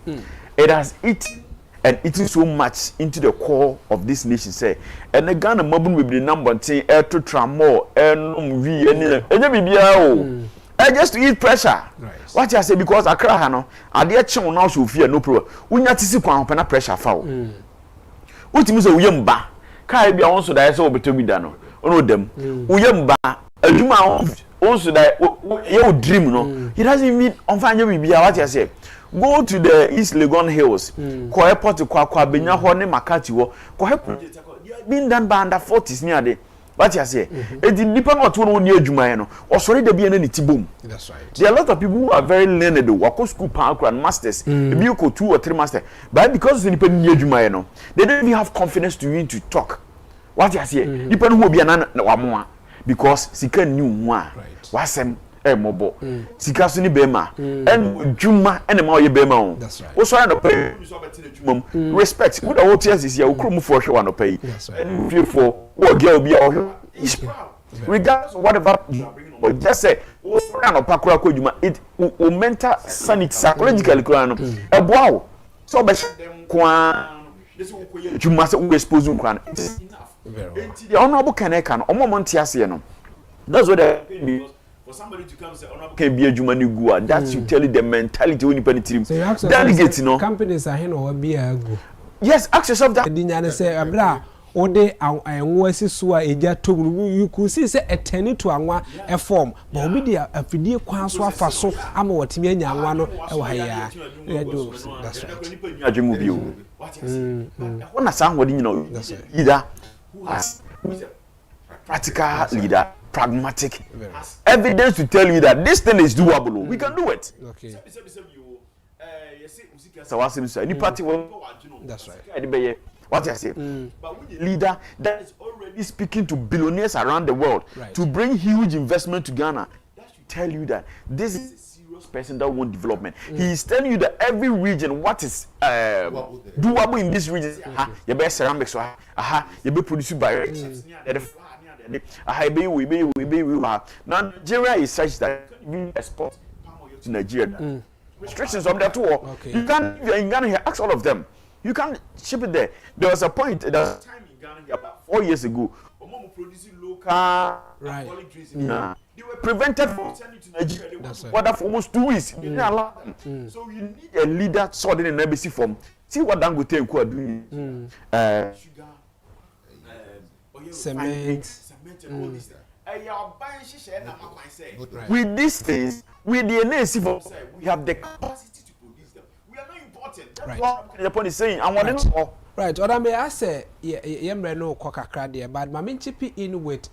It has eaten so much into the core of this nation. Say, and the Ghana mobile will be number 10 air to tramor and just to eat pressure. Right. What I say because Accra hano, ade che now so fear no problem. Unya tisi kwa pena pressure foul. Utimi so uyemba. Kai bia won so da say obetomi da no. Ono dem. Uyemba adwuma won so da your dream no. It doesn't mean on fanya bibia what I say. Go to the East Legon Hills. Ko airport kwa benya ho ne makati wo. Ko he project being done by under 40s near there. What you say? It depends on what you need adwuma no. Or sorry dey be na ni tibom. That's right. There are a lot of people who are very learned who go school and masters. Maybe you go 2 or 3 masters. But because the people need adwuma no, they don't even have confidence to you to talk. What you say? Depend who be na wa because sika new one. Wasem mobo. Sika so ni bema. And dwuma and ma ye bema on. That's right. Also na pay respect. Who the whole tears is here, who for sure no pay. That's right. And feel for what girl be is proud. Regardless of whatever you are bringing on, just say, oh, sorry, no pakura ko juma. It will mental sanity psychologically ko no. E boa. So be them kwa. This will ko ye juma say we expose you kwa. It's enough. Very. The honorable can omo monte ase no. That's what they for somebody to come and say honorable can be a juma ni gua. That you tell the mentality when you pen team. Delegate no. Companies are here no be a go. Yes, ask yourself that. Dinyane say abra ode anwo asiso a eja tomu you could see say a turn to anwa a form but obi dia afidie kwan so afa so ama watimi anya anwa no e wa ya do. That's right. Adwemu bi o. When say hodi nyina leader as practical leader, pragmatic evidence to tell you that this thing is doable. We can do it. Okay. That's right. What I say, but with a leader that is already speaking to billionaires around the world to bring huge investment to Ghana, that should tell you that this is a serious person that wants development. He is telling you that every region, what is doable in this region, you be ceramics, you be produced by now Nigeria is such that you export palm oil to Nigeria. Restrictions on that too. You can't in Ghana here, ask all of them. You can't ship it there. There was a point, there was a time in Ghana here about 4 years ago. Producing local drinks. They were prevented from sending to Nigeria. What for almost 2 weeks. They didn't allow them. So you need a leader sorted in embassy form. See what Dangote and Co are doing. Sugar, cement, and all this. With these things, with the NAC form, we have the capacity to produce them. We are not important. That's what Agyapong is saying. And what right. What I may I say, yemre no kokakra there, but my main chip in with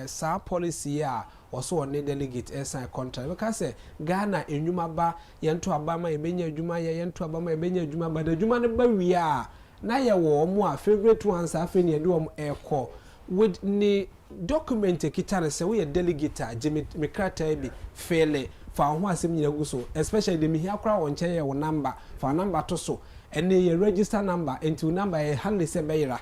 sa policy also on the delegate sign contract. Because say Ghana enyuma ba yentu abama ebenya adwuma yentu abama ebenya adwuma but adwuma ne ba wi a na ye wo mo a favorite ones afi ne do ekọ with ni document kita na say we delegate a Jimmy Mikrata bi fairly for ho asem nyina gu so especially the me akra won che ye wo number for number to so and your register number into number a handle se beyira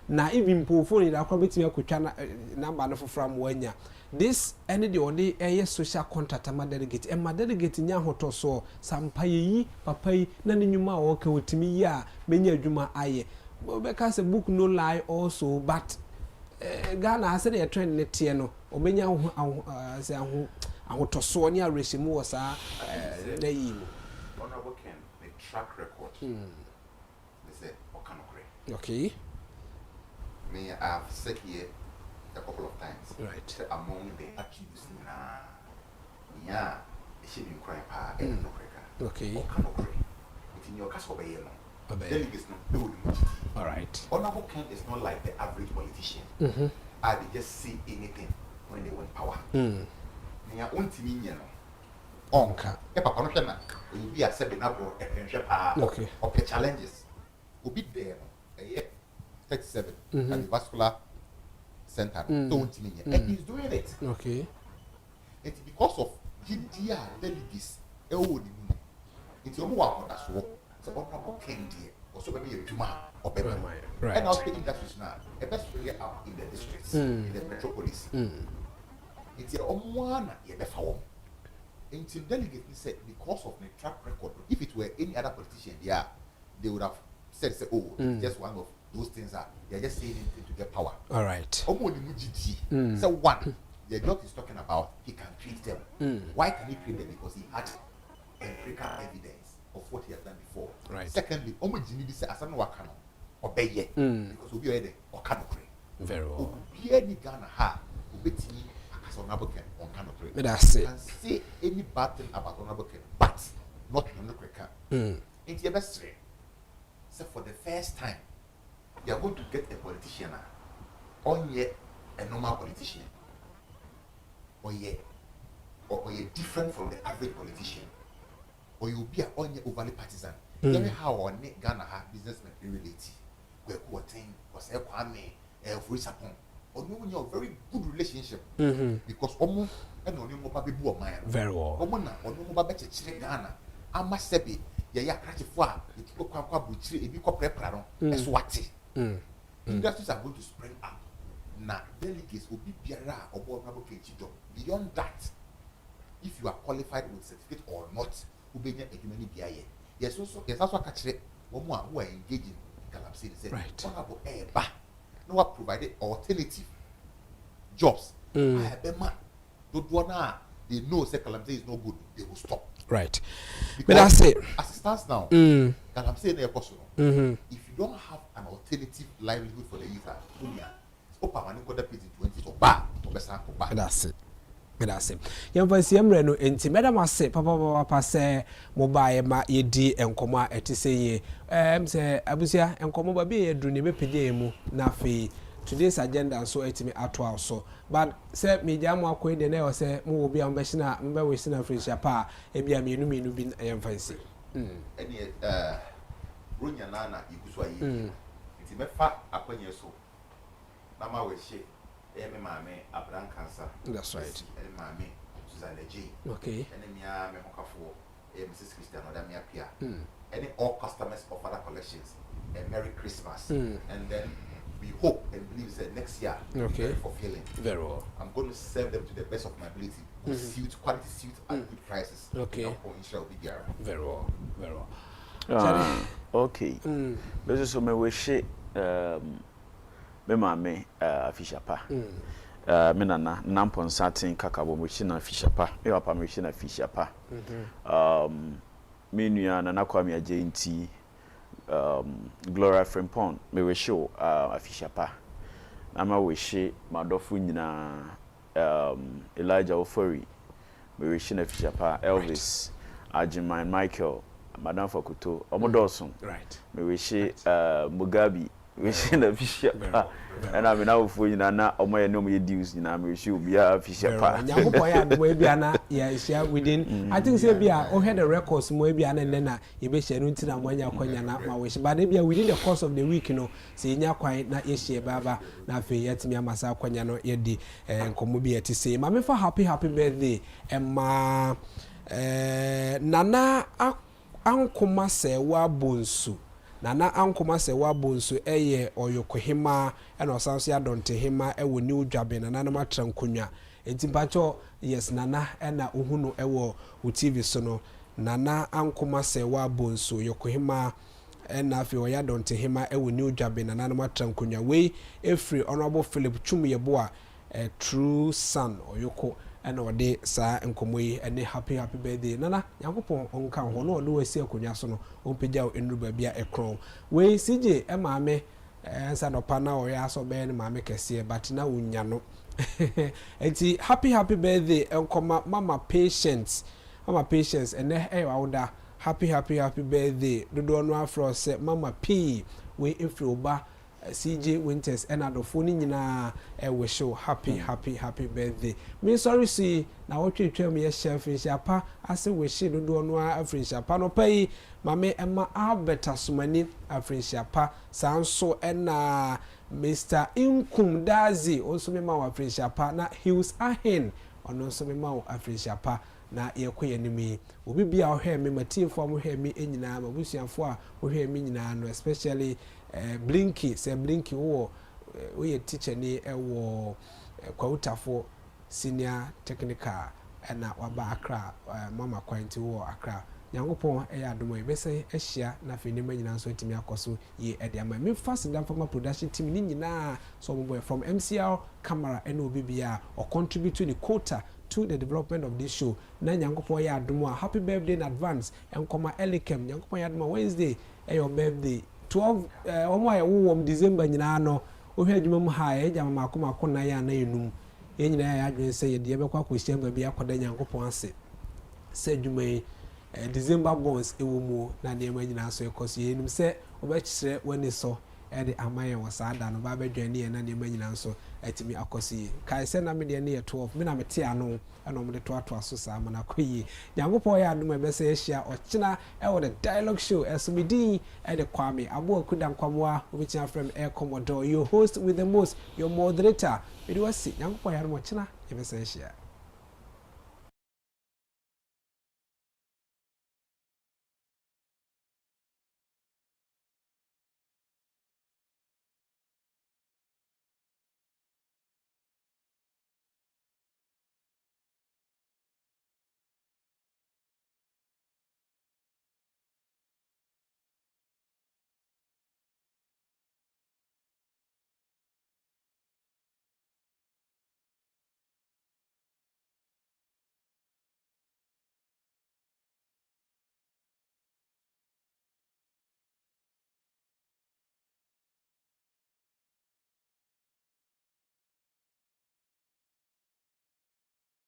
na even phone ida akwa betimi akotwa number no from wanya this any the only a social contract ama delegate e ma delegate nya hoto so sampa yi papa yi na ne nyuma o ka wotimi yi a menya adwuma aye be ka say book no lie also but Ghana has a trend net no omenya say ahoto so ni aresimu wo sa na yi honorable Ken the track record. They say Okanokre. Okay. Me I've said here a couple of times. Right. Among the accused yeah, she been crying pa and no creka. Okay. Okanokre. It's in your case over here no. Delegates no. All right. Honorable Ken is not like the average politician. They just say anything when they want power. Nya ontimi nya no. Onka. E papa no hwe na obi accept na bro e hwe pa. Okay. Okay, challenges. Obi there no. 37 cardiovascular center. Don't nya. And he's doing it. Okay. It's because of GDR delegates. E wo ni mu. It's omo wa hoda so. So honorable Ken there. Also be adwuma obema. Right. And I was taking that now. A best bring it up in the districts, in the metropolis. It's your own one, you be found. Until delegate said because of the track record, if it were any other politician, yeah, they would have said, oh, it's just one of those things that they're just saying anything to get power. All right. So one, the doc is talking about he can treat them. Why can he treat them? Because he had empirical evidence of what he has done before. Right. Secondly, Omojini said, as I know what can obey because we'll be ready or cannot pray. Very well. Any Ghana ha, will be as honorable Ken on cannot pray. That's it. And say any bad thing about honorable Ken, but not honorable Ken. It's your best friend. So for the first time, you are going to get a politician on yet a normal politician. Or you're different from the average politician. Or you'll be an overly partisan. Tell me how on Ghana have businessmen relate. Where thing was a Kwame, for Agyapong. Or no, you have very good relationship. Because almost and only baby boy man. Very well. Omona, or no babeche Ghana. I must say, yeah, crash for it. You go butcher, if you go prepare, as what industries are going to spring up. Now, delegates will be Biara or Bob Kencity. Beyond that, if you are qualified with certificate or not, who be a human BIA. Yes, also, yes, that's what catch it. One more who are engaging in Calamity said, right. No one provided alternative jobs. I have been mad. They know that Calamity is no good, they will stop. Right. Because but that's it. As it stands now, Calamity is possible. If you don't have an alternative livelihood for the youth, that's it. That's it. Young voice, no enti madam ase papa say mobile ma yedi enkoma eti say say abusia enkomo ba be yedru ne be pede mu na fe today's agenda so etimi ato so but say media mo akoy de na say mo obi am be hina mbe we hina friendship pa e bia menu bi yam fancy eni ronya na iguso ayi enti me fa akwanye so Mama we she me mame abran cancer. That's right. And mame Susan J. Okay. And me mokafo Mrs. Christian or me appear. And all customers of other collections. And Merry Christmas. And then we hope and believe that next year okay fulfilling. Very well. I'm going to serve them to the best of my ability. Good suit, quality suit at good prices. Okay. Very well. Very well. Okay. This is my wish. Me mame afishapa me nana nampon satin kakabo mo chi na afishapa me papa me chi na afishapa me nua nana kwa me agye nti Gloria Frimpong me we show afishapa na ma we she madofo nyina Elijah Ofori me we chi na afishapa Elvis Agyapong Michael Madam Fokuto omodoso right me we she Mugabi we see the fisher and I mean now for you na omo no me deals you na me show be a fisher pa nyankopon ya do bia na ya share within I think say bia o head the records mo bia na na ye be share no ntina mo anya kwanya na ma we but bia within the course of the week no say nya kwan na ye share baba na afi yetimi amasa kwanya no ye di nkomo bia ti say ma me for happy birthday ma nana ankoma se wa bonsu Nana ankoma se wabonso eye oyokohima ena osanso ya dontehima ewo ni udwabe nana na matra nkonwa enti mpacho yes nana ena ohunu ewo TV so no nana ankoma se wabonso yokohima ena afi oya dontehima ewo ni udwabe nana na matra nkonwa we efri honorable Philip Chumuyebo a true son oyoko ena ode sa nkomo yi ene happy birthday nana yakopon onka ho no ode wasi akonwa so no onpegya enruba bia ekron we CJ maame ensa no pa na oya so be ne maame kese but na unya no enti happy birthday enkoma mama patience ene awuda happy birthday dodo no afro se mama P we efri oba CJ Winters and Adolfoni nyina we show happy birthday. Me sorry see na wo twetwa me chef Nshapa ase we she dodo no Afrinshapa no pay mame Emma Albert Asumani Afrinshapa sanso na Mr. Inkum Dazi also me ma Afrinshapa na Hills Ahen ono so me ma Afrinshapa na yekoye nimi obi bia ohwe me matimfo mo hwe me enyina mabusuafo a ohwe me nyina no especially Blinky wo we teacher ni ewo kwautafo senior technical na waba Accra mama kwanti wo Accra nyankopon adomo ebese ehia na fenima nyina so timi akoso ye ediama me fast dan former production team ni nyina so boy from MCR camera and obibia or contribute to the quota to the development of this show na nyankopon ya adomo happy birthday in advance enkoma elikem nyankopon ya adomo Wednesday your birthday 12 omo ya wo December nyina no ohwe adwuma mu ha ya jama makoma na ya na enum ye nyina ya adwen se ye de be kwa kwehia ba bia akoda nyankopon ase se adwuma December bonds ewo mu na de ma nyina so ekoso ye enum se obekire wani so ɛde amaye wɔ saa da no ba bɛdwane na ne manyina nso atimi akosi kai sɛ na me de ne 12 me na mete ano ɛna mo de to so saa mana koyi nyankopɔ ya adom ɛbɛsɛ ahyia ɔkyena ɛwɔ the dialogue show ɛsomedin ɛde kwame abo akuda nkwamoa obitia from air commodore your host with the most your moderator it was nyankopɔ ya adom ɔkyena ɛbɛsɛ ahyia